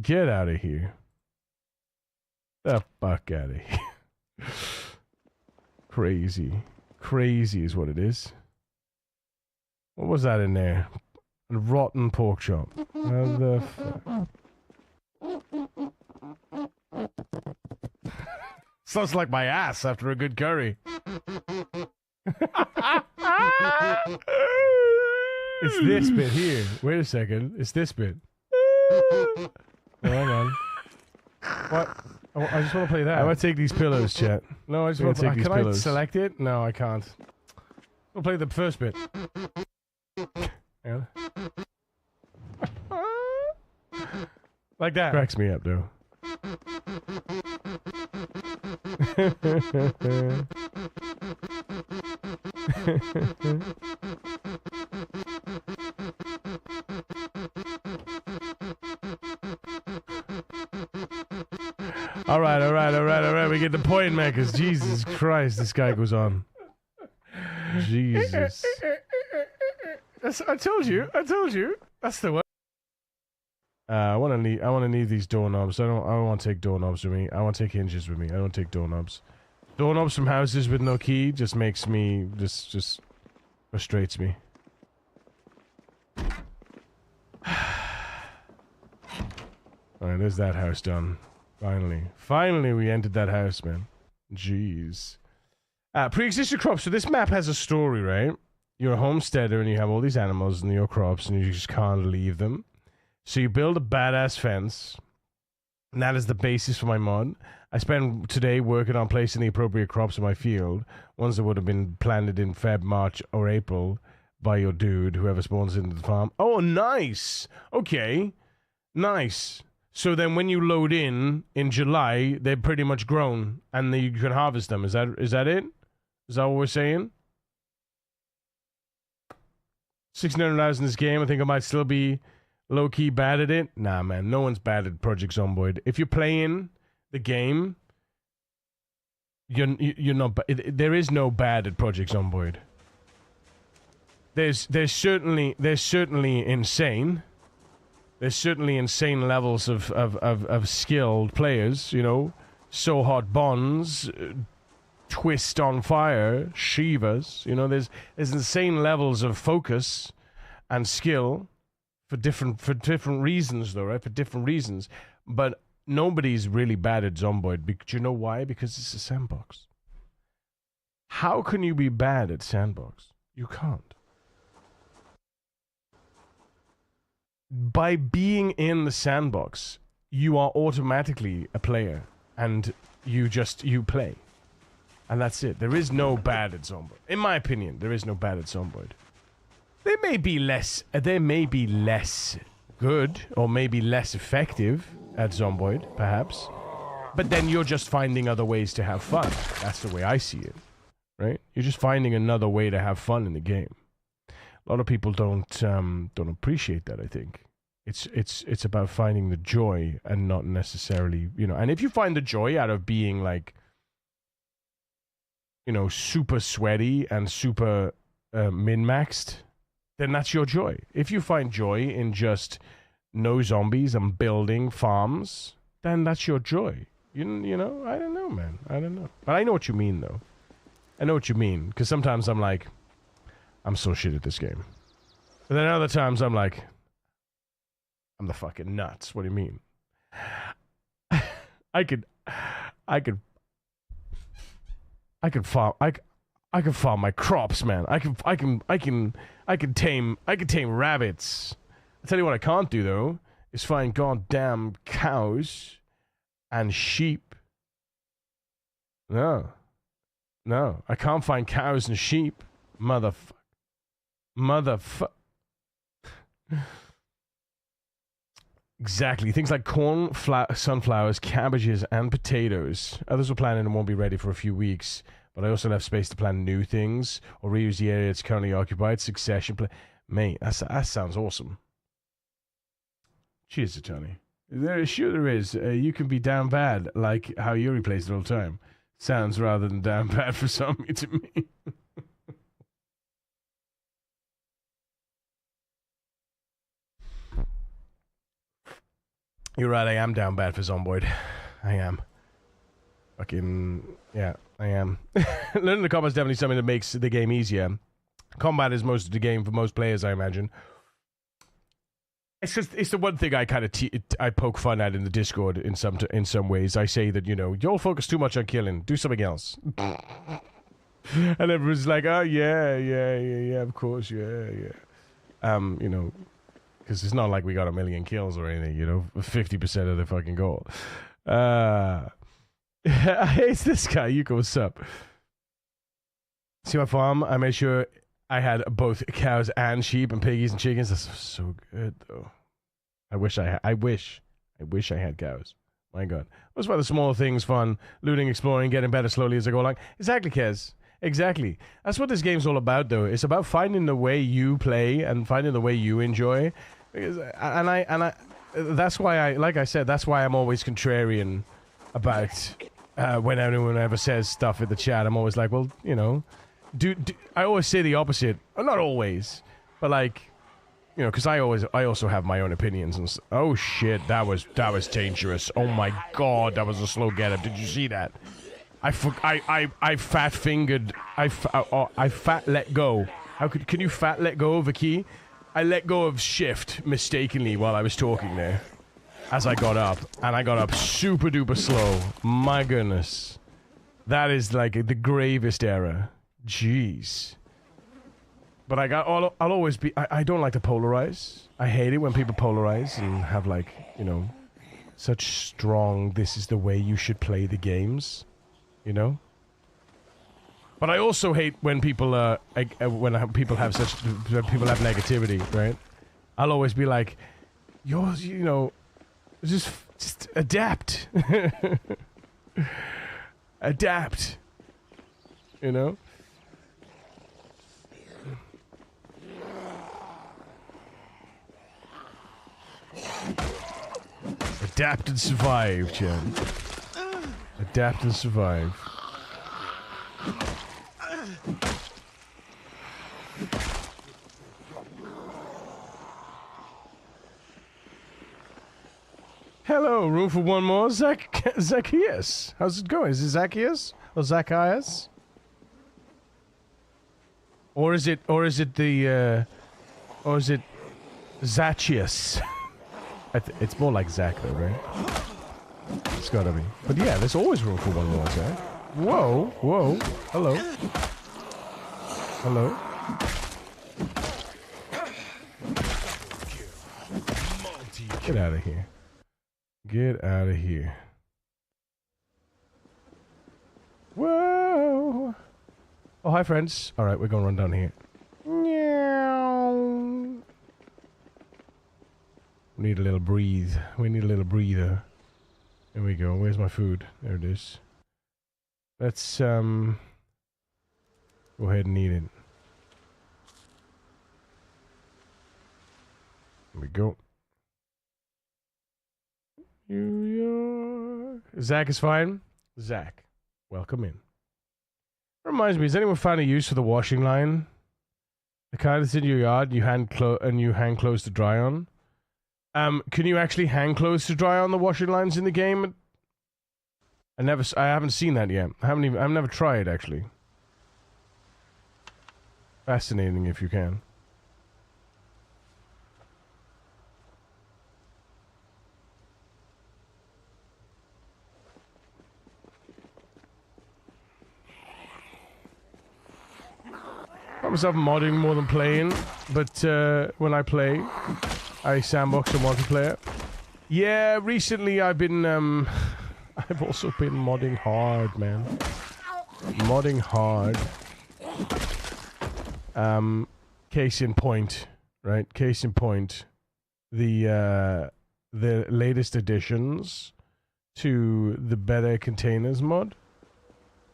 Get out of here. The fuck out of here. Crazy. Crazy is what it is. What was that in there? A rotten pork chop. What the fuck? Sounds like my ass after a good curry. It's this bit here. Wait a second. It's this bit. Oh, hang on. What? I just want to play that. I want to take these pillows, chat. No, I just want to take these pillows. Can I select it? No, I can't. I'll play the first bit. Yeah. Like that. Cracks me up, though. All right. We get the point, man, because Jesus Christ, this guy goes on. Jesus. I told you. That's the one. I want to need these doorknobs. I don't want to take doorknobs with me. I want to take hinges with me. I don't take doorknobs. Doorknobs from houses with no key just makes me just frustrates me. Alright, there's that house done. Finally we entered that house, man. Jeez. Pre-existing crops. So this map has a story, right? You're a homesteader and you have all these animals in your crops and you just can't leave them. So you build a badass fence, and that is the basis for my mod. I spent today working on placing the appropriate crops in my field, ones that would have been planted in Feb, March, or April by your dude, whoever spawns into the farm. Oh, nice! Okay, nice. So then when you load in July, they're pretty much grown, and you can harvest them. Is that it? Is that what we're saying? 600 hours in this game, I think I might still be low-key bad at it. Nah, man, no one's bad at Project Zomboid. If you're playing the game, you're not. There is no bad at Project Zomboid. There's certainly insane. There's certainly insane levels of skilled players. You know, So Hot Bonds, Twist on Fire, Shivas. You know, there's insane levels of focus and skill. For different reasons, though, right? For different reasons. But nobody's really bad at Zomboid. Do you know why? Because it's a sandbox. How can you be bad at sandbox? You can't. By being in the sandbox, you are automatically a player. And you play. And that's it. There is no bad at Zomboid. In my opinion, there is no bad at Zomboid. They may be less good, or maybe less effective at Zomboid, perhaps. But then you're just finding other ways to have fun. That's the way I see it, right? You're just finding another way to have fun in the game. A lot of people don't appreciate that, I think. It's about finding the joy and not necessarily, you know, and if you find the joy out of being like, you know, super sweaty and super min-maxed, then that's your joy. If you find joy in just no zombies and building farms, then that's your joy. You know, I don't know, man. I don't know. But I know what you mean, though. I know what you mean, because sometimes I'm like, I'm so shit at this game. But then other times I'm like, I'm the fucking nuts. What do you mean? I could farm. I can farm my crops, man. I can tame rabbits. I tell you what I can't do though is find goddamn cows and sheep. No, I can't find cows and sheep. Motherfuck. Exactly. Things like corn, sunflowers, cabbages, and potatoes. Others were planning and won't be ready for a few weeks, but I also left space to plan new things or reuse the area that's currently occupied. Succession play. Mate, that sounds awesome. Cheers to Tony. There is. You can be down bad, like how Yuri plays it all the time. Sounds rather than down bad for some to me. You're right, I am down bad for Zomboid. I am. Fucking, yeah, I am. Learning the combat is definitely something that makes the game easier. Combat is most of the game for most players, I imagine. It's the one thing I kind of I poke fun at in the Discord in some ways. I say that, you know, you all focus too much on killing. Do something else. And everyone's like, oh, yeah, of course, yeah. You know, because it's not like we got 1 million kills or anything, you know, 50% of the fucking goal. It's this guy. Yuko, what's up? See my farm? I made sure I had both cows and sheep and piggies and chickens. That's so good, though. I wish I had cows. My God. What's about the small things fun? Looting, exploring, getting better slowly as I go along. Exactly, Kez. Exactly. That's what this game's all about, though. It's about finding the way you play and finding the way you enjoy. And I that's why like I said, that's why I'm always contrarian about when anyone ever says stuff in the chat. I'm always like, well, you know, I always say the opposite. Not always, but like, you know, because I also have my own opinions. And oh shit, that was dangerous. Oh my God, that was a slow get up. Did you see that? I fat fingered. I fat let go. Can you fat let go of a key? I let go of shift mistakenly while I was talking there. As I got up, and I got up super duper slow. My goodness, that is like the gravest error. Jeez. But I'll always be. I don't like to polarize. I hate it when people polarize and have like, you know, such strong. This is the way you should play the games. You know. But I also hate when people people have negativity, right? I'll always be like, you know, just adapt. Adapt. You know? Adapt and survive, Chen. Adapt and survive. Hello, room for one more. Zacchaeus. How's it going? Is it Zacchaeus or Zacchaeus? Or is it Zacchaeus? It's more like Zach though, right? It's gotta be. But yeah, there's always room for one more, Zach. Whoa. Hello. Get out of here. Get out of here. Whoa. Oh, hi, friends. All right, we're going to run down here. Meow. We need a little breathe. We need a little breather. There we go. Where's my food? There it is. Let's, go ahead and eat it. Here we go. New York. Zach is fine. Zach, welcome in. Reminds me, has anyone found a use for the washing line? The kind that's in your yard, you hang clothes to dry on. Can you actually hang clothes to dry on the washing lines in the game? I haven't seen that yet. I've never tried actually. Fascinating if you can. I myself modding more than playing, but when I play, I sandbox and multiplayer. Yeah, recently I've been I've also been modding hard, man. Modding hard. Case in point, right? Case in point, the latest additions to the better containers mod.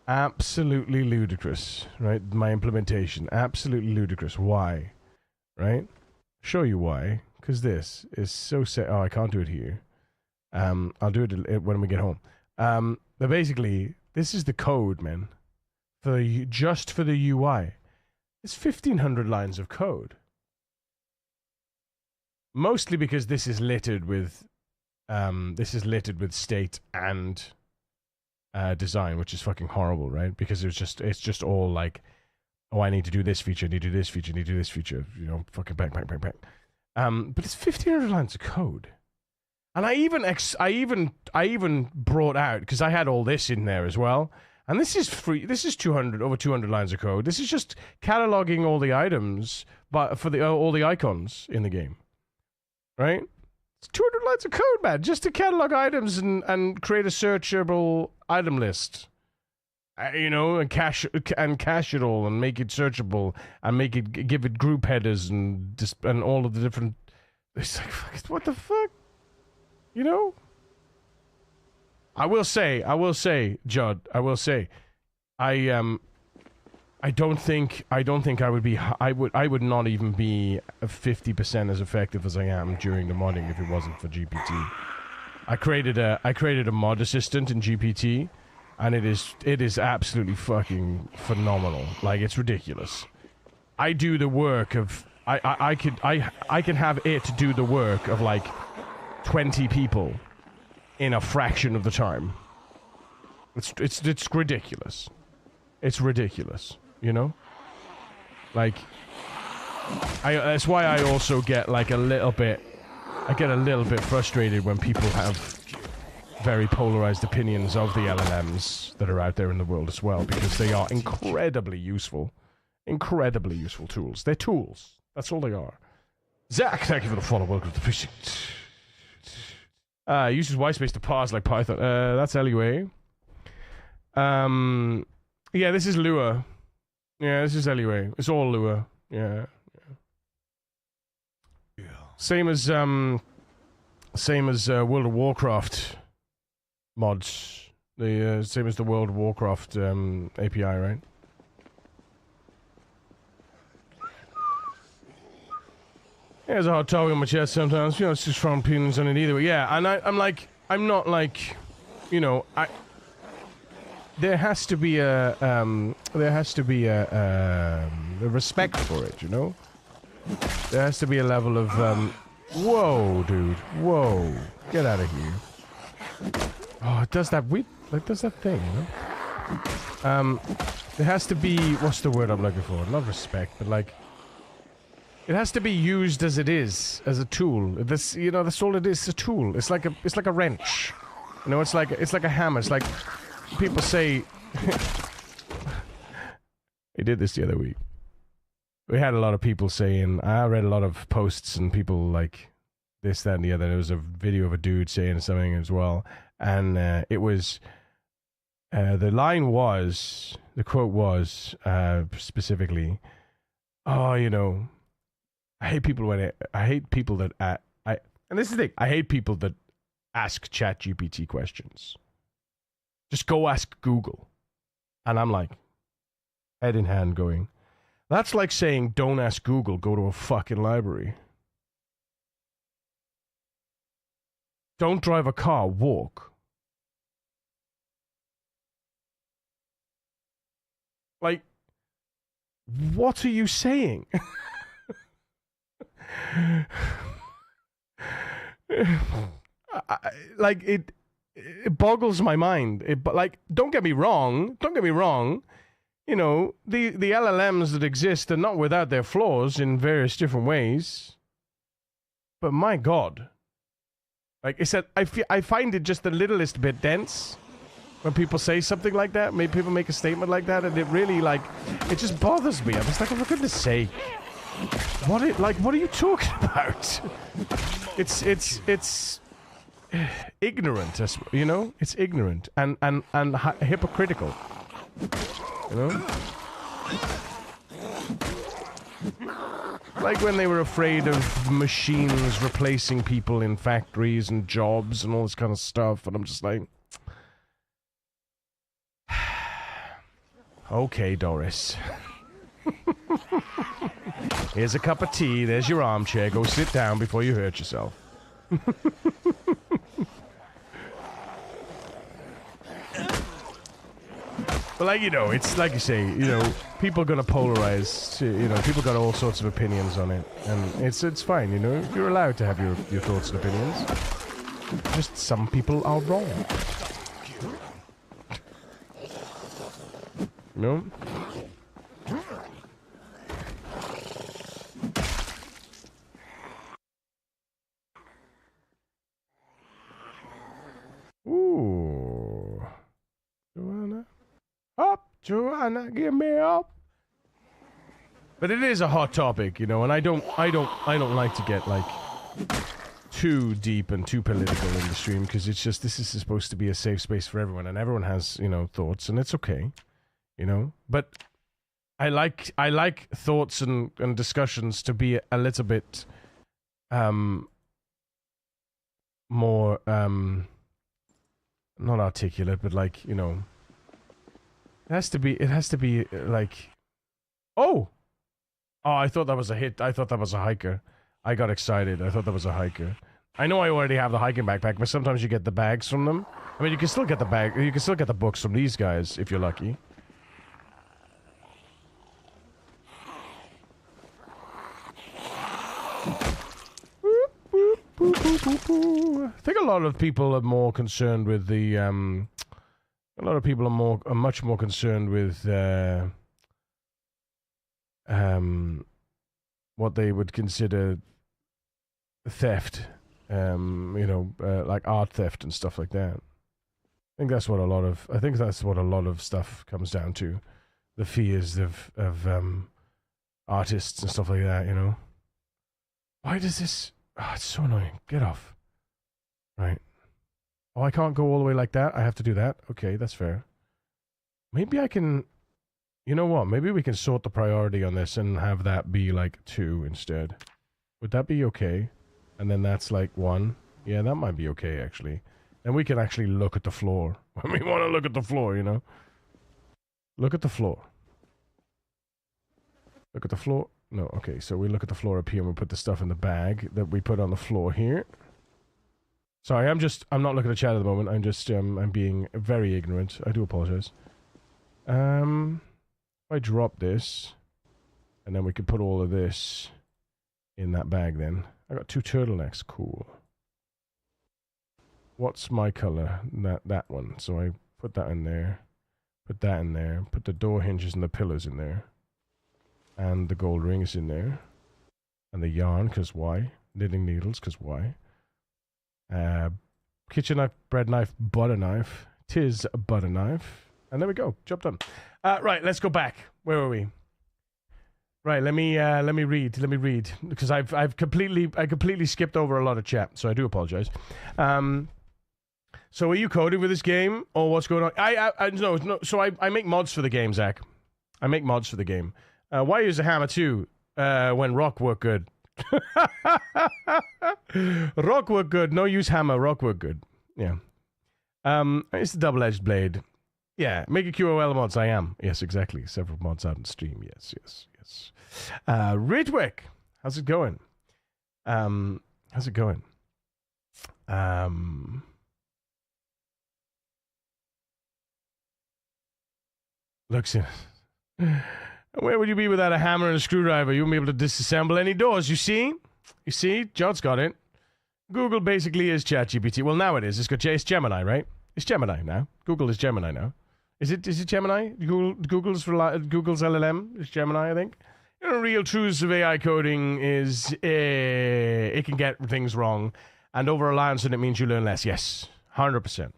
Absolutely ludicrous, right? My implementation, absolutely ludicrous. Why? Right? Show you why. Because this is so oh, I can't do it here. I'll do it when we get home. But basically, this is the code, man. Just for the UI. It's 1,500 lines of code. Mostly because this is littered with state and design, which is fucking horrible, right? Because it's just all like, oh, I need to do this feature, I need to do this feature, I need to do this feature, you know, fucking bang. But it's 1,500 lines of code. And I even brought out, because I had all this in there as well, and this is free. This is over 200 lines of code. This is just cataloging all the items, but for all the icons in the game, right? It's 200 lines of code, man, just to catalog items and create a searchable item list. You know, and cache it all and make it searchable and give it group headers and all of the different. It's like, what the fuck, you know? I will say, Judd. I don't think I would not even be 50% as effective as I am during the modding if it wasn't for GPT. I created a mod assistant in GPT, and it is absolutely fucking phenomenal. Like, it's ridiculous. I do the work of I can have it do the work of like 20 people in a fraction of the time. It's ridiculous. It's ridiculous. You know, like, that's why I also get like a little bit frustrated when people have very polarized opinions of the LLMs that are out there in the world as well, because they are incredibly useful tools. They're tools. That's all they are. Zach, thank you for the follow. Welcome to the fishing. Uses whitespace to parse like Python. That's LUA. Yeah, this is Lua. Yeah, this is LUA. It's all Lua. Yeah. Same as World of Warcraft mods. The same as the World of Warcraft API, right? Yeah, there's a hard topic on my chest sometimes. You know, it's just from opinions on it either way. Yeah, and I'm not like, you know, there has to be a respect for it, you know? There has to be a level of, whoa, dude, whoa, get out of here. Oh, it does that does that thing, you know? There has to be, what's the word I'm looking for? Not respect, but like, it has to be used as it is, as a tool. This, you know, that's all it is, a tool. It's like a wrench. You know, it's like a hammer. It's like, people say, we did this the other week. We had a lot of people saying, I read a lot of posts and people like this, that, and the other. There was a video of a dude saying something as well. And it was, the quote was, specifically, oh, you know, I hate people that, and this is the thing, I hate people that ask ChatGPT questions. Just go ask Google. And I'm like, head in hand going, that's like saying, don't ask Google, go to a fucking library. don't drive a car, walk. Like, what are you saying? Like, it boggles my mind. But like, don't get me wrong. You know, the LLMs that exist are not without their flaws in various different ways. But my God, like I said, I find it just the littlest bit dense when people say something like that. Maybe people make a statement like that, and it really, like, it just bothers me. I'm just like, oh, for goodness sake, what are you talking about? It's ignorant, you know. It's ignorant and hypocritical, you know. Like when they were afraid of machines replacing people in factories and jobs and all this kind of stuff, and I'm just like, okay, Doris. Here's a cup of tea, there's your armchair, go sit down before you hurt yourself. But like, you know, it's like you say, you know, people are gonna polarize, you know, people got all sorts of opinions on it, and it's fine, you know, you're allowed to have your thoughts and opinions. Just some people are wrong. You know? Ooh. Joanna. Up, Joanna, give me up. But it is a hot topic, you know, and I don't like to get like too deep and too political in the stream, because it's just, this is supposed to be a safe space for everyone, and everyone has, you know, thoughts, and it's okay, you know. But I like thoughts and discussions to be a little bit more not articulate, but like, you know, it has to be like, oh, I thought that was a hit. I thought that was a hiker. I got excited. I thought that was a hiker. I know I already have the hiking backpack, but sometimes you get the bags from them. I mean, you can still get the bag. You can still get the books from these guys if you're lucky. I think a lot of people are more concerned with the a lot of people are much more concerned with what they would consider theft, you know, like art theft and stuff like that. I think that's what a lot of stuff comes down to, the fears of artists and stuff like that, you know. Why does this? Oh, it's so annoying. Get off. Right. Oh, I can't go all the way like that. I have to do that. Okay, that's fair. Maybe I can... You know what? Maybe we can sort the priority on this and have that be like 2 instead. Would that be okay? And then that's like 1. Yeah, that might be okay, actually. And we can actually look at the floor. When we want to look at the floor, you know? Look at the floor. Look at the floor. No, okay, so we look at the floor up here and we put the stuff in the bag that we put on the floor here. Sorry, I'm not looking at chat at the moment. I'm just, I'm being very ignorant. I do apologize. If I drop this, and then we can put all of this in that bag then. I got 2 turtlenecks, cool. What's my color? That one. So I put that in there, put that in there, put the door hinges and the pillars in there. And the gold ring is in there. And the yarn, because why? Knitting needles, because why? Kitchen knife, bread knife, butter knife. 'Tis a butter knife. And there we go. Job done. Right, let's go back. Where were we? Right, let me read. Because I completely skipped over a lot of chat, so I do apologize. So are you coding with this game, or what's going on? No. So I make mods for the game, Zach. I make mods for the game. Why use a hammer too when rock work good? Rock work good. No use hammer. Rock work good. Yeah. It's a double-edged blade. Yeah. Make a QOL mods. I am. Yes, exactly. Several mods out in stream. Yes. Ridwick, how's it going? Looks in. Where would you be without a hammer and a screwdriver? You wouldn't be able to disassemble any doors. You see? You see? John's got it. Google basically is ChatGPT. Well, now it is. It's Gemini, right? It's Gemini now. Google is Gemini now. Is it Gemini? Google's LLM is Gemini, I think. You know, real truths of AI coding is it can get things wrong, and over-reliance on it means you learn less. Yes, 100%.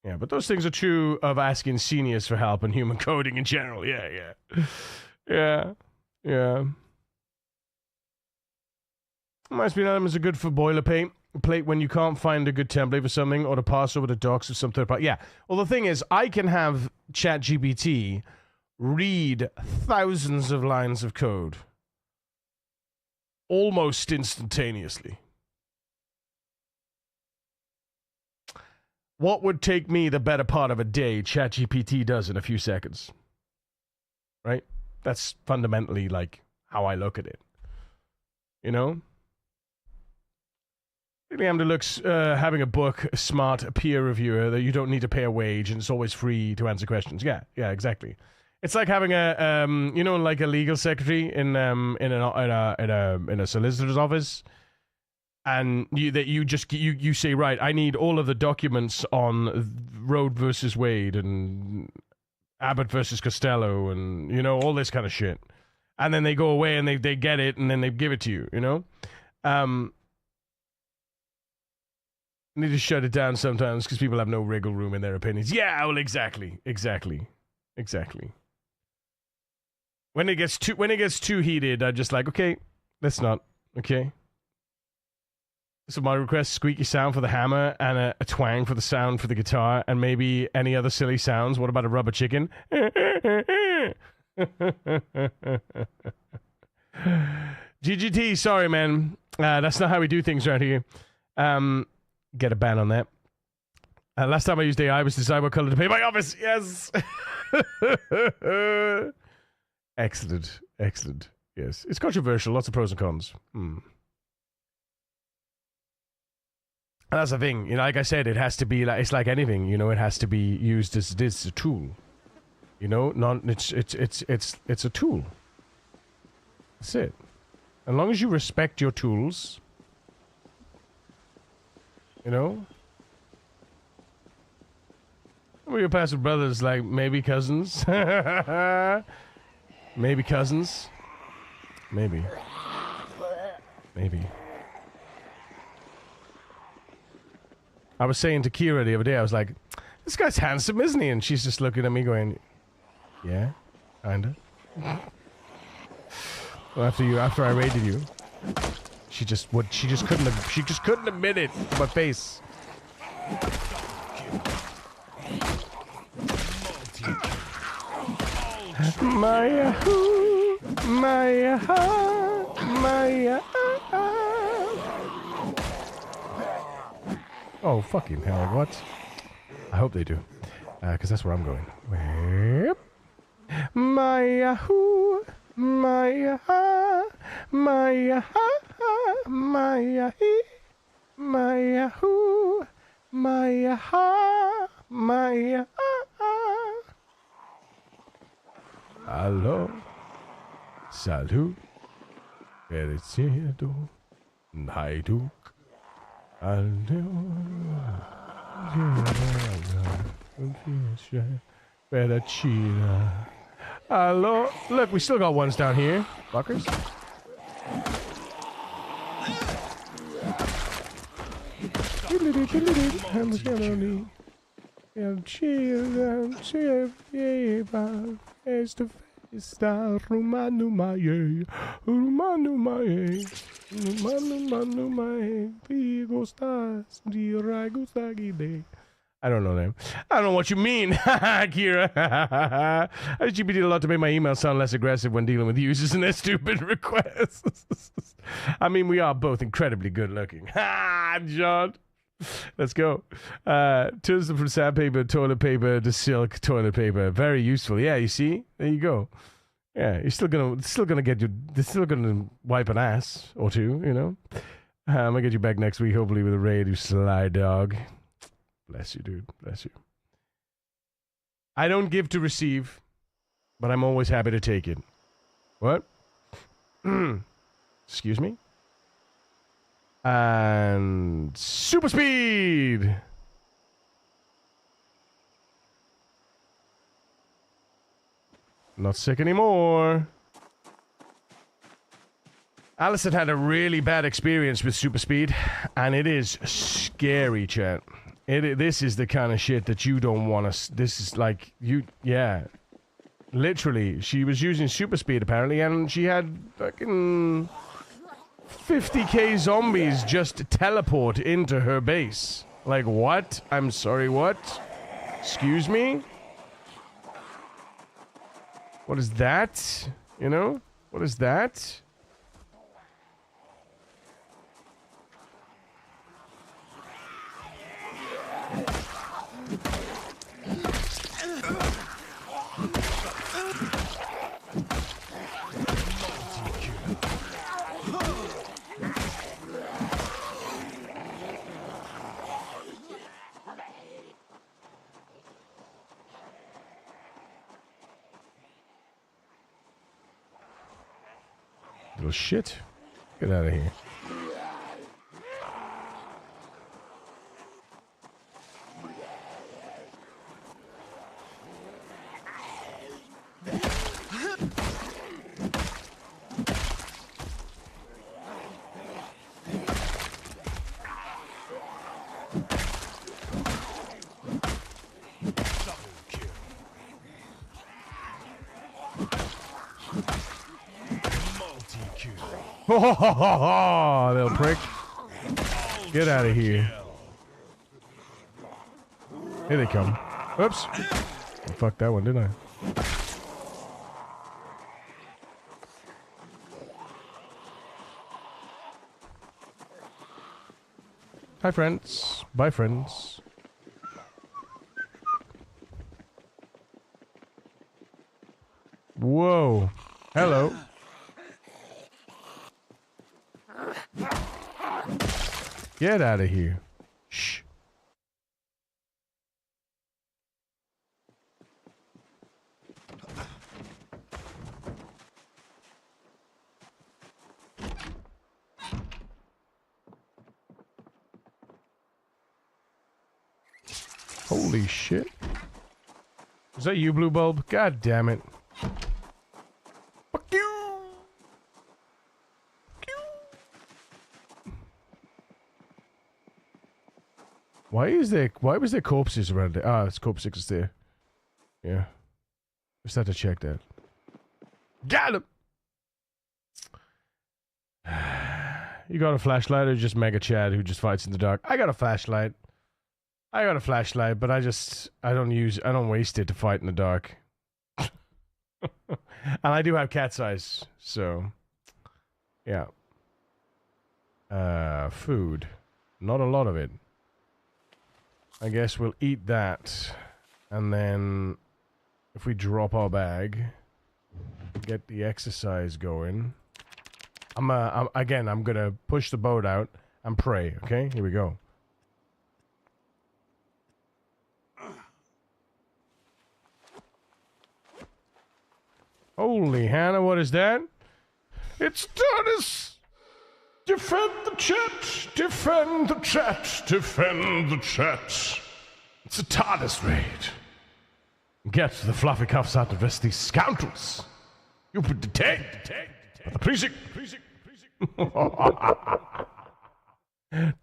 Yeah, but those things are true of asking seniors for help and human coding in general. Yeah. Must be known as a good for boilerplate when you can't find a good template for something or to pass over the docs of some third party. Yeah. Well, the thing is, I can have ChatGPT read thousands of lines of code almost instantaneously. What would take me the better part of a day, ChatGPT does in a few seconds. Right? That's fundamentally like how I look at it. You know? Really am to look having a book, a smart peer reviewer that you don't need to pay a wage and it's always free to answer questions. Yeah, exactly. It's like having a like a legal secretary in a solicitor's office, and you say, right, I need all of the documents on Roe versus Wade and Abbott versus Costello and all this kind of shit, and then they go away and they get it and then they give it to you. Need to shut it down sometimes because people have no wriggle room in their opinions. Yeah, well, exactly. When it gets too heated, I'm just like, okay, let's not. Okay. So my request: squeaky sound for the hammer and a twang for the sound for the guitar, and maybe any other silly sounds. What about a rubber chicken? GGT, sorry, man. That's not how we do things around here. Get a ban on that. Last time I used AI was to decide what color to paint my office. Yes. Excellent. Yes. It's controversial. Lots of pros and cons. And that's the thing. Like I said, it has to be like, it's like anything, it has to be used as a tool. It's a tool. That's it. As long as you respect your tools, we're passive brothers, like maybe cousins. Maybe cousins. Maybe. I was saying to Kira the other day, I was like, this guy's handsome, isn't he? And she's just looking at me going, yeah, kinda. Well, after I raided you, she just couldn't admit it to my face. Oh, fucking hell, what? I hope they do. Because that's where I'm going. Allo, salut, Verecedo, Hajduk, Allo, look, we still got ones down here, fuckers. I don't know them. I don't know what you mean, Kira. GPT a lot to make my email sound less aggressive when dealing with users and their stupid requests. I mean, we are both incredibly good looking. Ha, John. Let's go. Turns them from sandpaper, toilet paper to silk toilet paper. Very useful. Yeah, you see? There you go. Yeah, you're still gonna wipe an ass or two, I'm gonna get you back next week, hopefully with a raid, you sly dog. Bless you, dude. Bless you. I don't give to receive, but I'm always happy to take it. What? Excuse me? And super speed! Not sick anymore. Allison had a really bad experience with super speed, and it is scary, chat. This is the kind of shit that you don't want to... This is like... Yeah. Literally, she was using super speed, apparently, and she had fucking 50k zombies just teleport into her base. Like, what? I'm sorry, what? Excuse me? What is that? You know? What is that? Little shit. Get out of here. Oh, little prick. Get out of here. Here they come. Oops. I fucked that one, didn't I? Hi, friends. Bye, friends. Whoa. Hello. Get out of here. Shh. Holy shit. Is that you, Blue Bulb? God damn it. Fuck you! Why was there corpses around there? Ah, it's corpse 6 is there. Yeah. Just had to check that. Got him! You got a flashlight or just Mega Chad who just fights in the dark? I got a flashlight. But I don't waste it to fight in the dark. And I do have cat's eyes, so yeah. Food. Not a lot of it. I guess we'll eat that, and then if we drop our bag, get the exercise going. I'm gonna push the boat out and pray. Okay, here we go. Holy Hannah, what is that? It's Dennis! Defend the chat! Defend the chat! Defend the chat! It's a TARDIS raid. Get the fluffy cuffs out of rest these scoundrels. You'll be detained. By the precinct.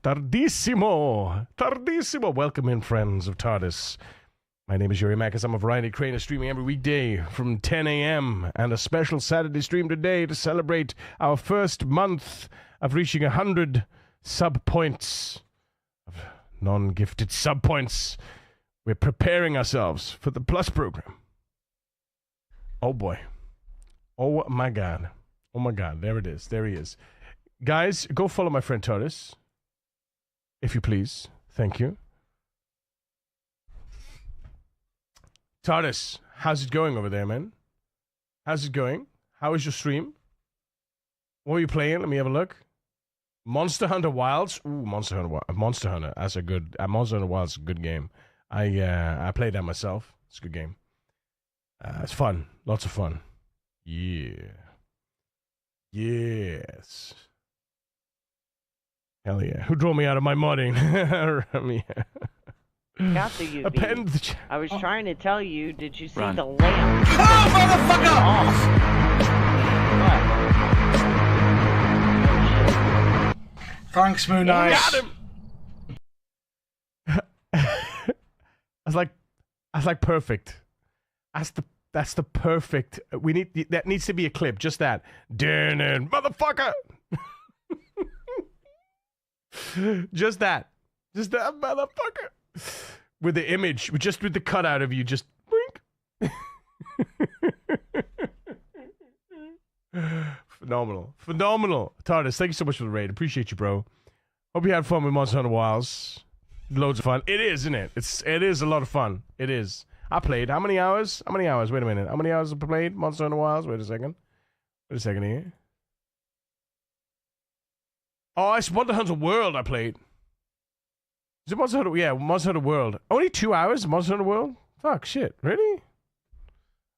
Tardissimo. Welcome in, friends of TARDIS. My name is Yuri Mackes. I'm a variety creator streaming every weekday from 10 a.m. and a special Saturday stream today to celebrate our first month of reaching 100 sub points, of non-gifted sub points. We're preparing ourselves for the Plus program. Oh boy. Oh my god. Oh my god. There it is. There he is. Guys, go follow my friend TARDIS. If you please. Thank you. TARDIS, how's it going over there, man? How's it going? How is your stream? What are you playing? Let me have a look. Monster Hunter Wilds. Ooh, Monster Hunter. Monster Hunter. That's a good. Monster Hunter Wilds is a good game. I played that myself. It's a good game. It's fun. Lots of fun. Yeah. Yes. Hell yeah. Who drove me out of my modding? Got the UV. Append the I was trying to tell you, did you see Run. the lamp? Oh, motherfucker! Thanks, Moon Eyes. Got him. I was like perfect. That's the perfect. That needs to be a clip. Just that. Darn it, motherfucker. Just that motherfucker. With the image, just with the cutout of you, just blink. Phenomenal. TARDIS, thank you so much for the raid. Appreciate you, bro. Hope you had fun with Monster Hunter Wilds. Loads of fun. It is, isn't it? It is a lot of fun. It is. I played. How many hours? Wait a minute. How many hours have I played Monster Hunter Wilds? Wait a second here. Oh, it's Monster Hunter World I played. Is it Monster Hunter? Yeah, Monster Hunter World. Only 2 hours, Monster Hunter World? Fuck, shit. Really?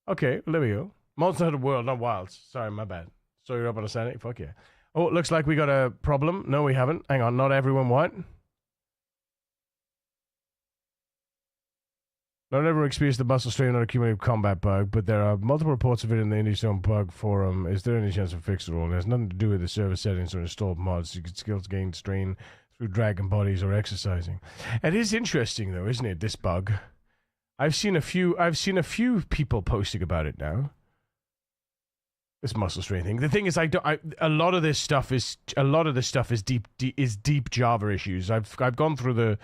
Okay, well, there we go. Monster Hunter World, not Wilds. Sorry, my bad. So you're up on a Saturday? Fuck yeah. Oh, it looks like we got a problem. No, we haven't. Hang on, not everyone what? Not everyone experienced the muscle strain or a cumulative combat bug, but there are multiple reports of it in the IndieZone bug forum. Is there any chance of fixing it all? It has nothing to do with the server settings or installed mods. You can skills gain strain through dragging bodies or exercising. It is interesting though, isn't it? This bug. I've seen a few people posting about it now. This muscle strain thing. The thing is, a lot of this stuff is deep Java issues. I've gone through the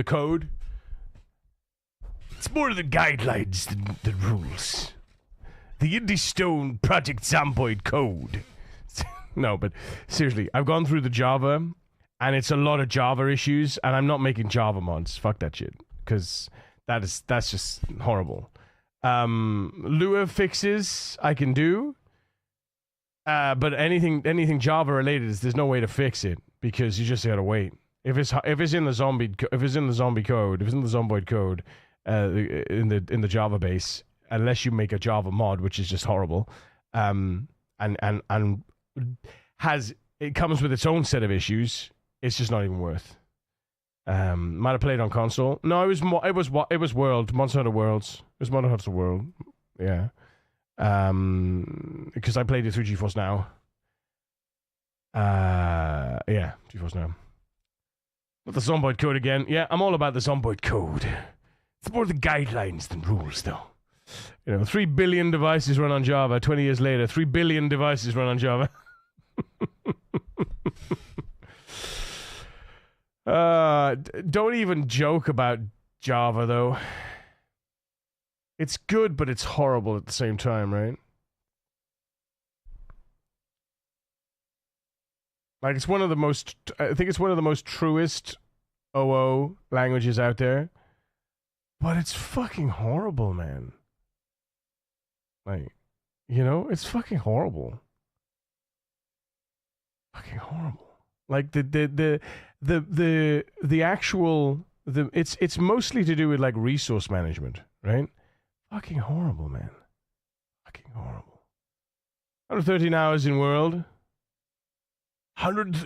code. It's more the guidelines than the rules. The IndieZone Project Zomboid code. No, but seriously, I've gone through the Java, and it's a lot of Java issues, and I'm not making Java mods. Fuck that shit, because that's just horrible. Lua fixes I can do, but anything Java related, there's no way to fix it because you just gotta wait. If it's in the Zomboid code. In the Java base, unless you make a Java mod, which is just horrible, and it comes with its own set of issues. It's just not even worth. Might have played on console. No, it was World, Monster Hunter Worlds. It was Monster Hunter World, yeah. Because I played it through GeForce Now. Yeah, GeForce Now. But the Zomboid code again. Yeah, I'm all about the Zomboid code. It's more the guidelines than rules, though. 3 billion devices run on Java. 20 years later, 3 billion devices run on Java. Don't even joke about Java, though. It's good, but it's horrible at the same time, right? Like, it's one of the most... I think it's one of the most truest OO languages out there. But it's fucking horrible, man. Like, it's fucking horrible. Fucking horrible. Like the actual it's mostly to do with like resource management, right? Fucking horrible, man. Fucking horrible. 113 hours in World.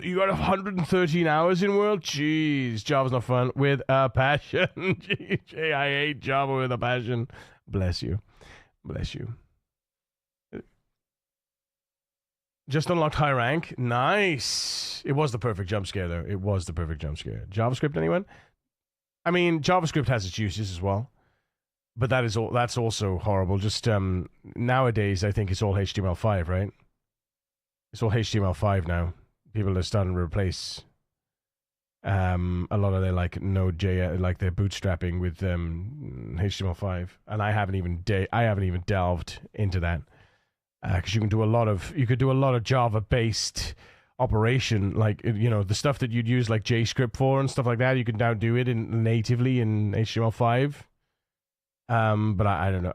You got 113 hours in World? Jeez, Java's not fun. With a passion. Jeez, I hate Java with a passion. Bless you. Bless you. Just unlocked high rank. Nice. It was the perfect jump scare, though. It was the perfect jump scare. JavaScript, anyone? I mean, JavaScript has its uses as well. But that's also horrible. Just nowadays, I think it's all HTML5, right? It's all HTML5 now. People are starting to replace a lot of their like Node.js, like their bootstrapping with HTML5, and I haven't even delved into that because you could do a lot of Java-based operation, like the stuff that you'd use like JScript for and stuff like that. You can now do it natively in HTML5. But I don't know.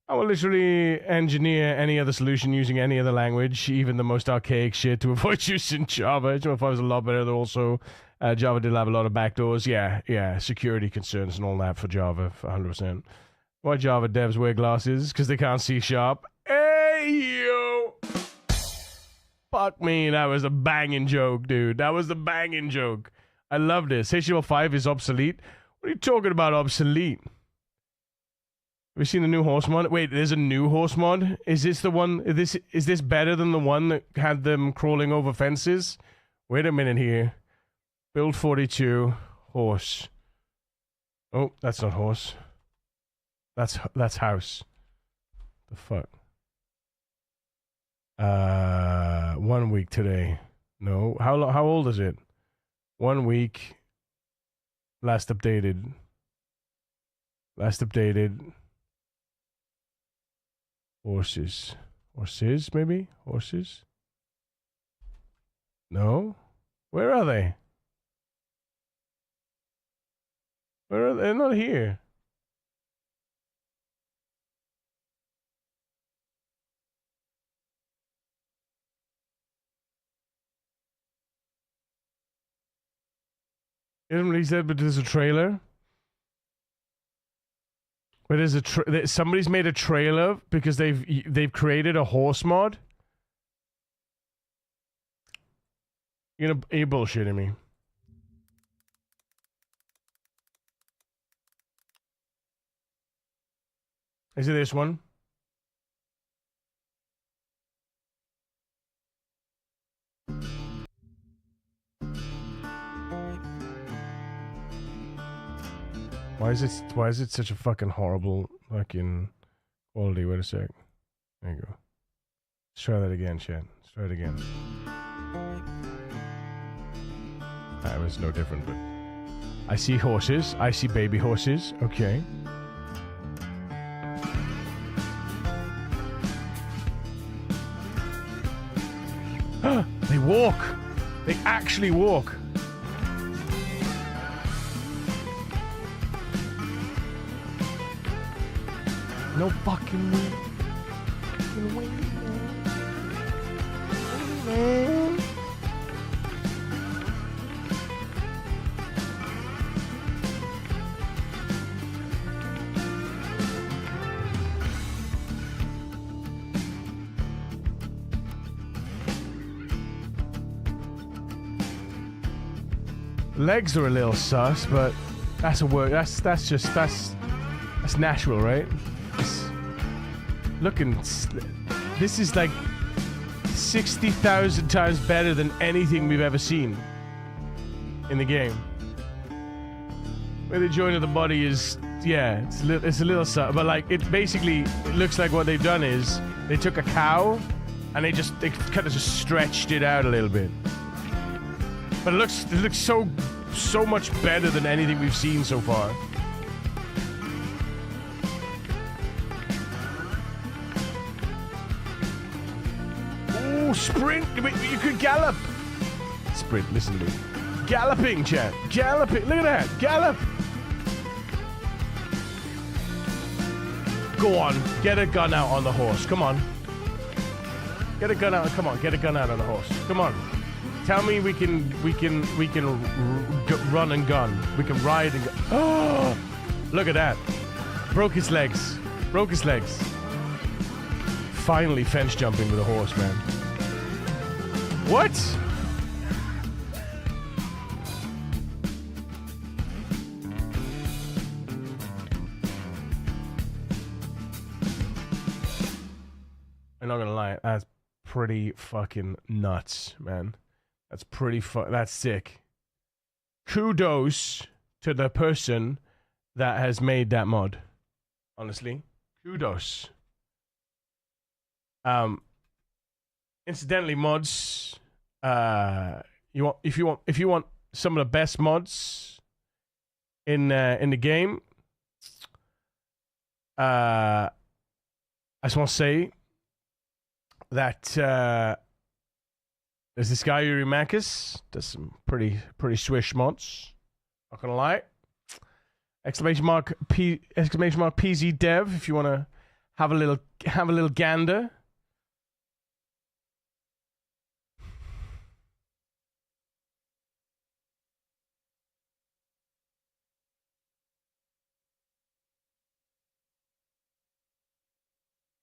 I'm I will literally engineer any other solution using any other language, even the most archaic shit, to avoid using Java. HTML5 was a lot better. Though also, Java did have a lot of backdoors. Yeah, security concerns and all that for Java, for 100%. Why Java devs wear glasses? Because they can't see sharp. Hey, yo! Fuck me, that was a banging joke, dude. That was the banging joke. I love this. HTML5 is obsolete. What are you talking about, obsolete? Have you seen the new horse mod? Wait, there's a new horse mod? Is this the one? Is this better than the one that had them crawling over fences? Wait a minute here. Build 42 horse. Oh, that's not horse. That's house. The fuck. 1 week today. No. How old is it? 1 week. Last updated. Horses. Horses, maybe? Horses? No? Where are they? Where are they? They're not here. Isn't what he said, but there's a trailer. But there's somebody's made a trailer because they've created a horse mod. You're bullshitting me. Is it this one? Why is it such a fucking horrible fucking quality? Wait a sec. There you go. Let's try that again, chat. Let's try it again. That was no different, but I see horses. I see baby horses. Okay. They walk. They actually walk. No fucking way. Man. Legs are a little sus, but that's a word. That's natural, right? This is like 60,000 times better than anything we've ever seen in the game. Where the joint of the body is, yeah, it's a little sus, but like it looks like what they've done is they took a cow and they kind of just stretched it out a little bit. But it looks so much better than anything we've seen so far. Oh, sprint! You could gallop! Sprint, listen to me. Galloping, chat. Galloping. Look at that. Gallop! Go on. Get a gun out on the horse. Come on. Get a gun out. Come on. Get a gun out on the horse. Come on. Tell me we can run and gun. We can ride and go. Oh, look at that. Broke his legs. Finally fence jumping with a horse, man. What? I'm not gonna lie. That's pretty fucking nuts, man. That's that's sick. Kudos to the person that has made that mod. Honestly, kudos. Incidentally, mods. If you want some of the best mods in the game, I just want to say that. There's this guy Urimakis, does some pretty swish mods. Not gonna lie. Exclamation mark PZ Dev if you wanna have a little gander.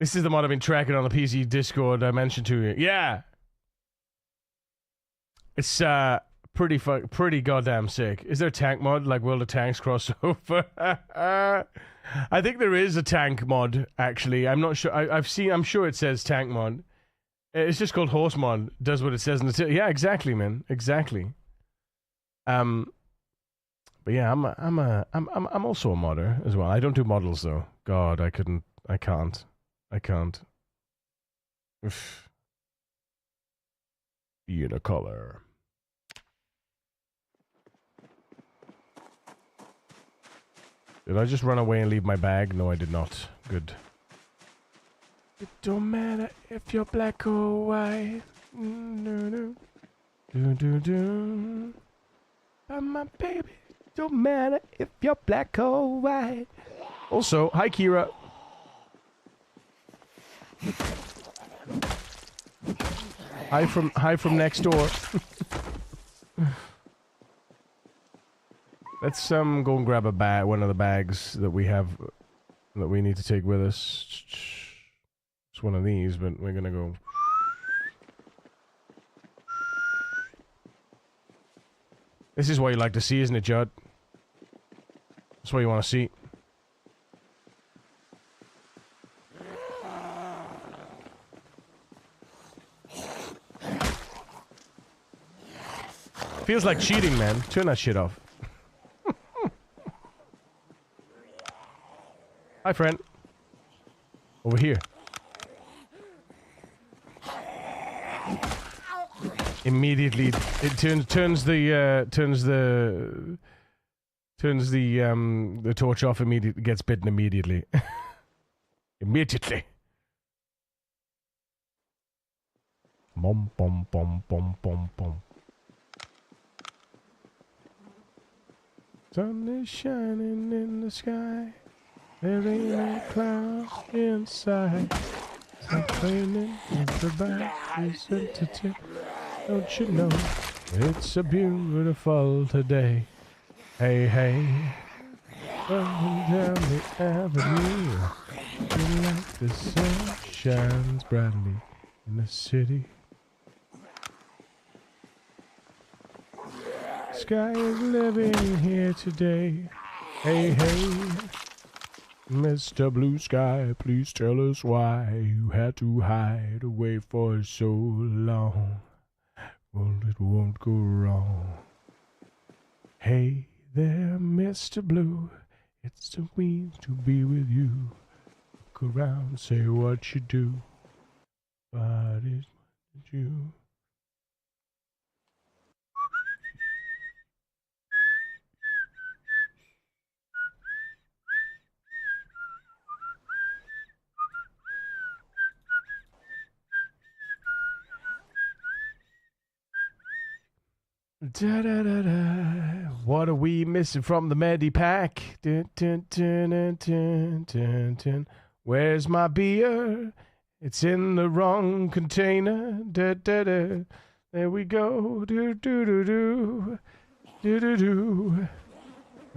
This is the mod I've been tracking on the PC Discord I mentioned to you. Yeah. It's pretty goddamn sick. Is there a tank mod like World of Tanks crossover? I think there is a tank mod actually. I'm not sure. I'm sure it says tank mod. It's just called horse mod. Does what it says in the yeah, exactly, man. Exactly. But yeah, I'm also a modder as well. I don't do models though. God, I can't. Oof. Be in a color. Did I just run away and leave my bag? No, I did not. Good. It don't matter if you're black or white. No. Do. But my baby, don't matter if you're black or white. Also, hi Kira. Hi from next door. Let's go and grab one of the bags that we have that we need to take with us. It's one of these, but we're gonna go. This is what you like to see, isn't it, Judd? That's what you want to see. Feels like cheating, man. Turn that shit off. Hi, friend. Over here. Immediately, it turns the torch off. Immediately, gets bitten immediately. Immediately. Bom bom bom bom bom bom. Sun is shining in the sky. There ain't a cloud inside. It's complaining, everybody's sensitive. Don't you know it's a beautiful today? Hey, hey, running down the avenue, feel like the sun shines brightly in the city. Sky is living here today. Hey, hey, Mr. Blue Sky, please tell us why you had to hide away for so long. Well, it won't go wrong. Hey there, Mr. Blue, it's so sweet to be with you. Look around, say what you do, but it's you. Da da da da. What are we missing from the Medipack? Dun, dun, dun, dun, dun, dun, dun. Where's my beer? It's in the wrong container. Da da da. There we go. Do do do do. Do do do.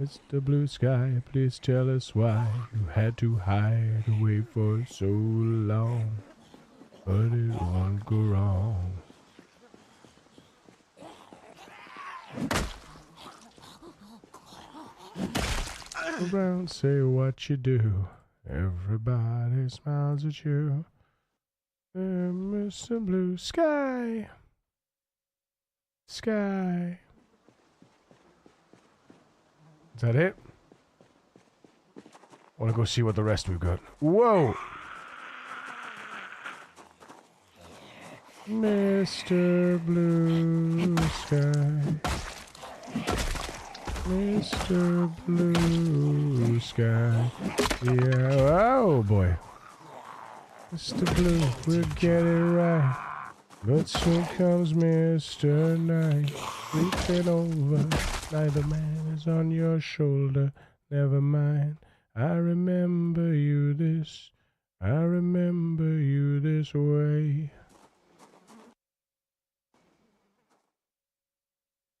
Mr. Blue Sky, please tell us why you had to hide away for so long. But it won't go wrong. Around, say what you do. Everybody smiles at you. Mr. Blue Sky. Sky. Is that it? I want to go see what the rest we've got. Whoa! Mr. Blue Sky. Mr. Blue Sky. Yeah, oh boy. Mr. Blue, we'll get it right. But soon comes Mr. Night. Sleeping over. Neither man is on your shoulder. Never mind. I remember you this. I remember you this way.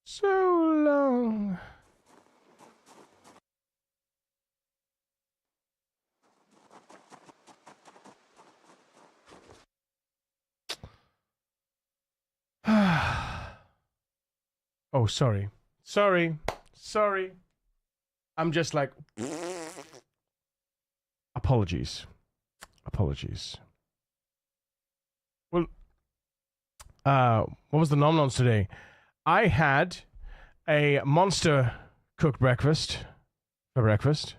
So long. Oh, sorry. Sorry. I'm just like... Apologies. Well, what was the nom-noms today? I had a monster cooked breakfast for breakfast,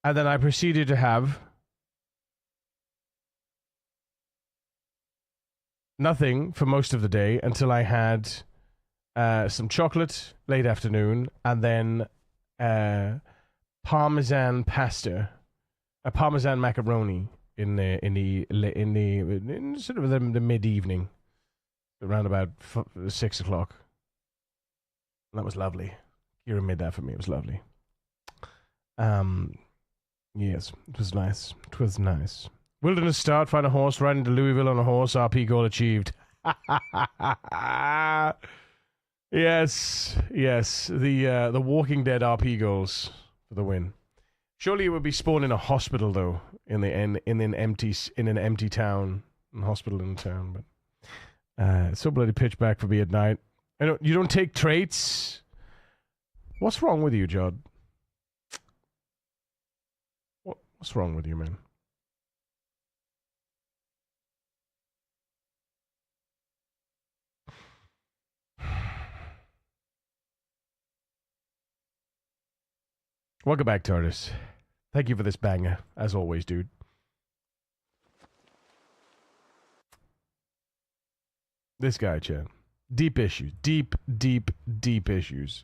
and then I proceeded to have nothing for most of the day until I had some chocolate late afternoon, and then parmesan pasta, a parmesan macaroni in sort of the mid evening, around about 6 o'clock. That was lovely. Kira made that for me. It was lovely. Yes, it was nice. Wilderness start, find a horse, riding to Louisville on a horse, RP goal achieved. Yes. The Walking Dead RP goals for the win. Surely it would be spawned in a hospital though, in an empty town, hospital in a town. But it's so bloody pitch black for me at night. You don't take traits. What's wrong with you, Judd? What's wrong with you, man? Welcome back, TARDIS. Thank you for this banger, as always, dude. This guy, Chad. Deep issues. Deep issues.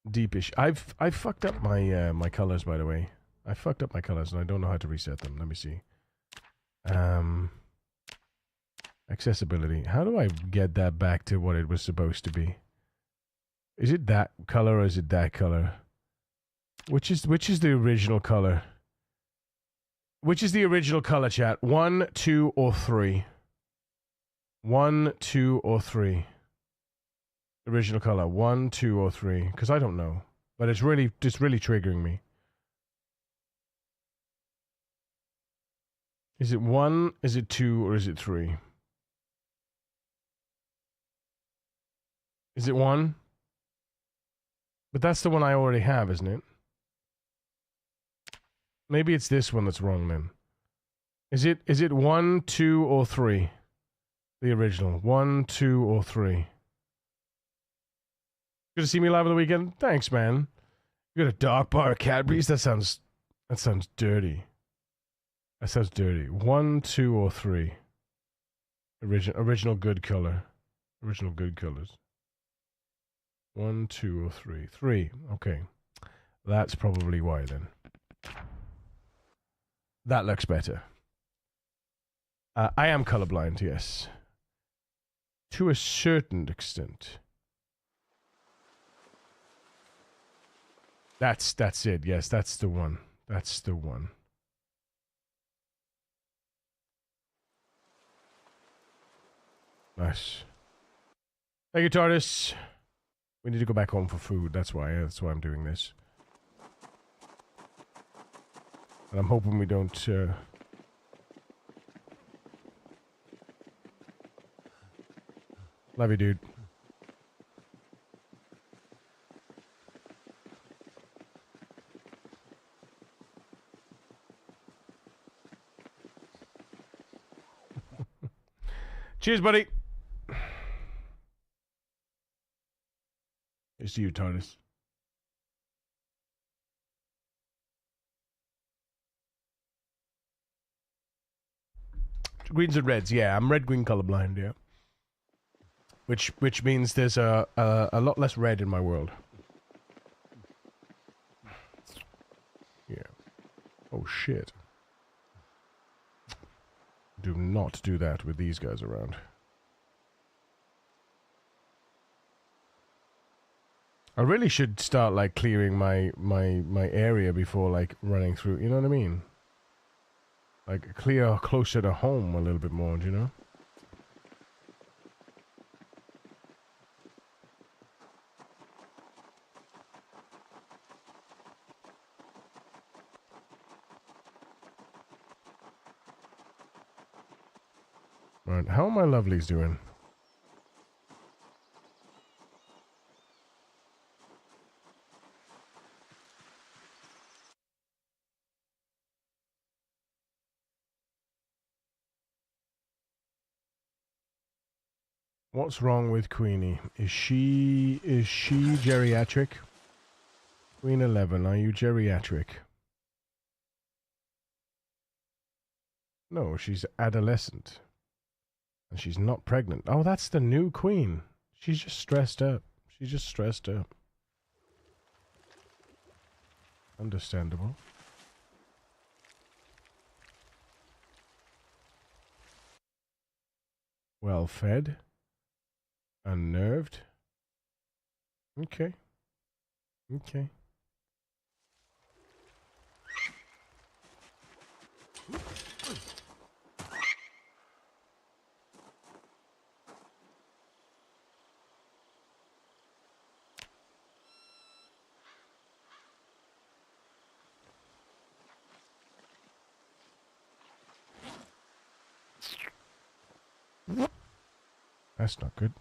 Deep issue. I've fucked up my my colors, by the way. I fucked up my colors, and I don't know how to reset them. Let me see. Accessibility. How do I get that back to what it was supposed to be? Is it that color or is it that color? Which is the original color? Which is the original color, chat? 1, 2, or 3? 1, 2, or 3? Original color. 1, 2, or 3? Because I don't know, but it's really triggering me. Is it 1? Is it 2? Or is it 3? Is it 1? But that's the one I already have, isn't it? Maybe it's this one that's wrong then. Is it 1, 2, or 3? The original. 1, 2, or 3. Good to see me live on the weekend. Thanks, man. You got a dark bar of Cadbury's? That sounds dirty. That sounds dirty. 1, 2, or 3. Original good color. Original good colors. 1, 2, or 3. 3. Okay. That's probably why then. That looks better. I am colorblind, yes. To a certain extent. That's it. Yes, that's the one. That's the one. Nice. Thank you, TARDIS. We need to go back home for food. That's why I'm doing this. And I'm hoping we don't, Love you, dude. Cheers, buddy. Here's to you, TARDIS. Greens and reds, yeah. I'm red-green colorblind, yeah. Which means there's a lot less red in my world. Yeah. Oh, shit. Do not do that with these guys around. I really should start, like, clearing my area before, like, running through. You know what I mean? Like, clear closer to home a little bit more, do you know? Right, how are my lovelies doing? What's wrong with Queenie? Is she geriatric? Queen 11, are you geriatric? No, she's adolescent. And she's not pregnant. Oh, that's the new queen. She's just stressed up. She's just stressed up. Understandable. Well fed. Unnerved. Okay. Okay. That's not good.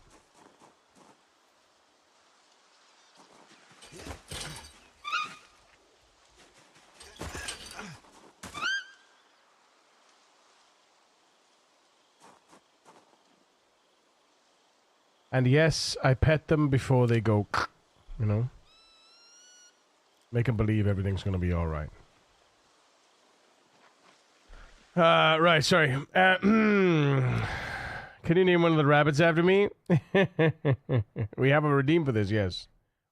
And yes, I pet them before they go, you know? Make them believe everything's gonna be alright. Right, sorry. Can you name one of the rabbits after me? We have a redeem for this, yes.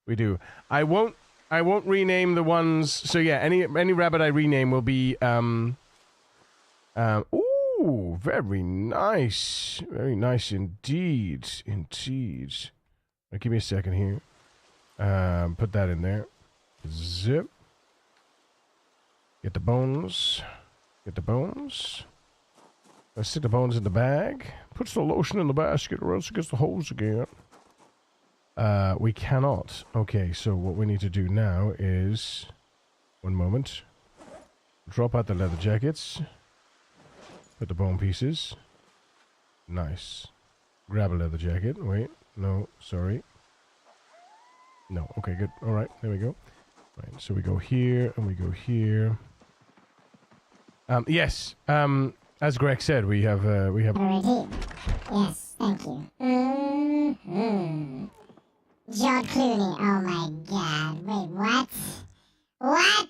We do. I won't rename the ones, so yeah, any rabbit I rename will be, ooh, very nice. Very nice indeed. Indeed. Right, give me a second here. Put that in there. Zip. Get the bones. Get the bones. Let's stick the bones in the bag. Puts the lotion in the basket or else it gets the holes again. We cannot. Okay, so what we need to do now is... One moment. Drop out the leather jackets. Put the bone pieces. Nice. Grab a leather jacket. Wait. No, sorry. No. Okay, good. Alright, there we go. Right, so we go here and we go here. Yes. As Greg said, we have Redeem. Yes, thank you. George Clooney, oh my god. Wait, what? What?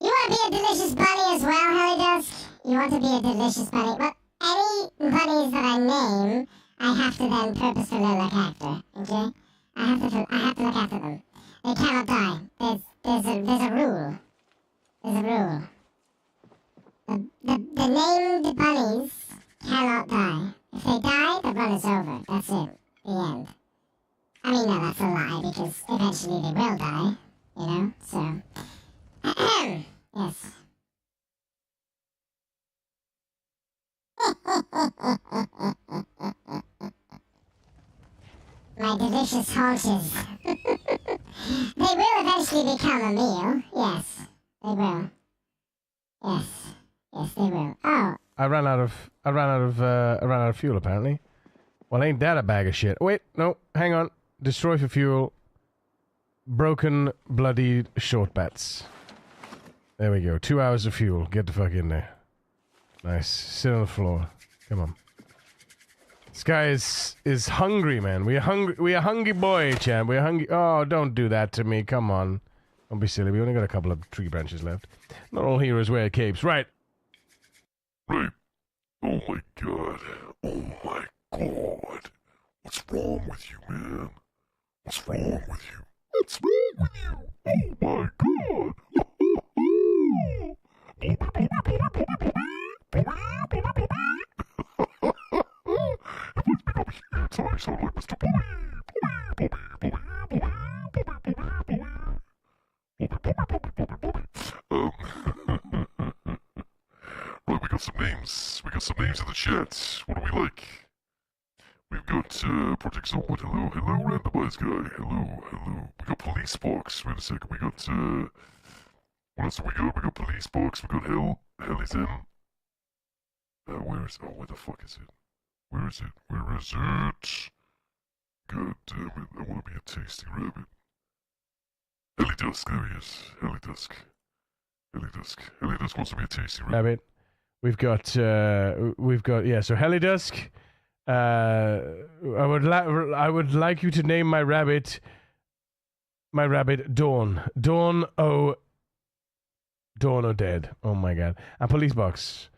You want to be a delicious bunny as well, Harry Dusk? You want to be a delicious bunny? Well, any bunnies that I name, I have to then purposefully look after, okay? I have to look after them. They cannot die. There's a rule. There's a rule. The named bunnies cannot die. If they die, the run is over. That's it. The end. I mean, no, that's a lie, because eventually they will die, you know? So, yes. My delicious haunches. They will eventually become a meal. Yes, they will. Yes. Yes, they will. Oh. I ran out of fuel apparently. Well, ain't that a bag of shit? Wait, no, hang on. Destroy for fuel. Broken, bloodied short bats. There we go. 2 hours of fuel. Get the fuck in there. Nice. Sit on the floor. Come on. This guy is hungry, man. We are hungry boy, champ. We're hungry. Oh, don't do that to me. Come on. Don't be silly. We only got a couple of tree branches left. Not all heroes wear capes. Right. Right. Oh my god. Oh my god. What's wrong with you, man? What's wrong with you? What's wrong with you? Oh my god. got some names. We got some names in the chat. What do we like? We've got Project Zomboid. Hello, hello, randomized guy. Hello, hello. We got Police Box. Wait a second. We got what else have we got? We got Police Box. We got Hell is in. Where is? Oh, where the fuck is it? Where is it? Where is it? God damn it! I want to be a tasty rabbit. Helly Dusk. There he is. Helly Dusk. Helly Dusk. Helly Dusk wants to be a tasty rabbit. We've got yeah. So Helly Dusk. I would like you to name my rabbit Dawn. Dawn O'Dead. Oh my god. And Police Box.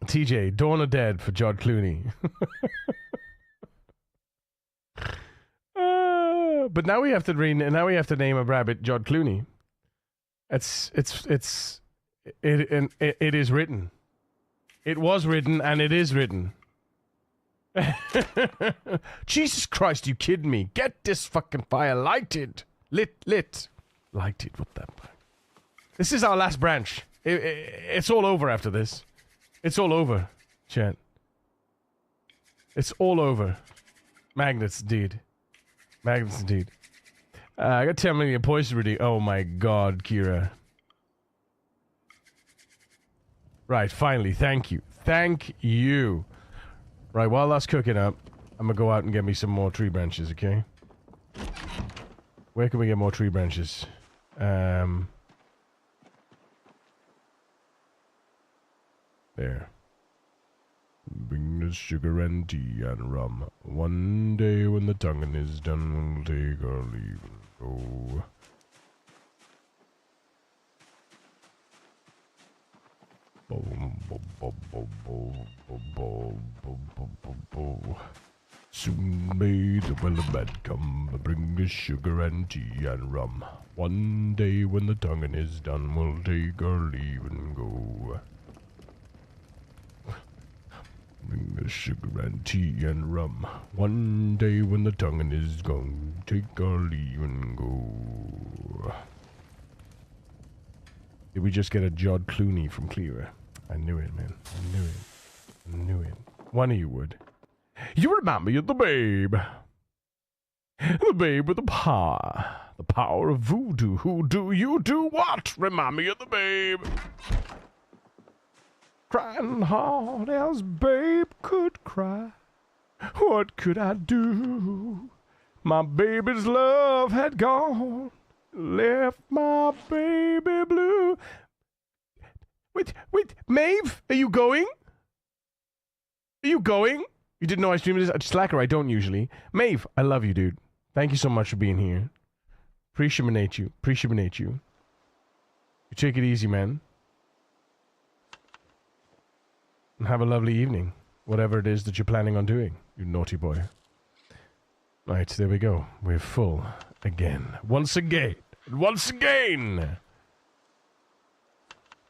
TJ, Dawn O'Dead for George Clooney. But now we have to name a rabbit George Clooney. It is written. It was written and it is written. Jesus Christ, you kidding me? Get this fucking fire lighted. Lit. Lighted, what the fuck? This is our last branch. It's all over after this. It's all over, chat. It's all over. Magnets, indeed. Magnets, indeed. I got 10 million points already. Oh my god, Kira. Right, finally, thank you. Thank you. Right, while that's cooking up, I'm gonna go out and get me some more tree branches, okay? Where can we get more tree branches? There. Bring the sugar and tea and rum. One day when the tonguing is done, we'll take our leave and go. Soon may the well of bed come, bring the sugar and tea and rum. One day when the tonguing is done, we'll take our leave and go. Bring the sugar and tea and rum. One day when the tonguing is gone, take our leave and go. Did we just get a George Clooney from Clearer? I knew it, man. I knew it. One of you would. You remind me of the babe. The babe with the power. The power of voodoo. Who do you do what? Remind me of the babe. Crying hard as babe could cry. What could I do? My baby's love had gone. Left my baby blue. Wait, Maeve, are you going? Are you going? You didn't know I streamed this? Slacker, I don't usually. Maeve, I love you, dude. Thank you so much for being here. Appreciate you. You take it easy, man. And have a lovely evening. Whatever it is that you're planning on doing, you naughty boy. Right, there we go. We're full again. Once again.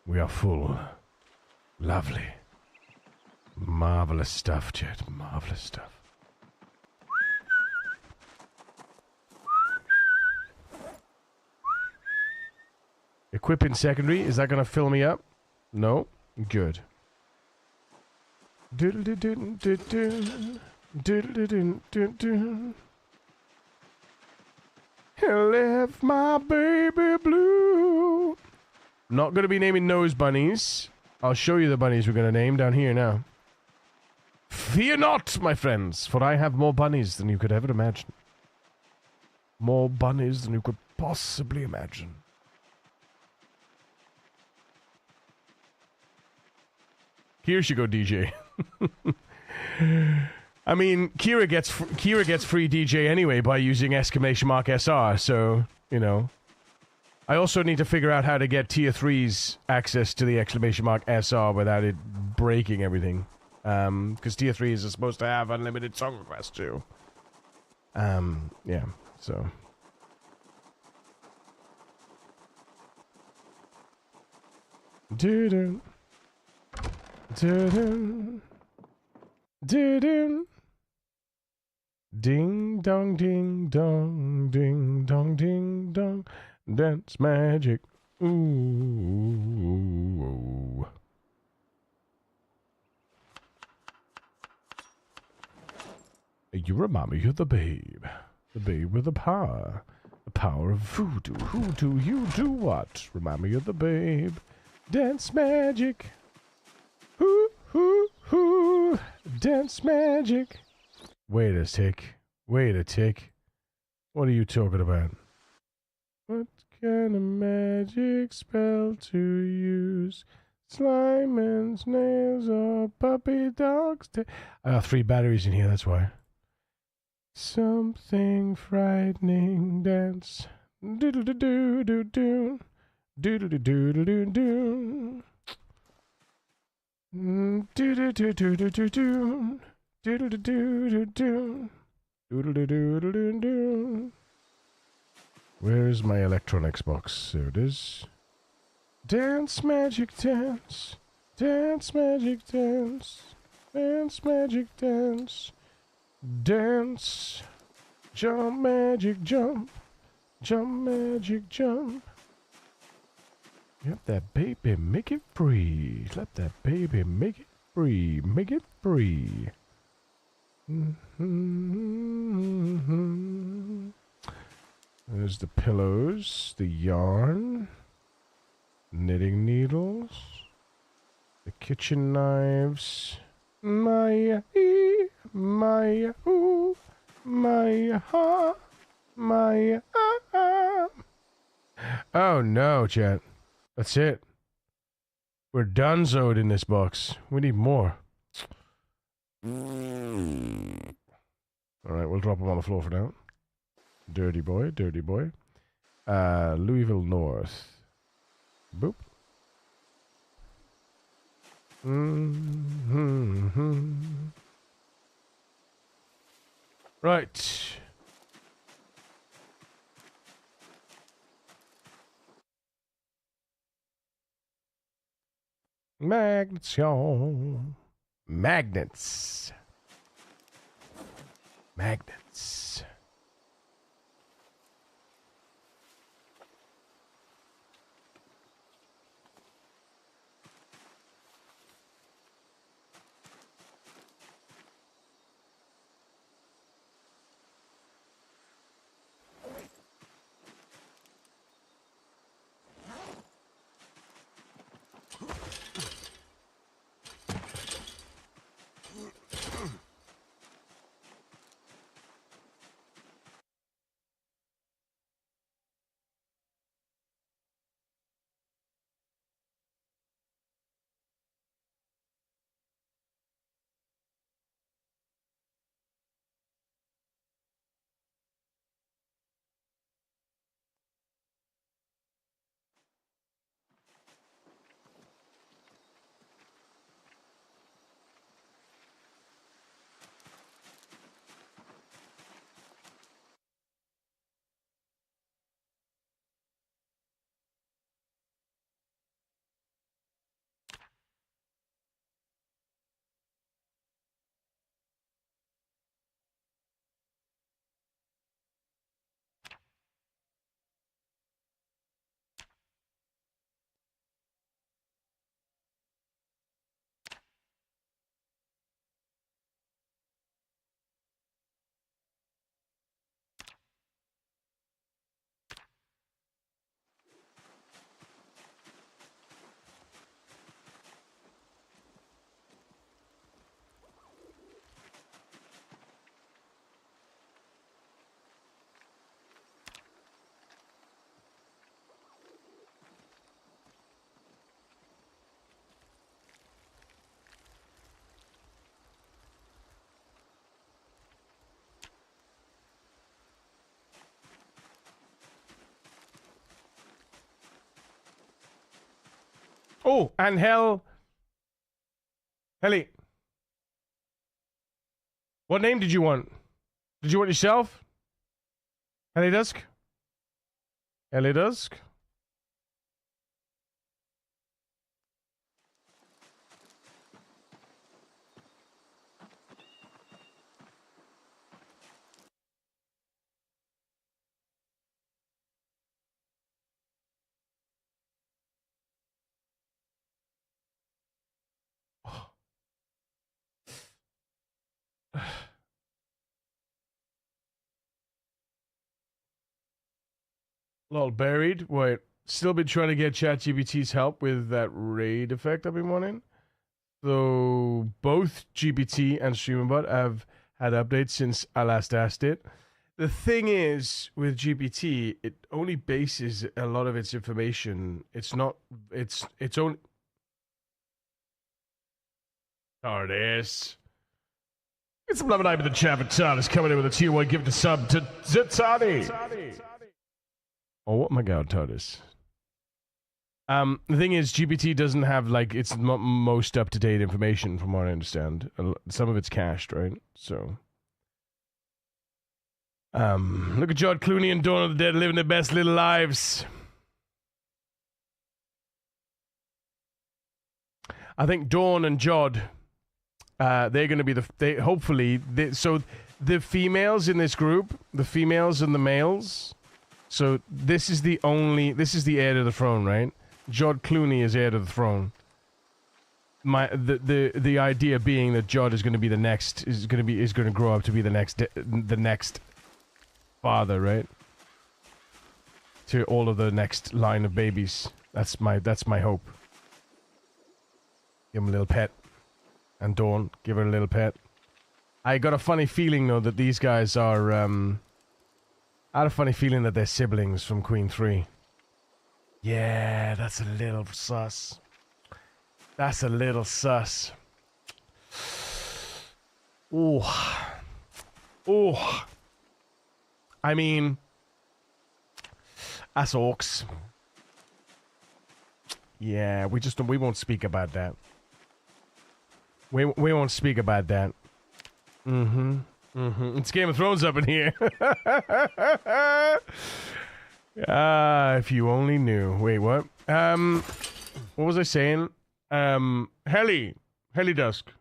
We are full. Lovely. Marvelous stuff, chat. Marvelous stuff. Equip in secondary. Is that going to fill me up? No? Good. I left my baby blue. Not going to be naming nose bunnies. I'll show you the bunnies we're going to name down here now. Fear not, my friends, for I have more bunnies than you could ever imagine. More bunnies than you could possibly imagine. Here you go, DJ. I mean, Kira gets free DJ anyway by using !SR, so, you know. I also need to figure out how to get tier 3's access to the !SR without it breaking everything. Because tier 3s are supposed to have unlimited song requests too. Yeah, so. Do-do. Do-do. Do-do. Ding dong, ding dong, ding dong, ding dong. Dance magic. Ooh. You remind me of the babe. The babe with the power. The power of voodoo. Who do you do what? Remind me of the babe. Dance magic. Hoo. Dance magic. Wait a tick. Wait a tick. What are you talking about? What kind of magic spell to use? Slime and snails or puppy dogs? I got 3 batteries in here, that's why. Something frightening dance. Doodle-doo-doo-doo-doo. Doodle-doo-doo-doo-doo. Do-do-do-do-do-do-do. Do-do-do-do-do-do. Doodle-doo-doo-doo-doo. Where's my electronics box? There it is. Dance, magic, dance. Dance, magic, dance. Dance, magic, dance. Dance. Jump, magic, jump. Jump, magic, jump. Let that baby make it free. Let that baby make it free. Make it free. There's the pillows, the yarn, knitting needles, the kitchen knives. My ooh, my ha, my ah. Oh no, chat. That's it. We're donezoed in this box. We need more. Alright, we'll drop him on the floor for now. Dirty boy, dirty boy. Louisville North. Boop. Right. Magnets, y'all. Magnets. Magnets. Oh, and Helly. What name did you want? Did you want yourself? Helly Dusk? Helly Dusk? Lol, buried. Wait, still been trying to get ChatGPT's help with that raid effect I've been wanting. So both GPT and StreamerBot have had updates since I last asked it. The thing is, with GPT, it only bases a lot of its information. It's not. It's only. TARDIS. It's blah blah blah. The chat for TARDIS coming in with a tier 1 gift to sub to Z2H. Oh, what my god, TARDIS. The thing is, GPT doesn't have like its most up to date information, from what I understand. Some of it's cached, right? So. Look at George Clooney and Dawn of the Dead living their best little lives. I think Dawn and Jod, they're going to be so the females in this group, the females and the males. So this is the heir to the throne, right? Jod Clooney is heir to the throne. The idea being that Jod is going to be is going to grow up to be the next father, right? To all of the next line of babies. That's my hope. Give him a little pet. And Dawn, give her a little pet. I got a funny feeling though that these guys are I had a funny feeling that they're siblings from Queen 3. Yeah, that's a little sus. That's a little sus. Ooh. Ooh. I mean, that's orcs. Yeah, we won't speak about that. We won't speak about that. It's Game of Thrones up in here. If you only knew. Wait, what? What was I saying? Heli Dusk.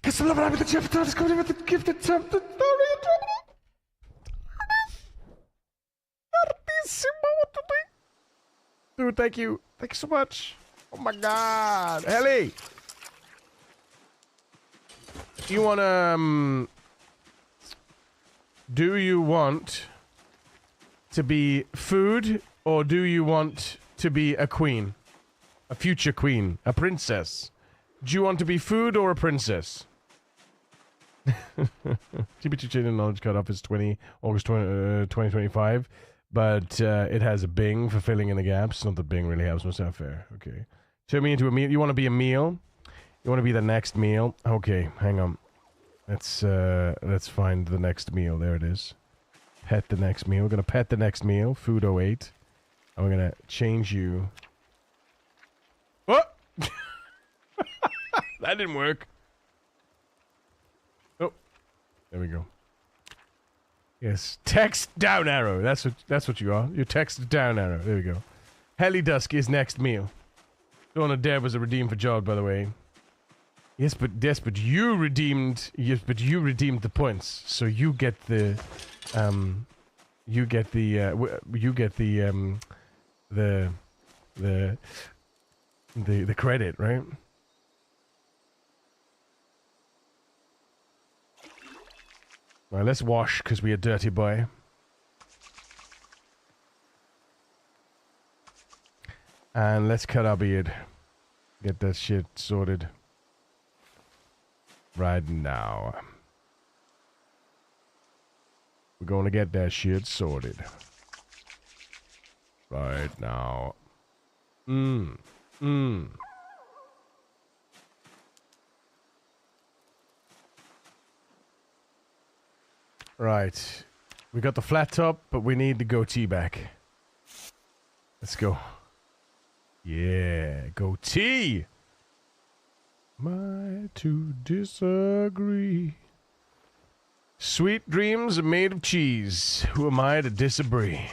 Kiss the love with the Jeff Thomas coming with the gifted something. Dude, thank you. Thank you so much. Oh my god. Heli! You wanna, do you want to be food, or do you want to be a queen? A future queen? A princess? Do you want to be food or a princess? GPT Chain Knowledge Cutoff is August 2025, but it has a Bing for filling in the gaps. Not that Bing really helps, what's that fair? Okay. Turn me into a meal. You want to be a meal? You want to be the next meal? Okay, hang on. Let's find the next meal. There it is. Pet the next meal. We're gonna pet the next meal. Food 08. And we're gonna change you. What? That didn't work. Oh, there we go. Yes, text down arrow. That's what you are. You're text down arrow. There we go. Heli Dusk is next meal. Dawn of Dead was a redeem for Jod, by the way. Yes, but you redeemed. Yes, but you redeemed the points, so you get the, the credit, right? All right, let's wash because we a dirty boy. And let's cut our beard. Get that shit sorted. Right now. We're going to get that shit sorted. Right now. Right. We got the flat top, but we need the goatee back. Let's go. Yeah, goatee! Am I to disagree? Sweet dreams are made of cheese. Who am I to disagree?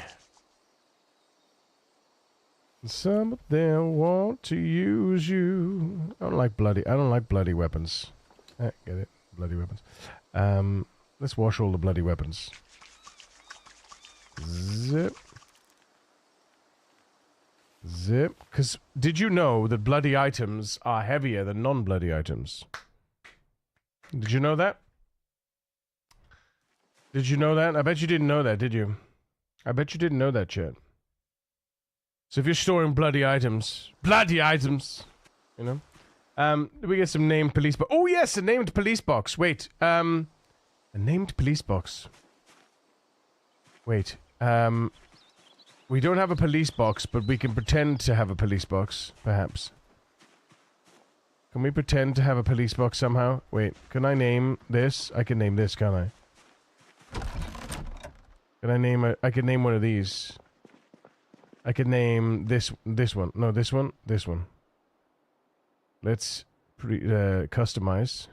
Some of them want to use you. I don't like bloody weapons. Get it? Bloody weapons. Let's wash all the bloody weapons. Zip. Zip. Because did you know that bloody items are heavier than non-bloody items? Did you know that? Did you know that? I bet you didn't know that, did you? I bet you didn't know that, chat. So if you're storing bloody items, you know. We get some named police box. Oh yes, a named police box. Wait, a named police box. Wait, we don't have a police box, but we can pretend to have a police box, perhaps. Can we pretend to have a police box somehow? Wait, can I name this? I can name this, can't I? Can I name I can name one of these. I could name this one. No, this one. Let's customize.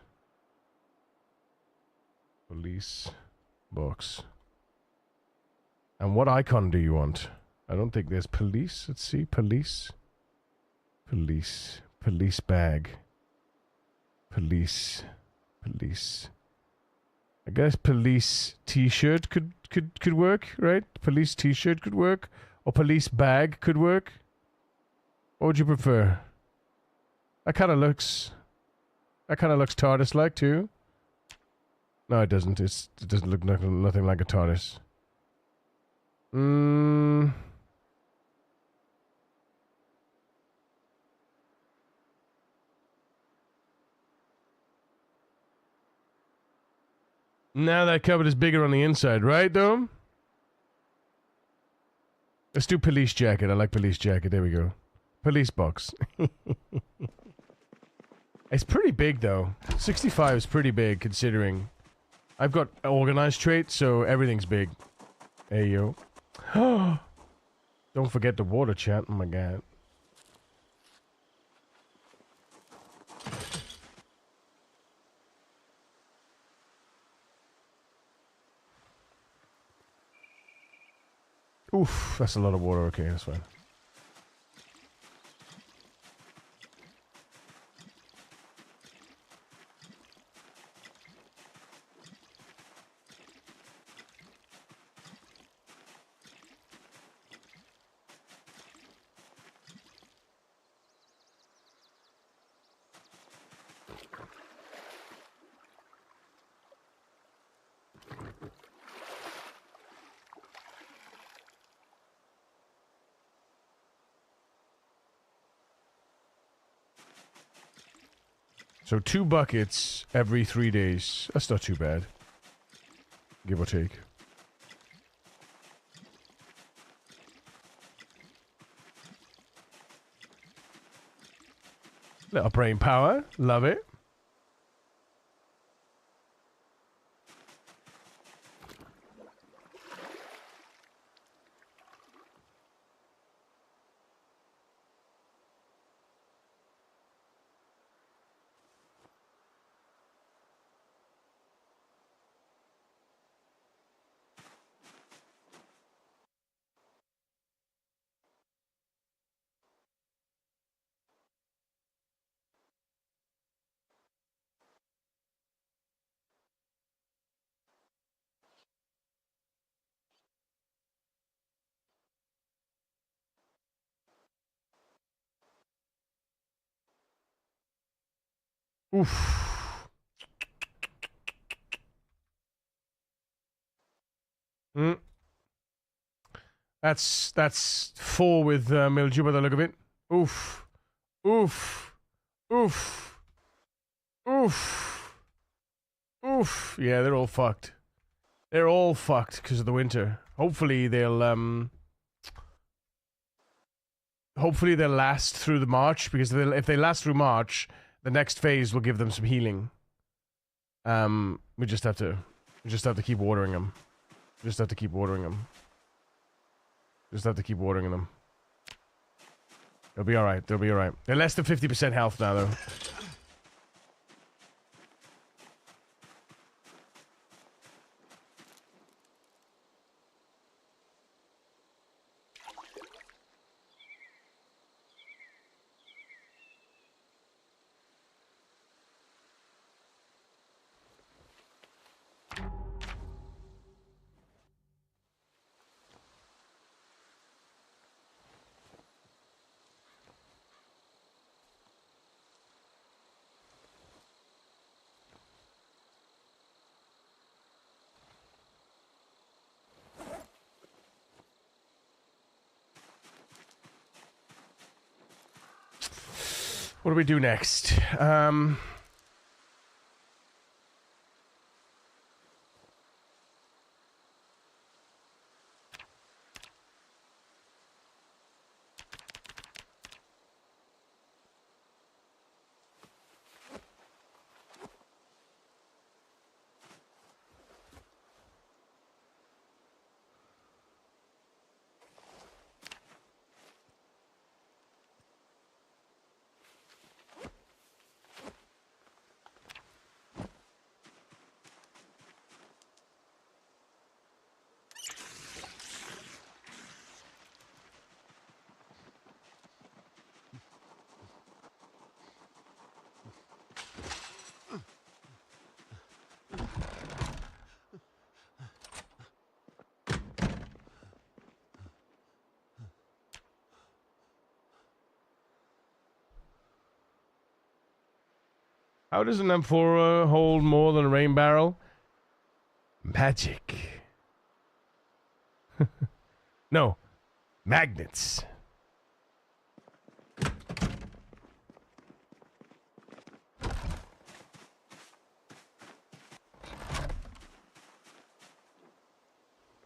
Police box. And what icon do you want? I don't think there's police. Let's see. Police bag. Police. I guess police t-shirt could work, right? Police t-shirt could work. Or police bag could work. What would you prefer? That kind of looks TARDIS-like too. No, it doesn't. It doesn't look nothing like a TARDIS. Now that cupboard is bigger on the inside, right, though? Let's do police jacket. I like police jacket. There we go. Police box. It's pretty big, though. 65 is pretty big, considering I've got organized trait, so everything's big. Hey, yo. Don't forget the water, chat. Oh, my God. Oof, that's a lot of water. Okay, that's fine. So 2 buckets every 3 days. That's not too bad. Give or take. Little brain power. Love it. Oof. That's 4 with mildew by the look of it. Oof. Oof. Oof. Oof. Oof. Yeah, they're all fucked. They're all fucked because of the winter. Hopefully they'll last through the March, because if they last through March, the next phase will give them some healing. We just have to keep watering them. Just have to keep watering them. They'll be alright. They're less than 50% health now, though. What do we do next? How does an amphora hold more than a rain barrel? Magic. No, magnets.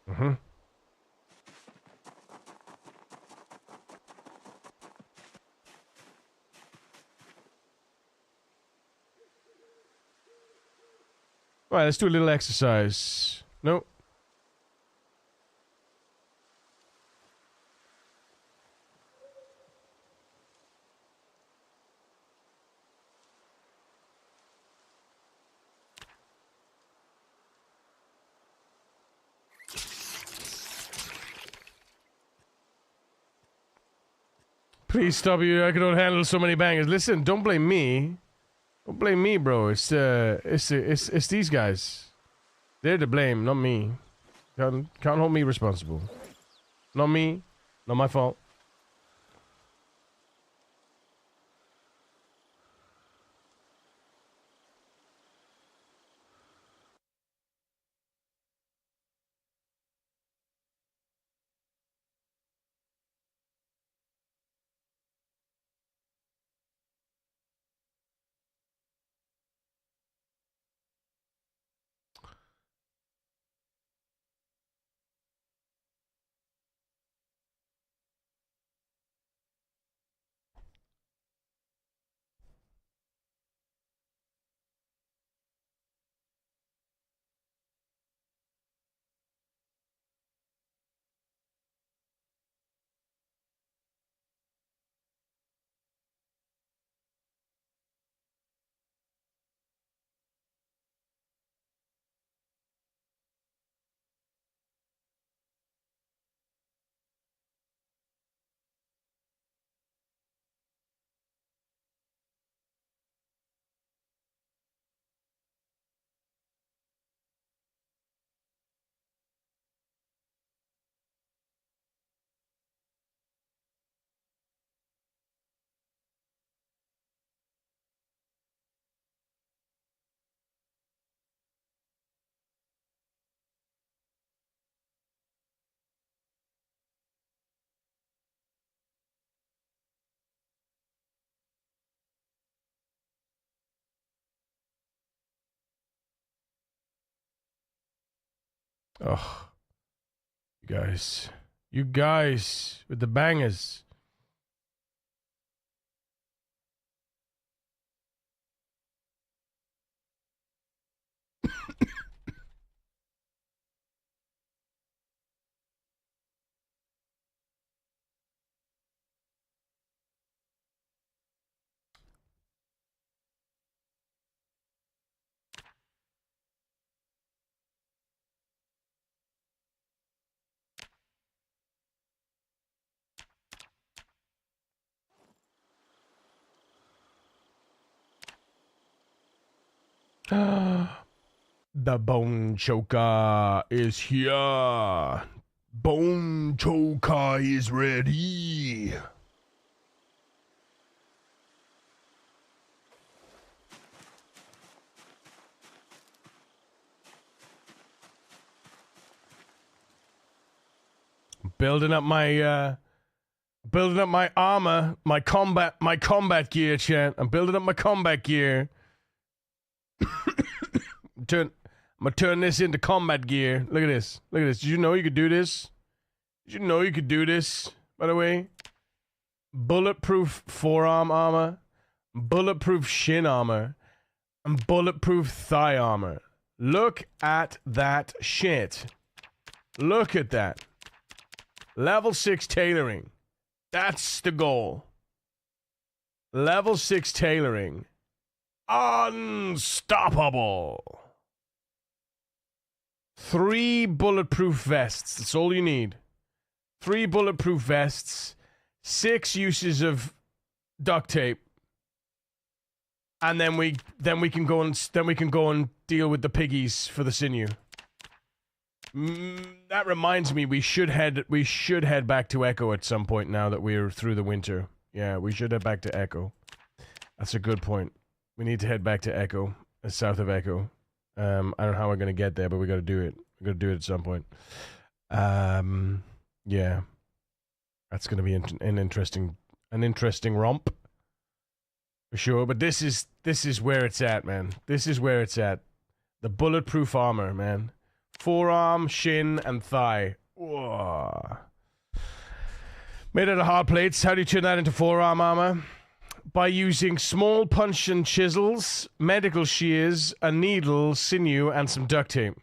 Mm-hmm. All right, let's do a little exercise. No. Please stop you. I cannot handle so many bangers. Listen, don't blame me. Don't blame me, bro. It's these guys. They're to blame, not me. Can't hold me responsible. Not me. Not my fault. Oh, you guys with the bangers. The bone choker is here. Bone choker is ready. Building up my Building up my armor, my combat gear, chat. I'm building up my combat gear. I'm gonna turn this into combat gear. Look at this. Look at this. Did you know you could do this? Did you know you could do this, by the way? Bulletproof forearm armor, bulletproof shin armor, and bulletproof thigh armor. Look at that shit. Look at that. Level 6 tailoring. That's the goal. Level 6 tailoring. Unstoppable. 3 bulletproof vests. That's all you need. 3 bulletproof vests. 6 uses of duct tape. And then we can go and deal with the piggies for the sinew. That reminds me, we should head back to Echo at some point now that we're through the winter. Yeah, we should head back to Echo. That's a good point. We need to head back to Echo, south of Echo. I don't know how we're gonna get there, but we gotta do it. We gotta do it at some point. Yeah, that's gonna be an interesting romp for sure. But this is where it's at, man. This is where it's at. The bulletproof armor, man. Forearm, shin, and thigh. Whoa. Made out of hard plates. How do you turn that into forearm armor? By using small punch and chisels, medical shears, a needle, sinew, and some duct tape.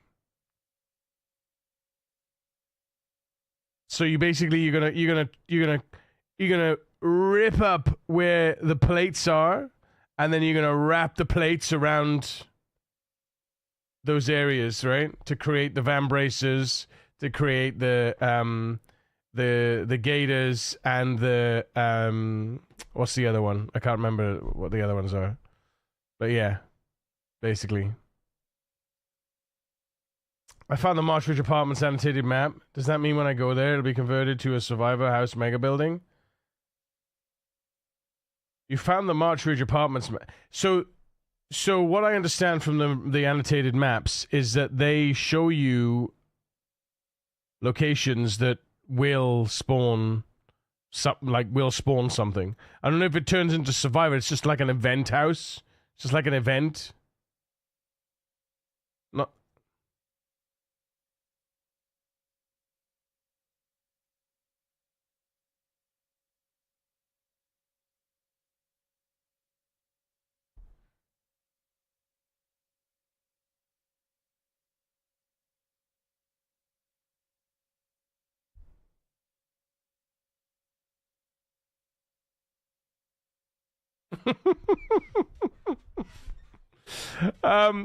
So you basically you're gonna rip up where the plates are, and then you're gonna wrap the plates around those areas, right? To create the vambraces, to create the gaiters and the what's the other one? I can't remember what the other ones are. But yeah, basically. I found the Marshridge Apartments annotated map. Does that mean when I go there it'll be converted to a Survivor House mega building? You found the Marshridge Apartments map. So what I understand from the annotated maps is that they show you locations that will spawn something. I don't know if it turns into Survivor. It's just like an event house. It's just like an event. Not.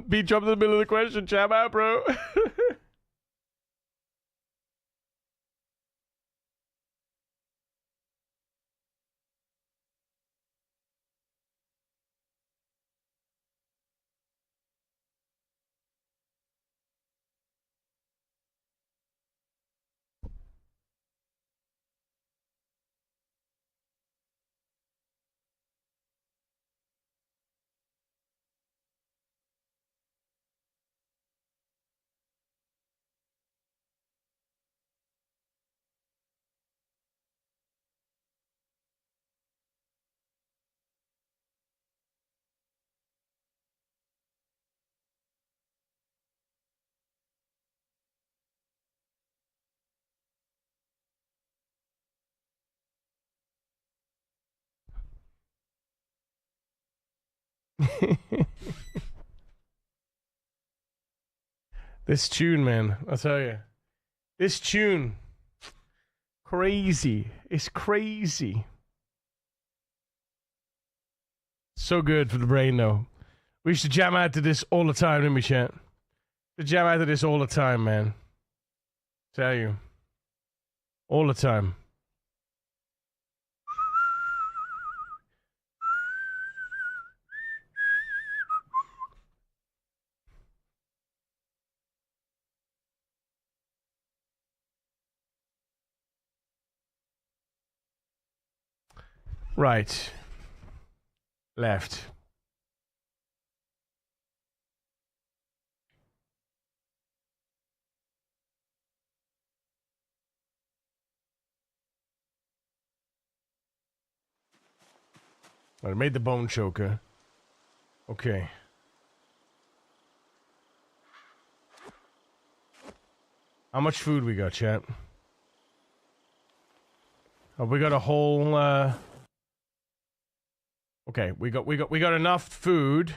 Be jumped in the middle of the question, jam out, bro. This tune, man, I'll tell you. This tune, crazy. It's crazy. So good for the brain, though. We used to jam out to this all the time, didn't we, chat? We jam out to this all the time, man. Tell you. All the time. Right. Left. I made the bone choker. Okay. How much food we got, chat? Oh, we got a whole, Okay, we got enough food.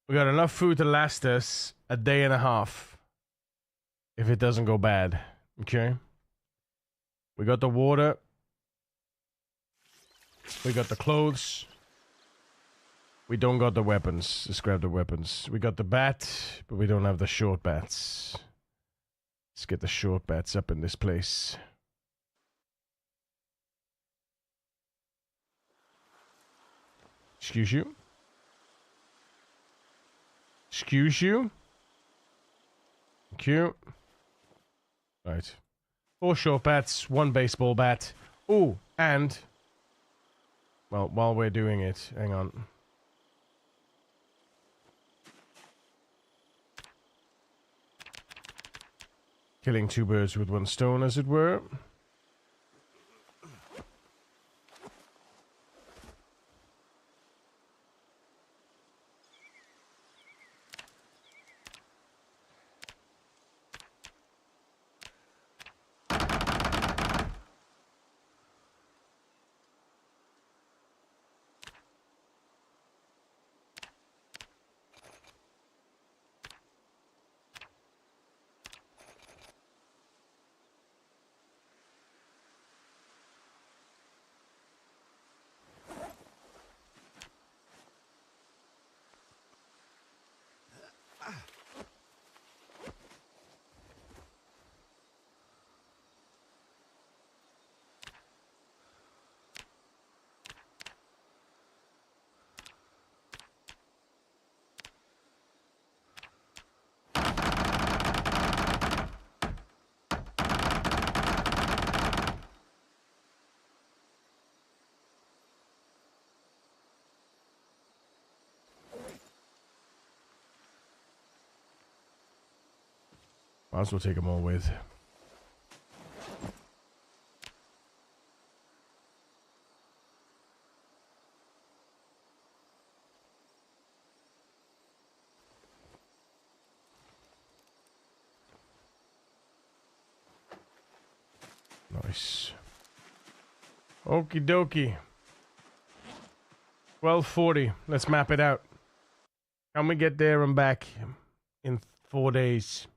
We got enough food to last us a day and a half. If it doesn't go bad. Okay? We got the water. We got the clothes. We don't got the weapons. Let's grab the weapons. We got the bat, but we don't have the short bats. Let's get the short bats up in this place. Excuse you? Excuse you? Thank you. Right. 4 short bats, 1 baseball bat. Ooh, and... Well, while we're doing it, hang on. Killing 2 birds with 1 stone, as it were. Might as well take them all with. Nice. Okie dokie. 12:40. Let's map it out. Can we get there and back in 4 days?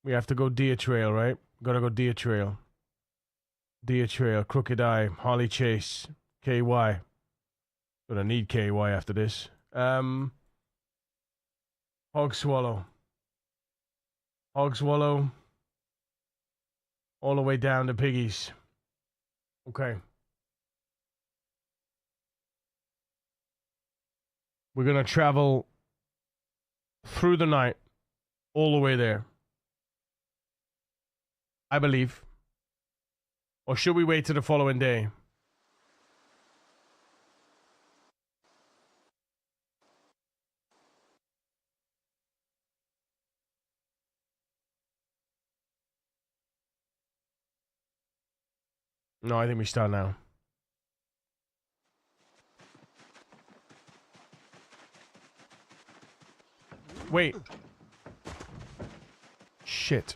We have to go deer trail, right? Gotta go deer trail. Deer trail, Crooked Eye, Harley Chase, KY. Gonna need KY after this. Hog Swallow. Hog Swallow. All the way down to Piggies. Okay. We're gonna travel through the night, all the way there. I believe. Or should we wait till the following day? No, I think we start now. Wait. Shit.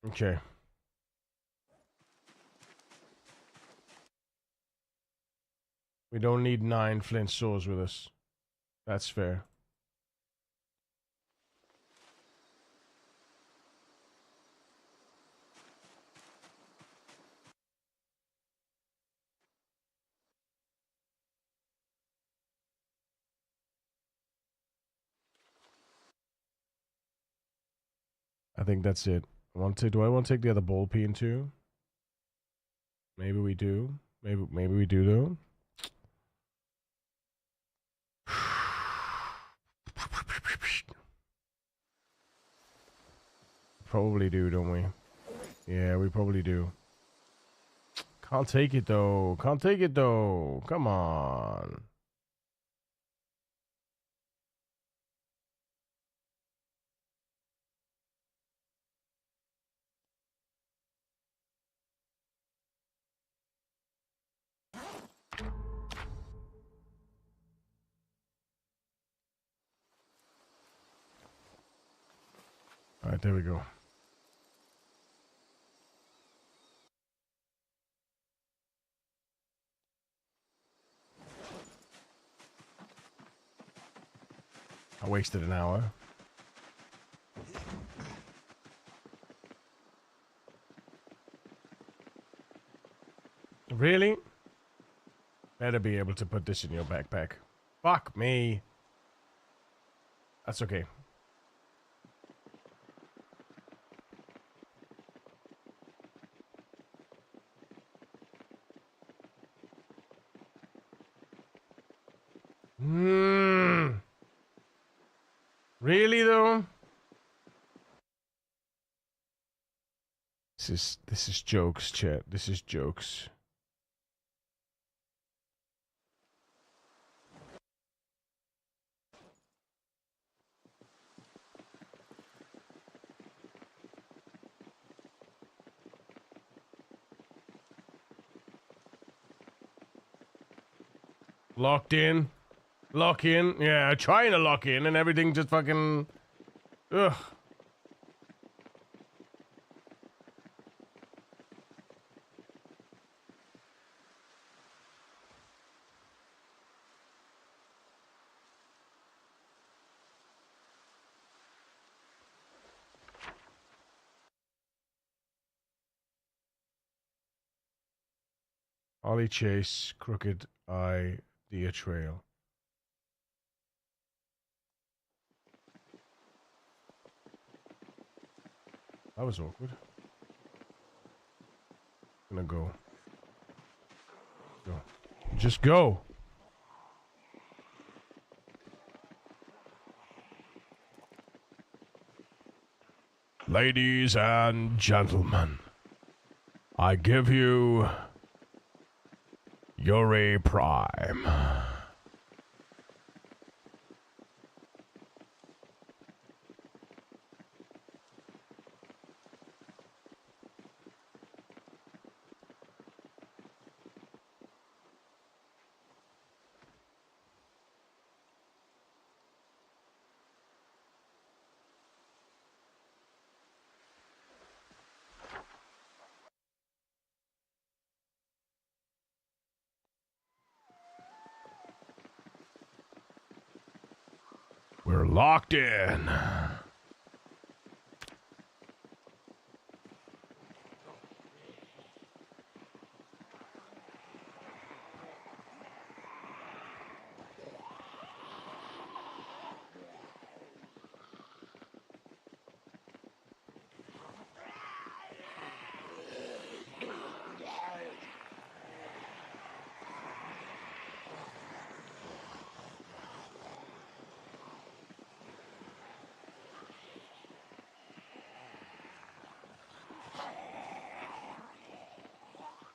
Okay. We don't need 9 flint swords with us. That's fair. I think that's it. Do I want to take the other ball peen too? Maybe we do. Maybe we do though. probably do, don't we? Yeah, we probably do. Can't take it though. Can't take it though. Come on. All right, there we go. I wasted an hour. Really? Better be able to put this in your backpack. Fuck me. That's okay. Really though? This is jokes, chat. This is jokes. Locked in. Lock in. Yeah, trying to lock in and everything just fucking... Ugh. Ollie Chase, Crooked Eye, Deer Trail. That was awkward. Gonna go. Go. Just go. Ladies and gentlemen, I give you Yuri Prime. We're locked in.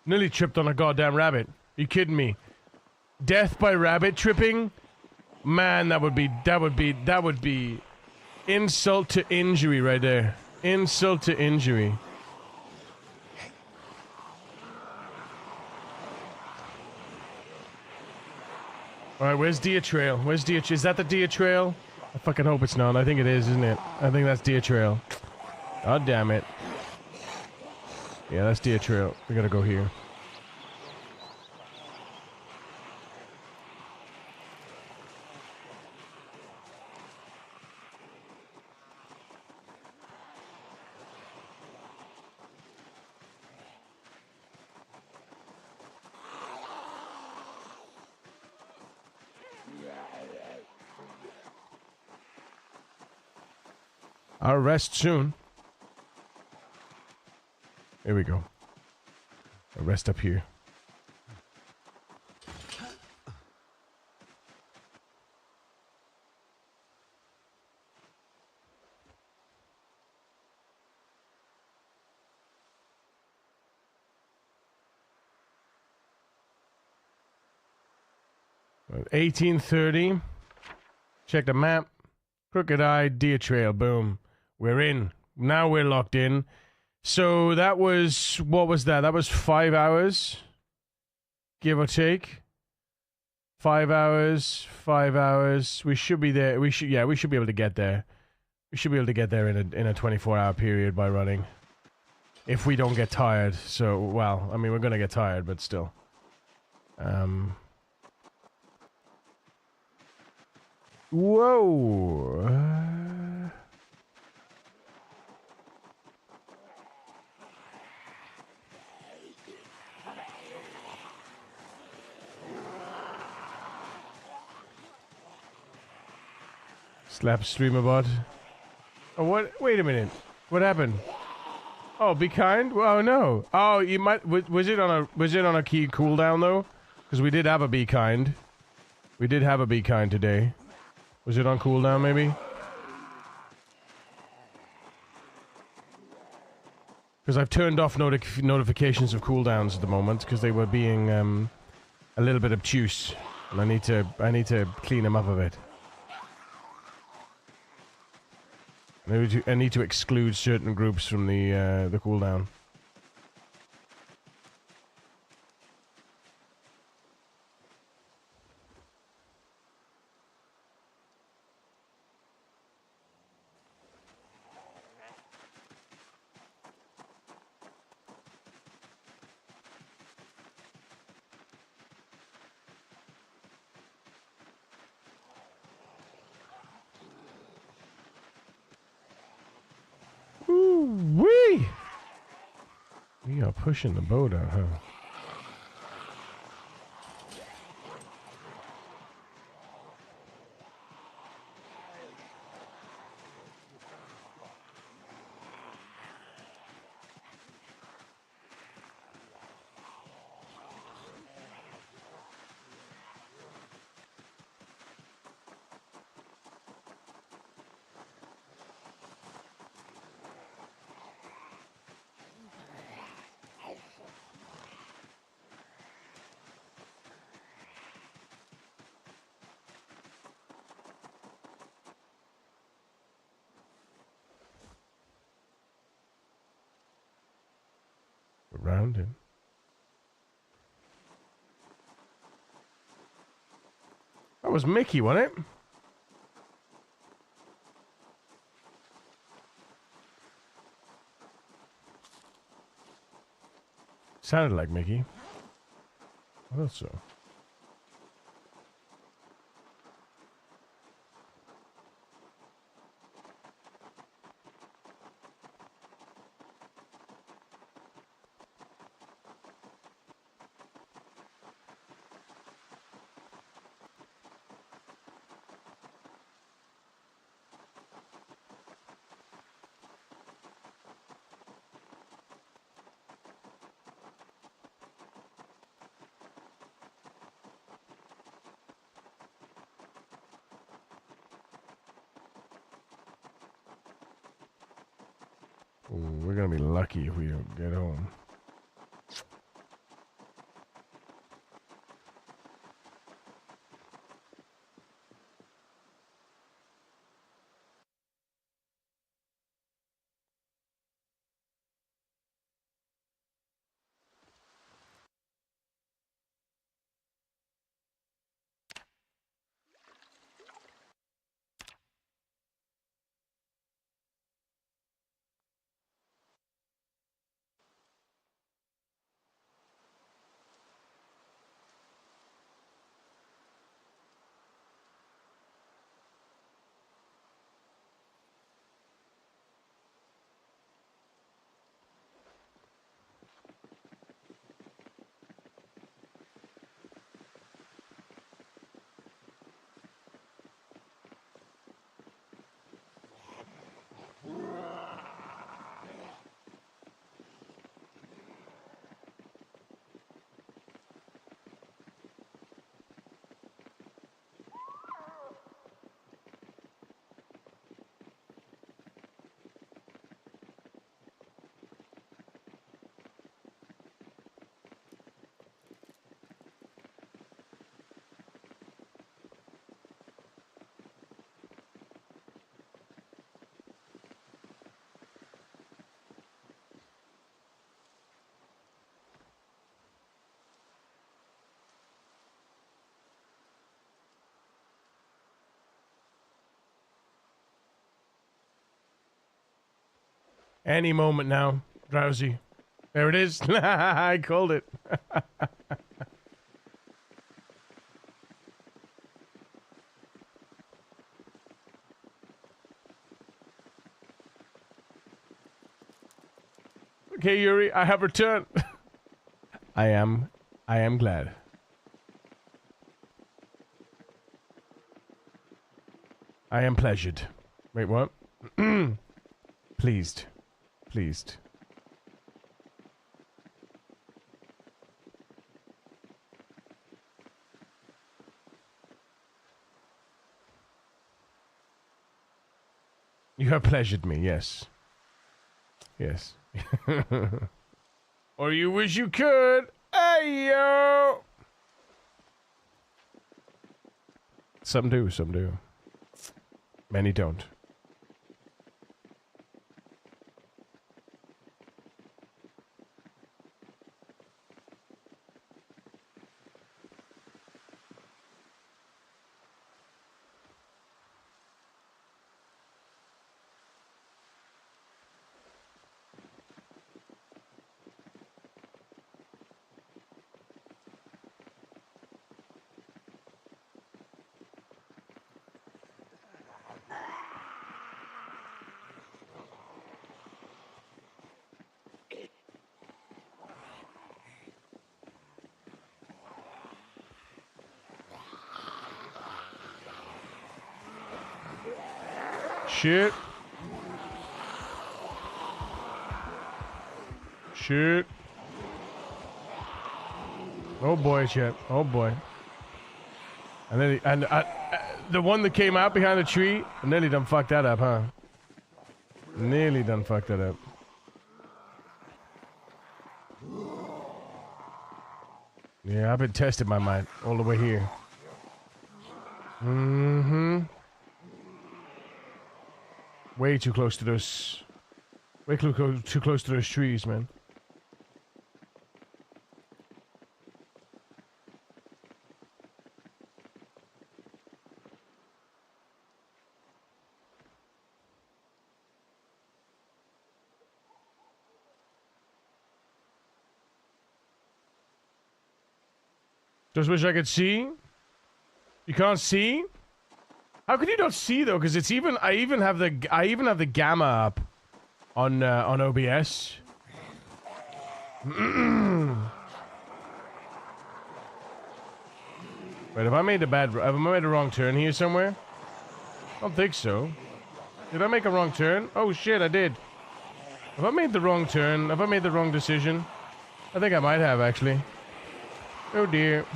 Nearly tripped on a goddamn rabbit. You kidding me? Death by rabbit tripping? Man, that would be insult to injury right there. Insult to injury. Alright, where's Deer Trail? Where's Deer Trail? Is that the Deer Trail? I fucking hope it's not. I think it is, isn't it? I think that's Deer Trail. God damn it. Yeah, that's Deer Trail. We gotta go here. I'll rest soon. Here we go. I'll rest up here. 1830. Check the map. Crooked Eye, Deer Trail. Boom. We're in. Now we're locked in. So that was... What was that? That was 5 hours. Give or take. 5 hours. 5 hours. We should be there. We should be able to get there. We should be able to get there in a 24-hour period by running. If we don't get tired. So, well, I mean, we're going to get tired, but still. Whoa. Slap streamer bot. Oh, what? Wait a minute. What happened? Oh, be kind? Oh no. Oh, you might. Was it on a key cooldown though? Because we did have a be kind. We did have a be kind today. Was it on cooldown maybe? Because I've turned off notifications of cooldowns at the moment because they were being a little bit obtuse, and I need to clean them up a bit. I need to exclude certain groups from the cooldown. Ooh-wee! We are pushing the boat out, huh? Around him. That was Mickey, wasn't it? Sounded like Mickey. I thought so. Ooh, we're gonna be lucky if we don't get home. Any moment now, drowsy. There it is. I called it. Okay, Yuri, I have returned. I am glad. I am pleasured. Wait, what? Pleased. Pleased. You have pleasured me, yes. Yes. Or you wish you could. Hey, yo! Some do, some do. Many don't. Shit. Shit. Oh boy, shit. Oh boy. And then the one that came out behind the tree nearly done fucked that up, huh? Nearly done fucked that up. Yeah, I've been testing my mind all the way here. Mm-hmm. Way too close to those... Way too close to those trees, man. Just wish I could see. You can't see? How could you not see though? Because it's even I even have the gamma up on OBS. Wait, have I made a wrong turn here somewhere? I don't think so. Did I make a wrong turn? Oh shit, I did. Have I made the wrong turn? Have I made the wrong decision? I think I might have actually. Oh dear.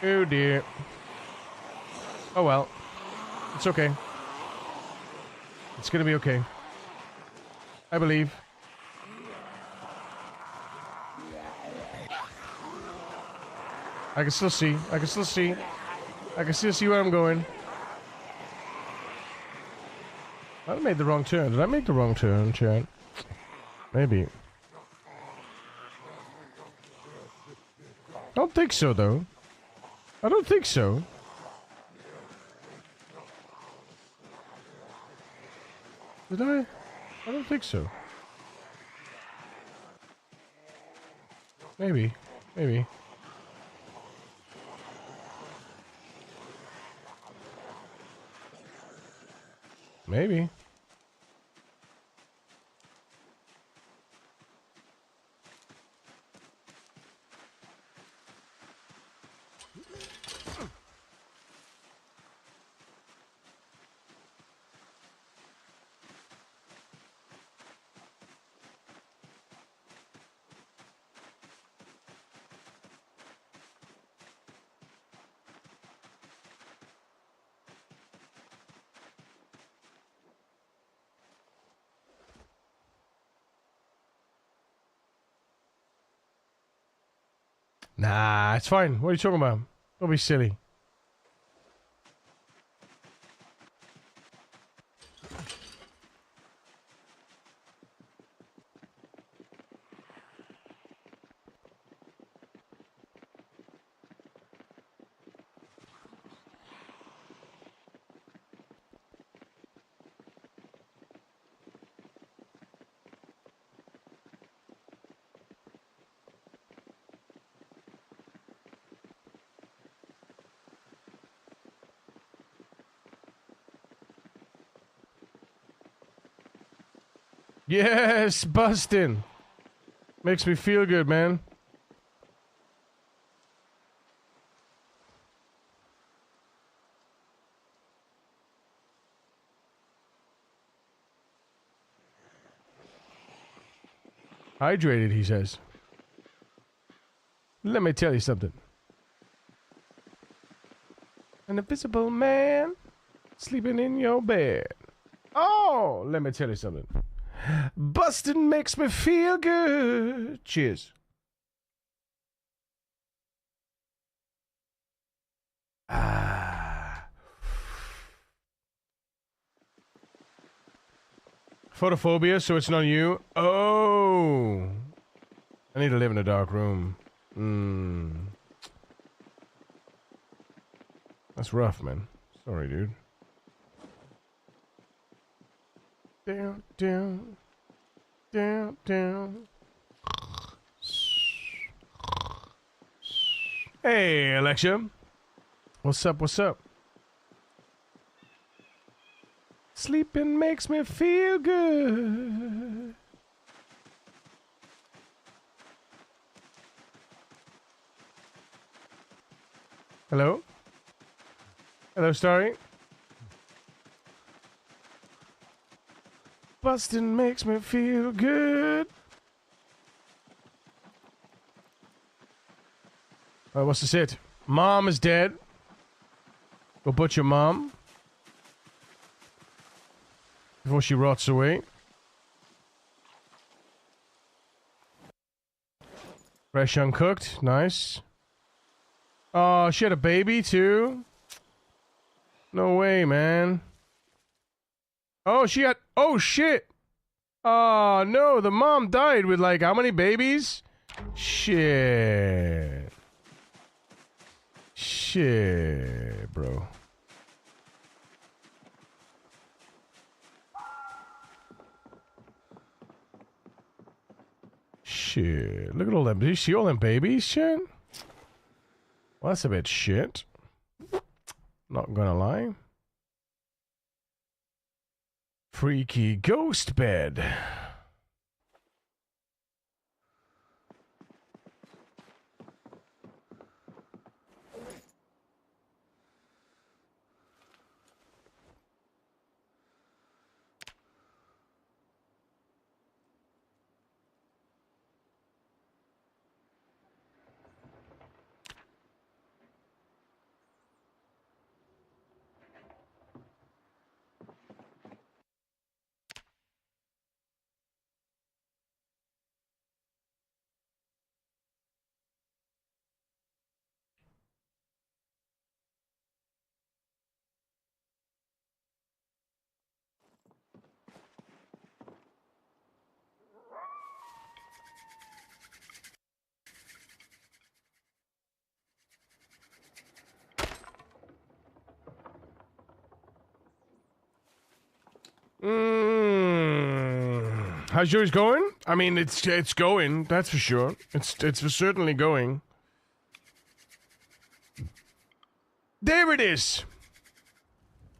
Oh dear. Oh well. It's okay. It's gonna be okay. I believe. I can still see. I can still see. I can still see where I'm going. I made the wrong turn. Did I make the wrong turn, chat? Maybe. I don't think so, though. I don't think so. Did I? I don't think so. Maybe. Maybe. Maybe. Nah, it's fine. What are you talking about? Don't be silly. Yes, busting. Makes me feel good, man. Hydrated, he says. Let me tell you something. An invisible man sleeping in your bed. Oh, let me tell you something. Bustin' makes me feel good. Cheers. Ah. Photophobia, so it's not you. Oh. I need to live in a dark room. That's rough, man. Sorry, dude. Down, down, down, down. Hey, Alexia. What's up, what's up? Sleeping makes me feel good. Hello? Hello, Starry. Bustin' makes me feel good. What's this it? Mom is dead. Go butcher mom. Before she rots away. Fresh uncooked. Nice. Oh, she had a baby too? No way, man. Oh, she had... Oh, shit. Oh, no. The mom died with, like, how many babies? Shit. Shit, bro. Shit. Look at all them... Do you see all them babies, shit? Well, that's a bit shit. Not gonna lie. Freaky ghost bed. How's yours going? I mean, it's going. That's for sure. It's certainly going. There it is.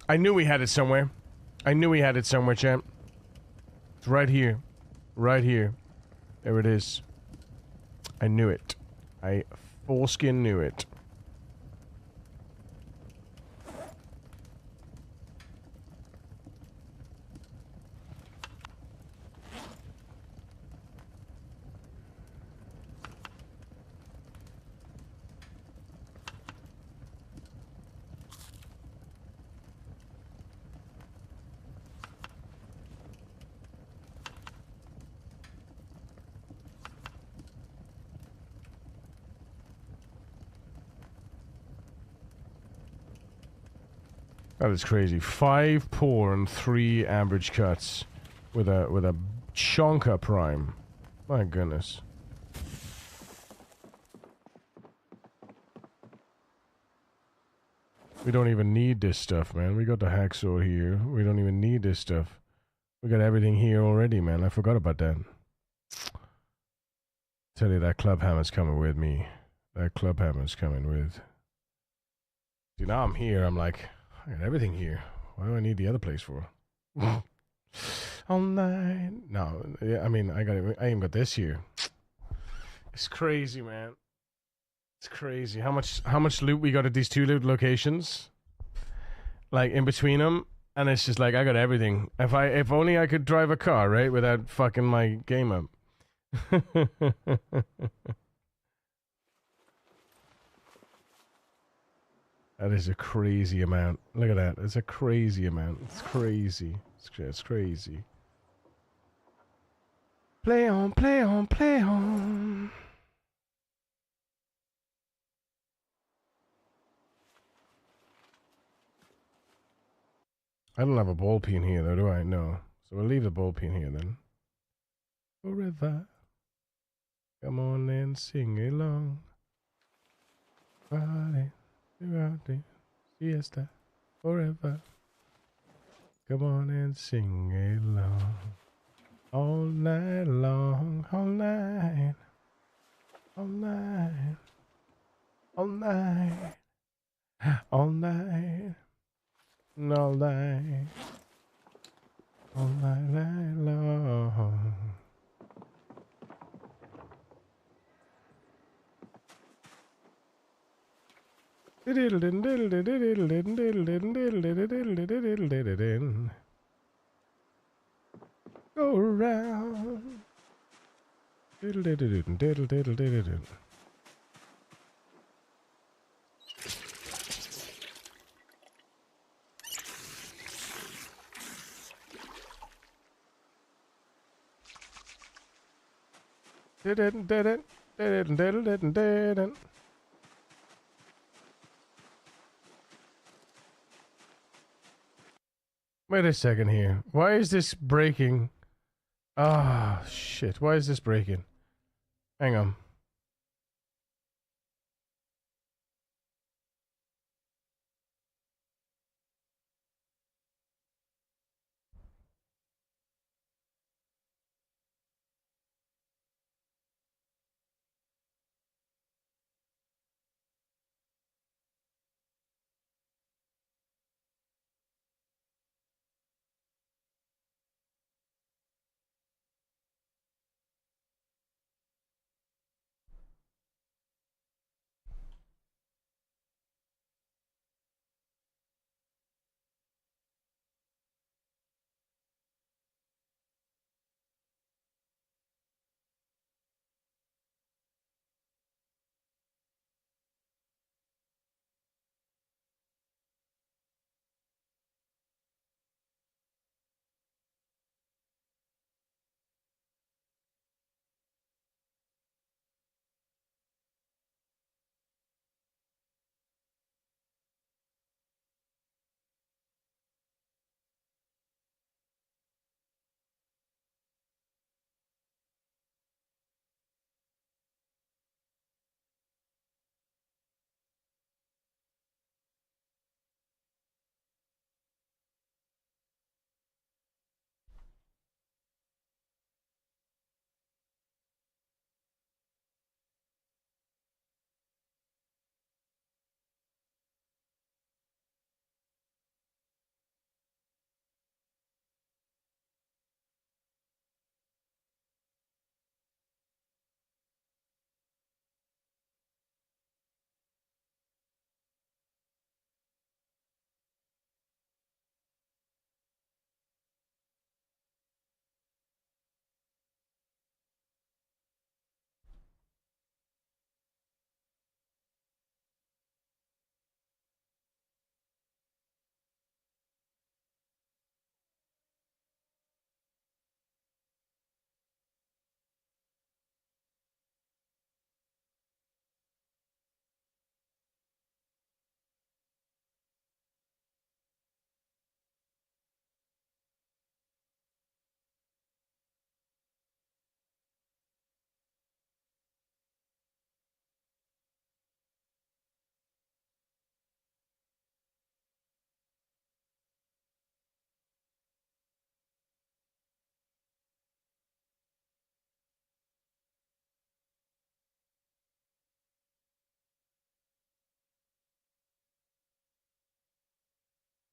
I knew we had it somewhere. I knew we had it somewhere, champ. It's right here, right here. There it is. I knew it. I foreskin knew it. That is crazy. 5 poor and 3 average cuts with a chonka prime. My goodness. We don't even need this stuff, man. We got the hacksaw here. We don't even need this stuff. We got everything here already, man. I forgot about that. Tell you that club hammer's coming with me. That club hammer's coming with. See, now I'm here. I'm like, I got everything here. What do I need the other place for? all night. No, yeah, I mean, I even got this here. It's crazy, man. It's crazy how much loot we got at these two loot locations, like in between them, and it's just like I got everything. If only I could drive a car, right, without fucking my game up. That is a crazy amount. Look at that. It's a crazy amount. It's crazy. It's crazy. Play on, play on, play on. I don't have a ball peen here though, do I? No. So we'll leave the ball peen here then. Forever. Come on and sing along. Party throughout the siesta. Forever. Come on and sing along. All night long. All night. All night. All night. All night. All night. All night long. Go around. Wait a second here. Why is this breaking? Ah, oh, shit. Why is this breaking? Hang on.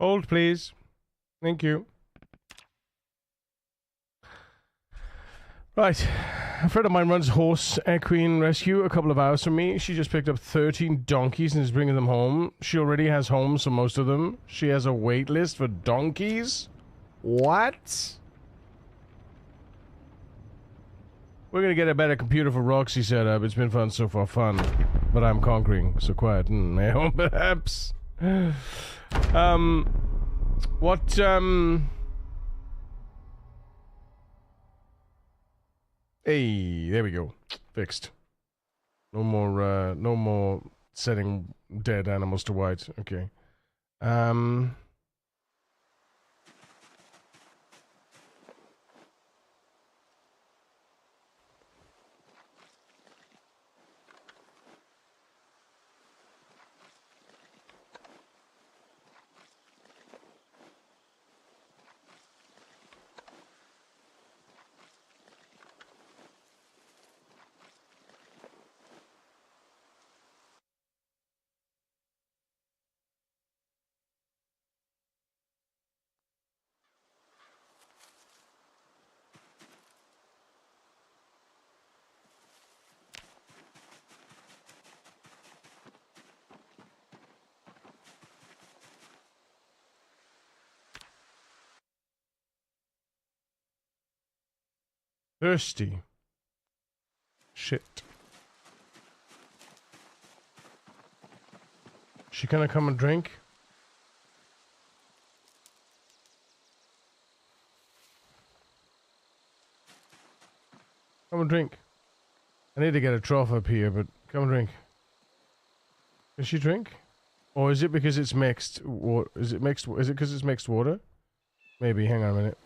Hold, please. Thank you. Right. A friend of mine runs horse equine rescue a couple of hours from me. She just picked up 13 donkeys and is bringing them home. She already has homes for most of them. She has a wait list for donkeys? What? We're gonna get a better computer for Roxy setup. It's been fun so far, fun. But I'm conquering, so quiet. My home, perhaps. Hey, there we go. Fixed. No more setting dead animals to white. Okay. Thirsty. Shit. She gonna come and drink? Come and drink. I need to get a trough up here, but come and drink. Can she drink? Or is it because it's mixed? Is it mixed? Is it because it's mixed water? Maybe. Hang on a minute.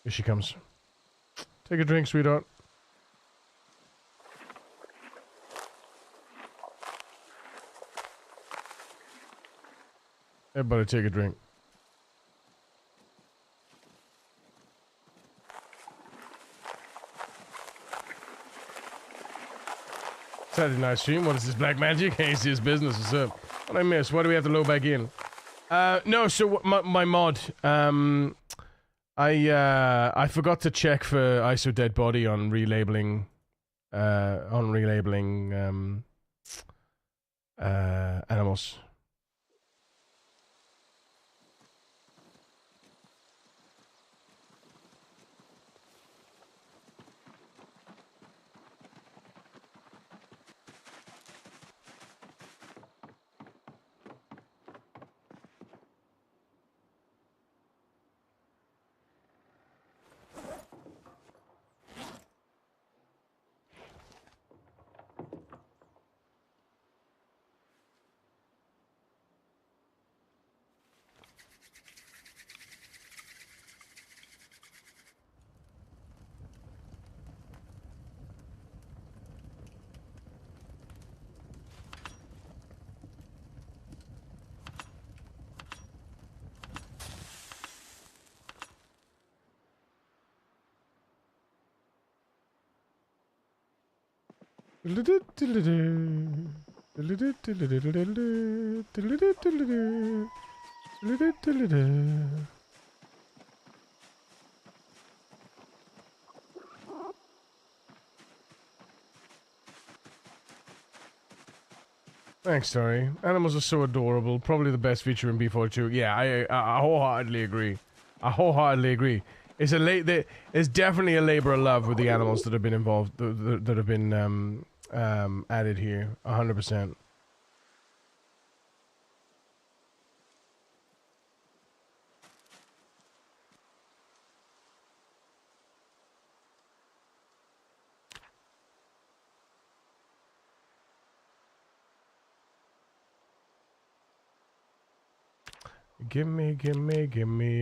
Here she comes. Take a drink, sweetheart. Everybody take a drink. Saturday night stream, what is this, black magic? Hey, it's his business, what's up? What I miss? Why do we have to load back in? No, so my mod, I forgot to check for ISO dead body on relabeling animals. Thanks, Tori. Animals are so adorable. Probably the best feature in B42. Yeah, I wholeheartedly agree. I wholeheartedly agree. It's there's definitely a labor of love with the animals that have been involved, that have been added here. 100%. Give me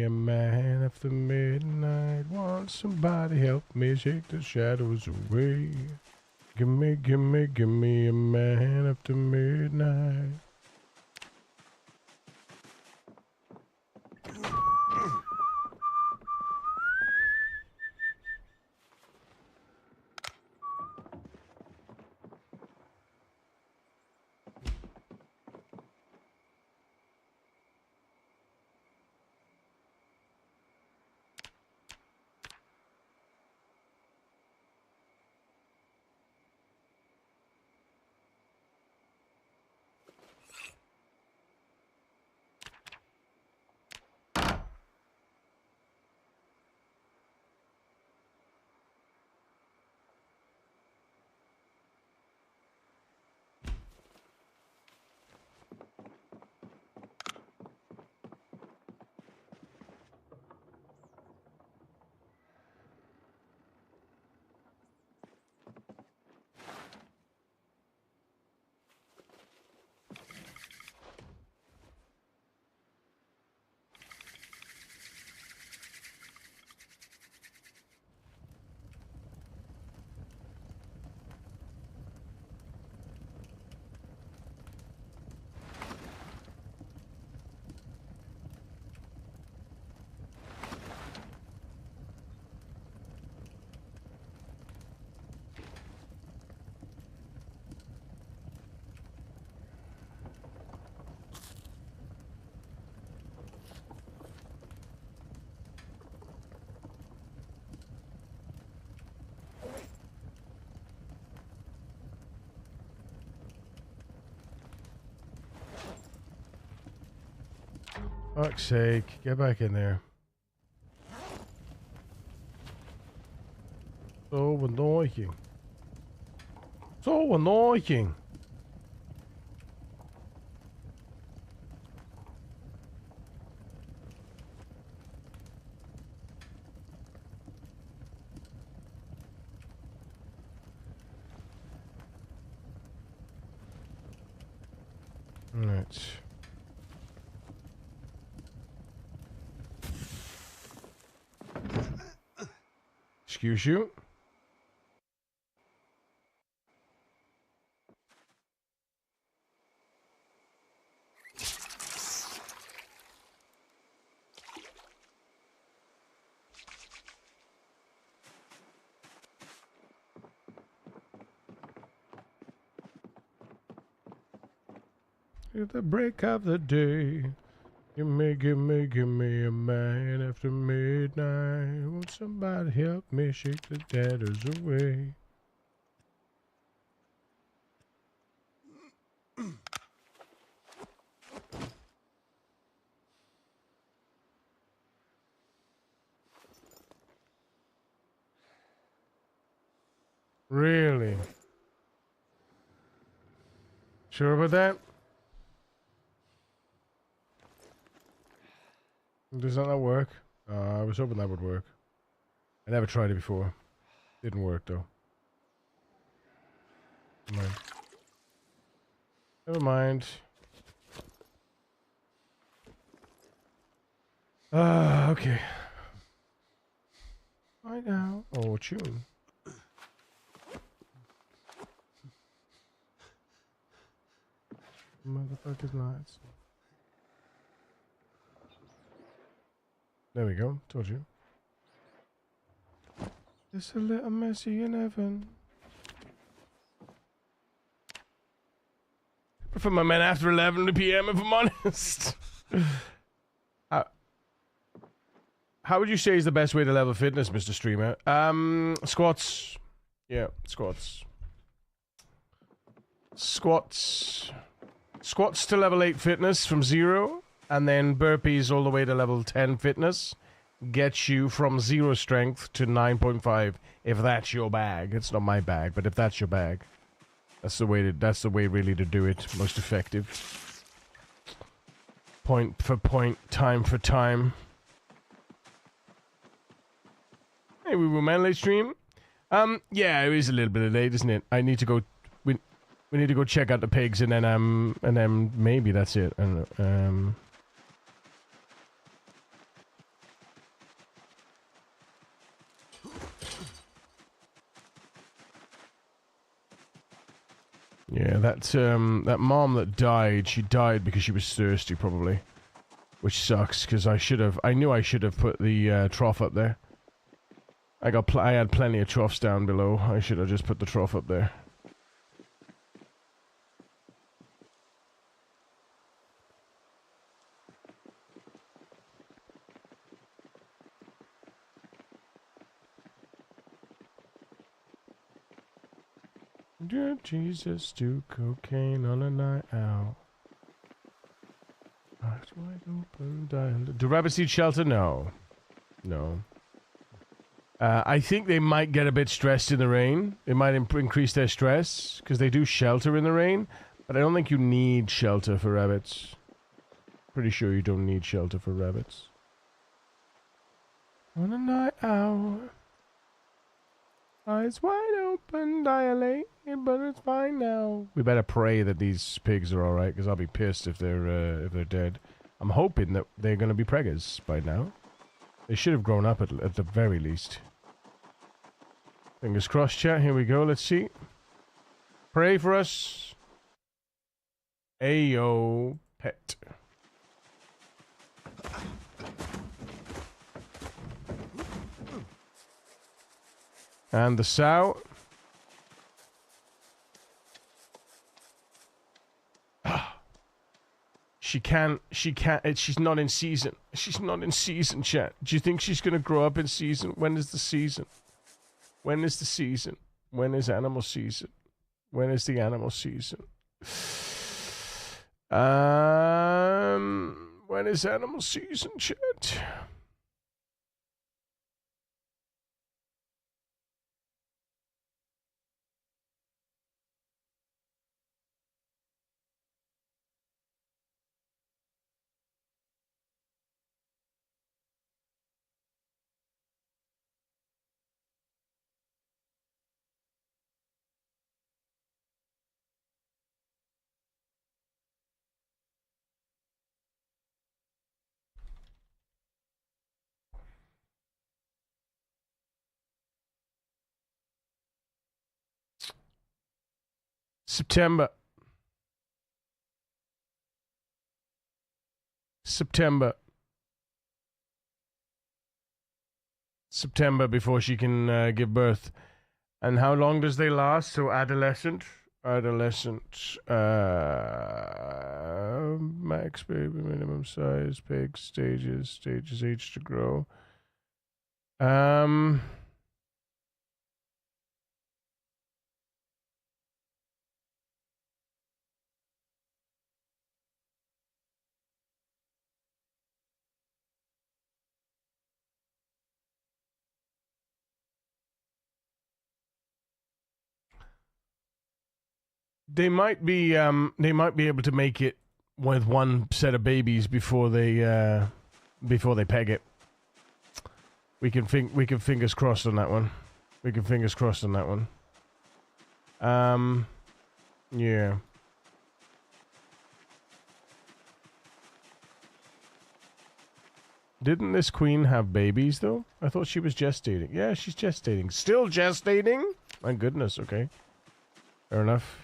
a man after midnight. Want somebody help me shake the shadows away. Give me a man after midnight. Fuck's sake, get back in there. So annoying. So annoying. Right. Excuse you. At the break of the day, give me a man after midnight. Won't somebody help me shake the daggers away? Really? Sure about that? Does that not work? I was hoping that would work. I never tried it before. Didn't work though. Never mind. Never mind. Okay. Right now. Oh, tune. Motherfucker's nuts. There we go. Told you. It's a little messy in heaven. For my men after 11 p.m. if I'm honest. How would you say is the best way to level fitness, Mr. Streamer? Squats. Yeah, squats. Squats. Squats to level 8 fitness from 0. And then burpees all the way to level 10 fitness gets you from 0 strength to 9.5 if that's your bag. It's not my bag, but if that's your bag. That's the way really to do it. Most effective. Point for point, time for time. Hey, we were man late stream. Yeah, it is a little bit late, isn't it? I need to go. We need to go check out the pigs, and then maybe that's it. And yeah, that mom that died, she died because she was thirsty, probably, which sucks because I knew I should have put the trough up there. I had plenty of troughs down below. I should have just put the trough up there. Dear Jesus, do cocaine on a night out. Eyes wide open, dial. Do rabbits need shelter? No. No. I think they might get a bit stressed in the rain. It might increase their stress, because they do shelter in the rain. But I don't think you need shelter for rabbits. Pretty sure you don't need shelter for rabbits. On a night out. Eyes wide open, dilate, but it's fine now. We better pray that these pigs are alright, because I'll be pissed if they're dead. I'm hoping that they're going to be preggers by now. They should have grown up at the very least. Fingers crossed, chat. Here we go. Let's see. Pray for us. Ayo, pet. And the sow. She's not in season. She's not in season, chat. Do you think she's gonna grow up in season? When is the season? When is the season? When is animal season? When is the animal season? What When is animal season, chat? September. September. September before she can give birth. And how long does they last? So adolescent, max baby, minimum size, pig, stages age to grow. They might be able to make it with one set of babies before they peg it. We can fingers crossed on that one. Yeah. Didn't this queen have babies though? I thought she was gestating. Yeah, she's gestating. Still gestating? My goodness, okay. Fair enough.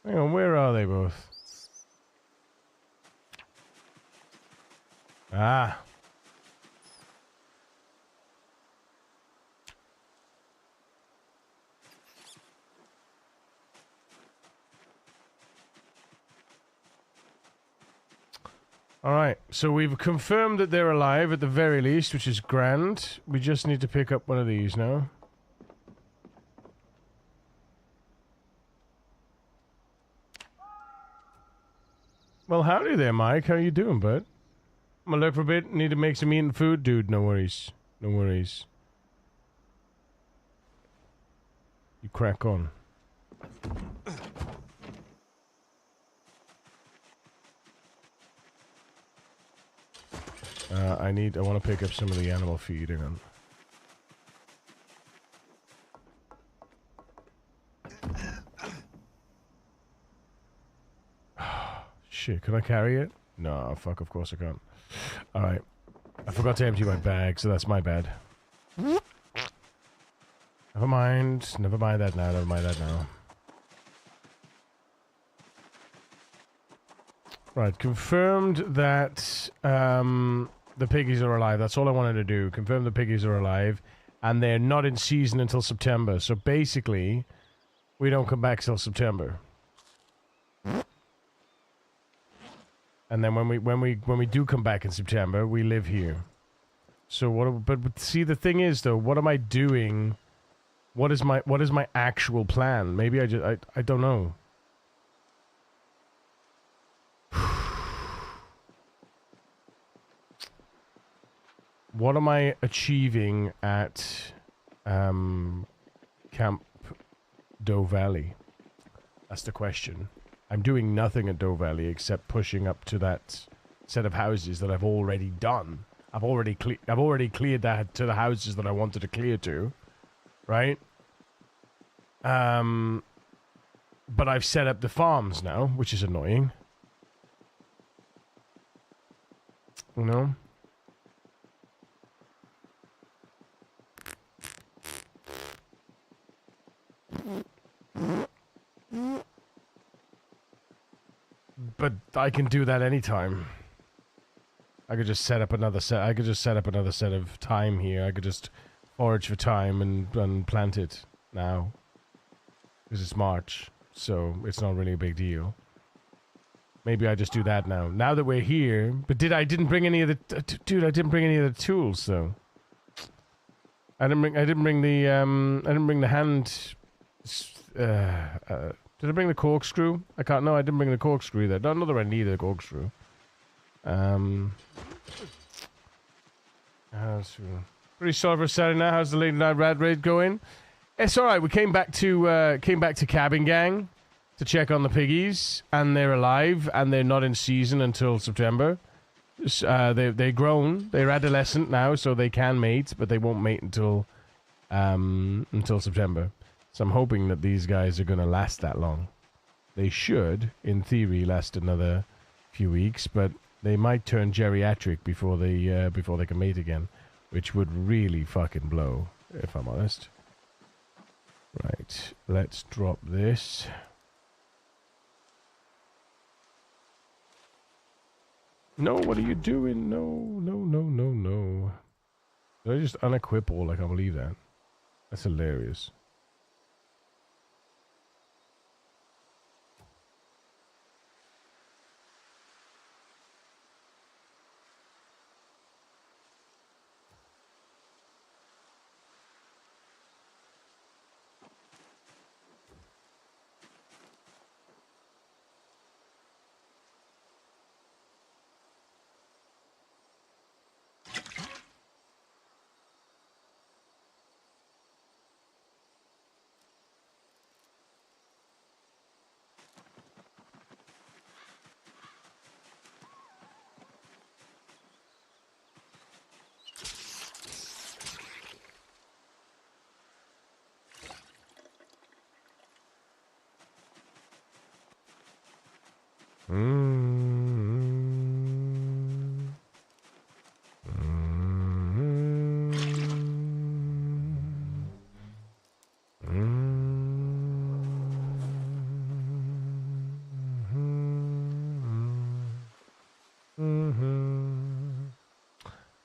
Hang on, where are they both? Ah. Alright, so we've confirmed that they're alive at the very least, which is grand. We just need to pick up one of these now. Well, howdy there, Mike. How you doing, bud? I'm gonna look for a bit. Need to make some eating food? Dude, no worries. No worries. You crack on. I want to pick up some of the animal feed. Hang on. Shit, can I carry it? No, fuck, of course I can't. Alright. I forgot to empty my bag, so that's my bad. Never mind. Never mind that now. Right, confirmed that the piggies are alive. That's all I wanted to do. Confirm the piggies are alive. And they're not in season until September. So basically, we don't come back till September. And then when we do come back in September, we live here. So but see, the thing is though, what am I doing? What is my actual plan? Maybe I don't know. What am I achieving at Camp Doe Valley? That's the question. I'm doing nothing at Doe Valley except pushing up to that set of houses that I've already done. I've already cleared that to the houses that I wanted to clear to, right? But I've set up the farms now, which is annoying. You know? but I can do that anytime. I could just set up another set. I could just set up another set of thyme here. I could just forage for thyme and plant it now. Because it's March, so it's not really a big deal. Maybe I just do that now. Now that we're here, but I didn't bring any of the dude. I didn't bring any of the tools though. I didn't bring the hand. Did I bring the corkscrew? I can't. No, I didn't bring the corkscrew either. Not that I need a corkscrew. Pretty solid for Saturday night. How's the late night rad raid going? It's all right. We came back to Cabin Gang to check on the piggies, and they're alive, and they're not in season until September. They're grown. They're adolescent now, so they can mate, but they won't mate until September. So I'm hoping that these guys are going to last that long. They should, in theory, last another few weeks, but they might turn geriatric before they can mate again, which would really fucking blow, if I'm honest. Right, let's drop this. No, what are you doing? No. Did I just unequip all? I can't believe that. That's hilarious.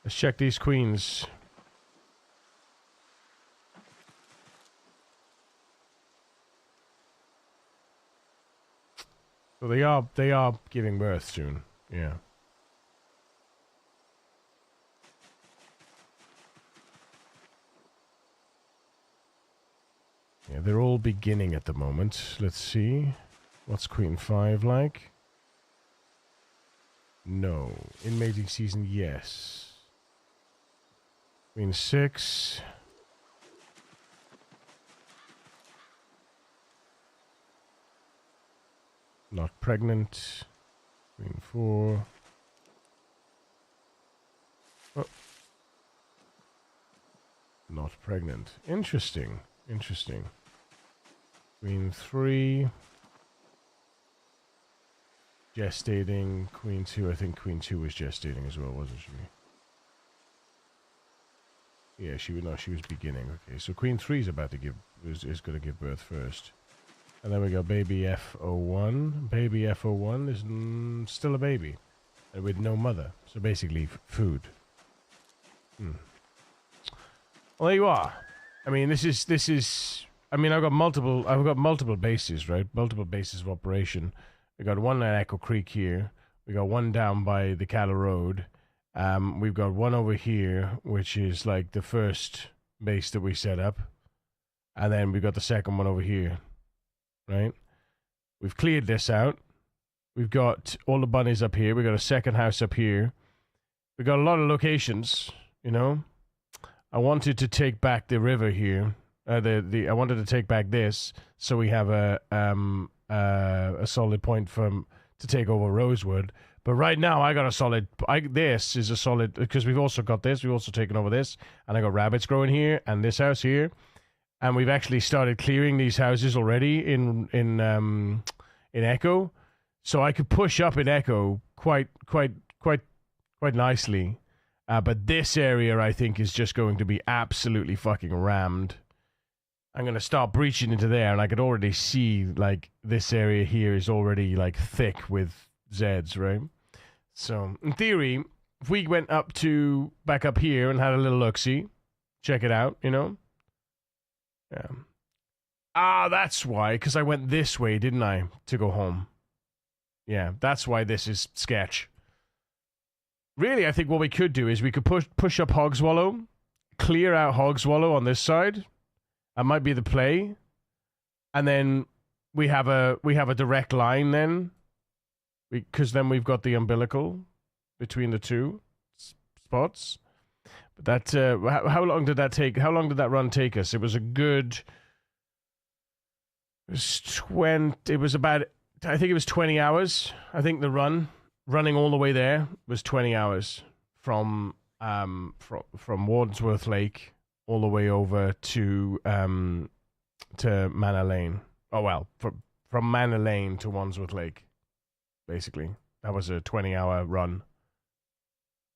Let's check these queens. So they are giving birth soon. Yeah. Yeah, they're all beginning at the moment. Let's see. What's Queen 5 like? No. In mating season, yes. Queen 6. Not pregnant. Queen 4. Oh. Not pregnant. Interesting. Interesting. Queen 3. Gestating. Queen 2. I think Queen 2 was gestating as well, wasn't she? Yeah, she was. No, she was beginning. Okay, so Queen 3 is about to give. Is going to give birth first. And then we got baby F01. Baby F01 is still a baby. And with no mother. So basically, food. Well, there you are. I mean, this is... I mean, I've got multiple bases, right? Multiple bases of operation. We got one at Echo Creek here. We got one down by the Cattle Road. We've got one over here, which is like the first base that we set up. And then we've got the second one over here. Right? We've cleared this out. We've got all the bunnies up here. We've got a second house up here. We've got a lot of locations, you know? I wanted to take back the river here. I wanted to take back this so we have a solid point to take over Rosewood. But right now I got a solid... this is a solid... Because we've also got this. We've also taken over this. And I got rabbits growing here and this house here. And we've actually started clearing these houses already in Echo, so I could push up in Echo quite nicely. But this area, I think, is just going to be absolutely fucking rammed. I'm gonna start breaching into there, and I could already see like this area here is already like thick with Zeds, right? So, in theory, if we went back up here and had a little look-see, check it out, you know? Yeah. Ah, that's why, because I went this way, didn't I, to go home. Yeah, that's why this is sketch. Really, I think what we could do is we could push up Hogswallow, clear out Hogswallow on this side. That might be the play. And then we have a direct line then. Because then we've got the umbilical between the two spots. But that how long did that take? How long did that run take us? It was a good. It was about. I think it was 20 hours. I think the running all the way there was 20 hours from Wardsworth Lake all the way over to Manor Lane. Oh well, from Manor Lane to Wandsworth Lake. Basically, that was a 20-hour run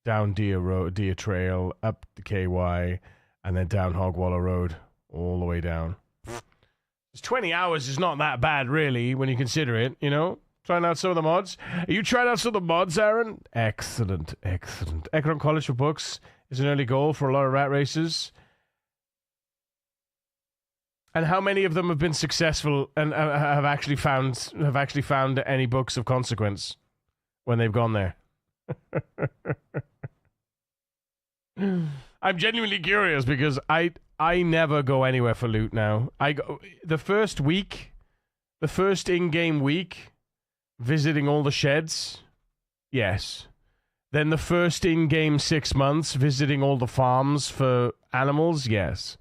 down Deer Trail, up the KY, and then down Hogwallow Road, all the way down. 20 hours is not that bad, really, when you consider it, you know? Trying out some of the mods. Are you trying out some of the mods, Aaron? Excellent, excellent. Ekron College for Books is an early goal for a lot of rat races. And how many of them have been successful and have actually found any books of consequence when they've gone there? I'm genuinely curious because I never go anywhere for loot now. I go the first in-game week, visiting all the sheds. Yes. Then the first in-game 6 months, visiting all the farms for animals. Yes.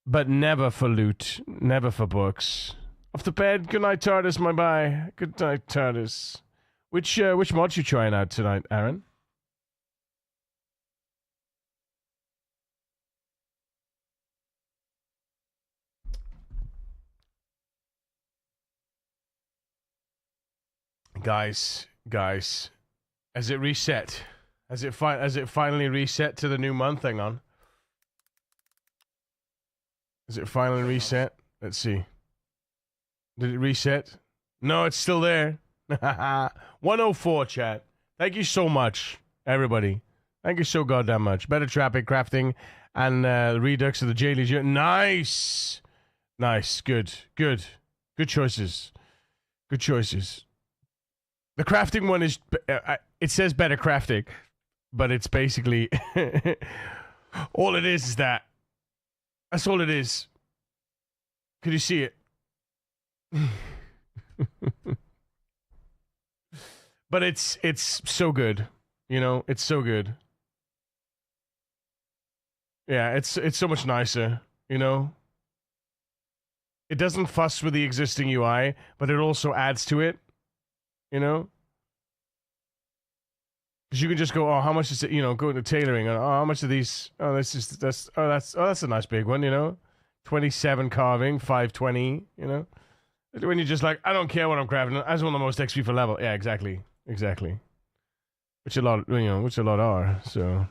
But never for loot, never for books. Off to bed. Good night, TARDIS. My bye. Good night, TARDIS. Which mods you trying out tonight, Aaron? Guys, has it reset? Has it finally reset to the new month? Hang on. Is it finally reset? Let's see. Did it reset? No, it's still there. 104, chat. Thank you so much, everybody. Thank you so goddamn much. Better traffic crafting and Redux of the J Legion. Nice. Good choices. Good choices. The crafting one is, it says better crafting, but it's basically, all it is that. That's all it is. Could you see it? But it's so good. You know, it's so good. Yeah, it's so much nicer, you know? It doesn't fuss with the existing UI, but it also adds to it. You know? Because you can just go, oh, how much is it? You know, go into tailoring. Oh, how much of these? Oh, that's a nice big one. You know, 27 carving, 520. You know, when you're just like, I don't care what I'm crafting. I just want the most XP for level. Yeah, exactly. Which a lot are. So.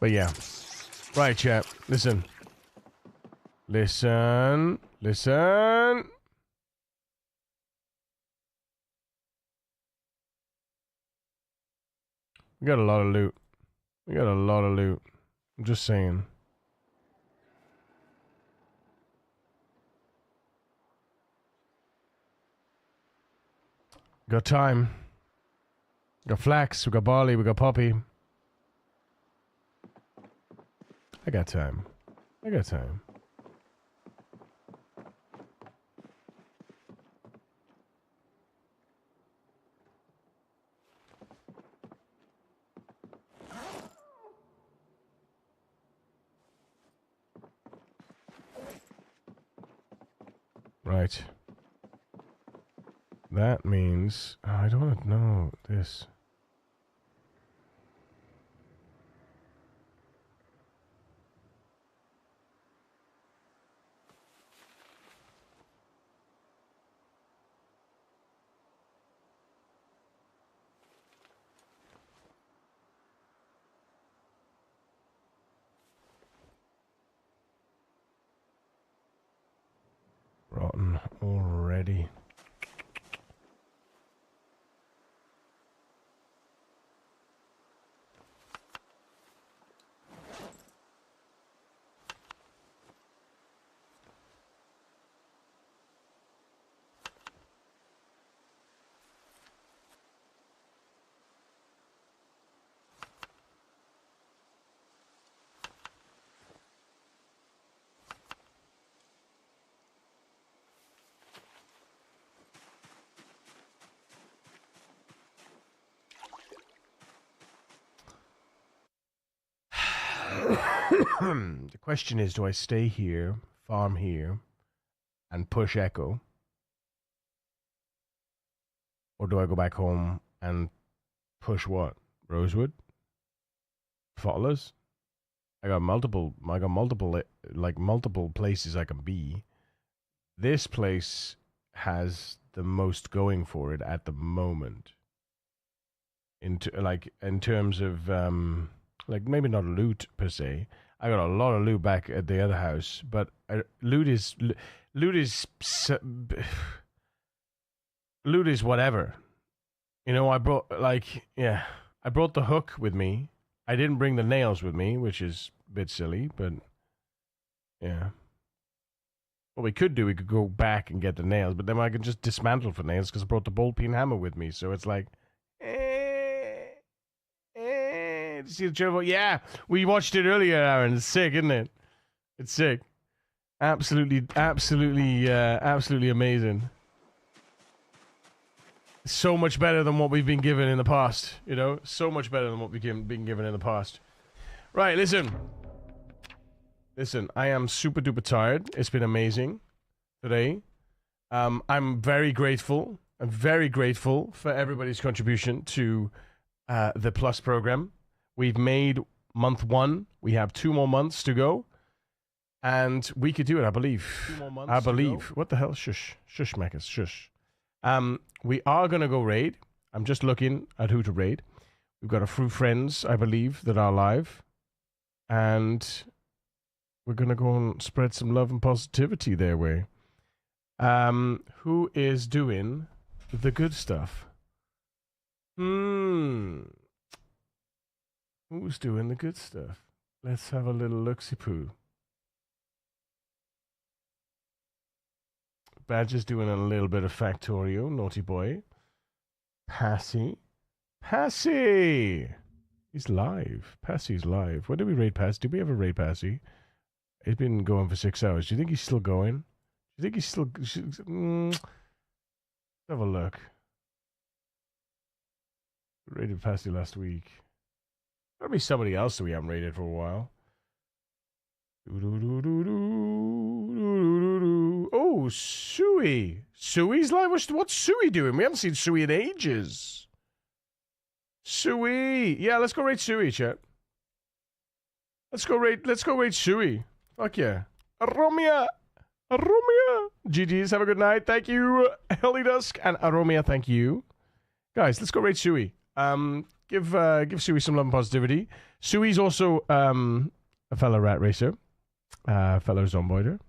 But yeah. Right, chat. Listen. We got a lot of loot. I'm just saying. We got time. We got flax. We got barley. We got poppy. I got time. Right. That means... Oh, I don't know this. button already. The question is, do I stay here, farm here, and push Echo? Or do I go back home and push what? Rosewood? Followers? I got multiple, like multiple places I can be. This place has the most going for it at the moment. In terms of, like maybe not loot per se. I got a lot of loot back at the other house, but loot is whatever. You know, I brought the hook with me. I didn't bring the nails with me, which is a bit silly, but yeah. What we could do, we could go back and get the nails, but then I could just dismantle for nails because I brought the ball-peen hammer with me, so it's like, see the trailer? Yeah, we watched it earlier, Aaron. It's sick, isn't it? It's sick. Absolutely amazing. So much better than what we've been given in the past. You know, so much better than what we've been given in the past. Right, listen. I am super duper tired. It's been amazing today. I'm very grateful. I'm very grateful for everybody's contribution to the Plus program. We've made month 1. We have 2 more months to go. And we could do it, I believe. 2 more months to go. What the hell? Shush. Shush, Macus. Shush. We are going to go raid. I'm just looking at who to raid. We've got a few friends, I believe, that are live. And we're going to go and spread some love and positivity their way. Who is doing the good stuff? Who's doing the good stuff? Let's have a little look-see-poo. Badger's doing a little bit of Factorio, naughty boy. Passy. He's live. Passy's live. When did we raid Passy? Did we ever raid Passy? He's been going for 6 hours. Do you think he's still going? Do you think he's still... Let's have a look. We raided Passy last week. There'll be somebody else that we haven't raided for a while. Oh, Sui. Sui's live? What's Sui doing? We haven't seen Sui in ages. Sui. Yeah, let's go raid Sui, chat. Let's go raid Sui. Fuck yeah. Aromia. GG's, have a good night. Thank you, Helidusk. And Aromia, thank you. Guys, let's go raid Sui. Give Sui some love and positivity. Sui's also a fellow rat racer, fellow Zomboider,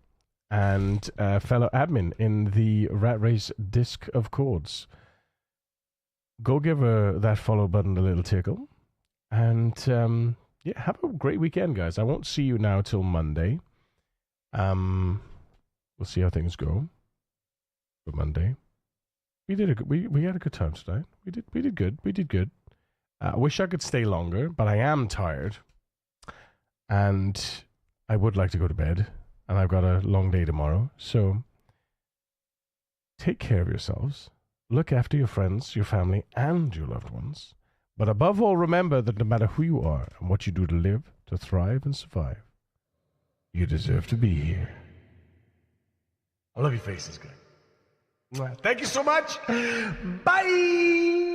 and fellow admin in the Rat Race Disc of Chords. Go give her that follow button a little tickle. And yeah, have a great weekend, guys. I won't see you now till Monday. We'll see how things go for Monday. We had a good time tonight. We did good. I wish I could stay longer, but I am tired. And I would like to go to bed. And I've got a long day tomorrow. So take care of yourselves. Look after your friends, your family, and your loved ones. But above all, remember that no matter who you are and what you do to live, to thrive, and survive, you deserve to be here. I love your faces, guys. Thank you so much. Bye.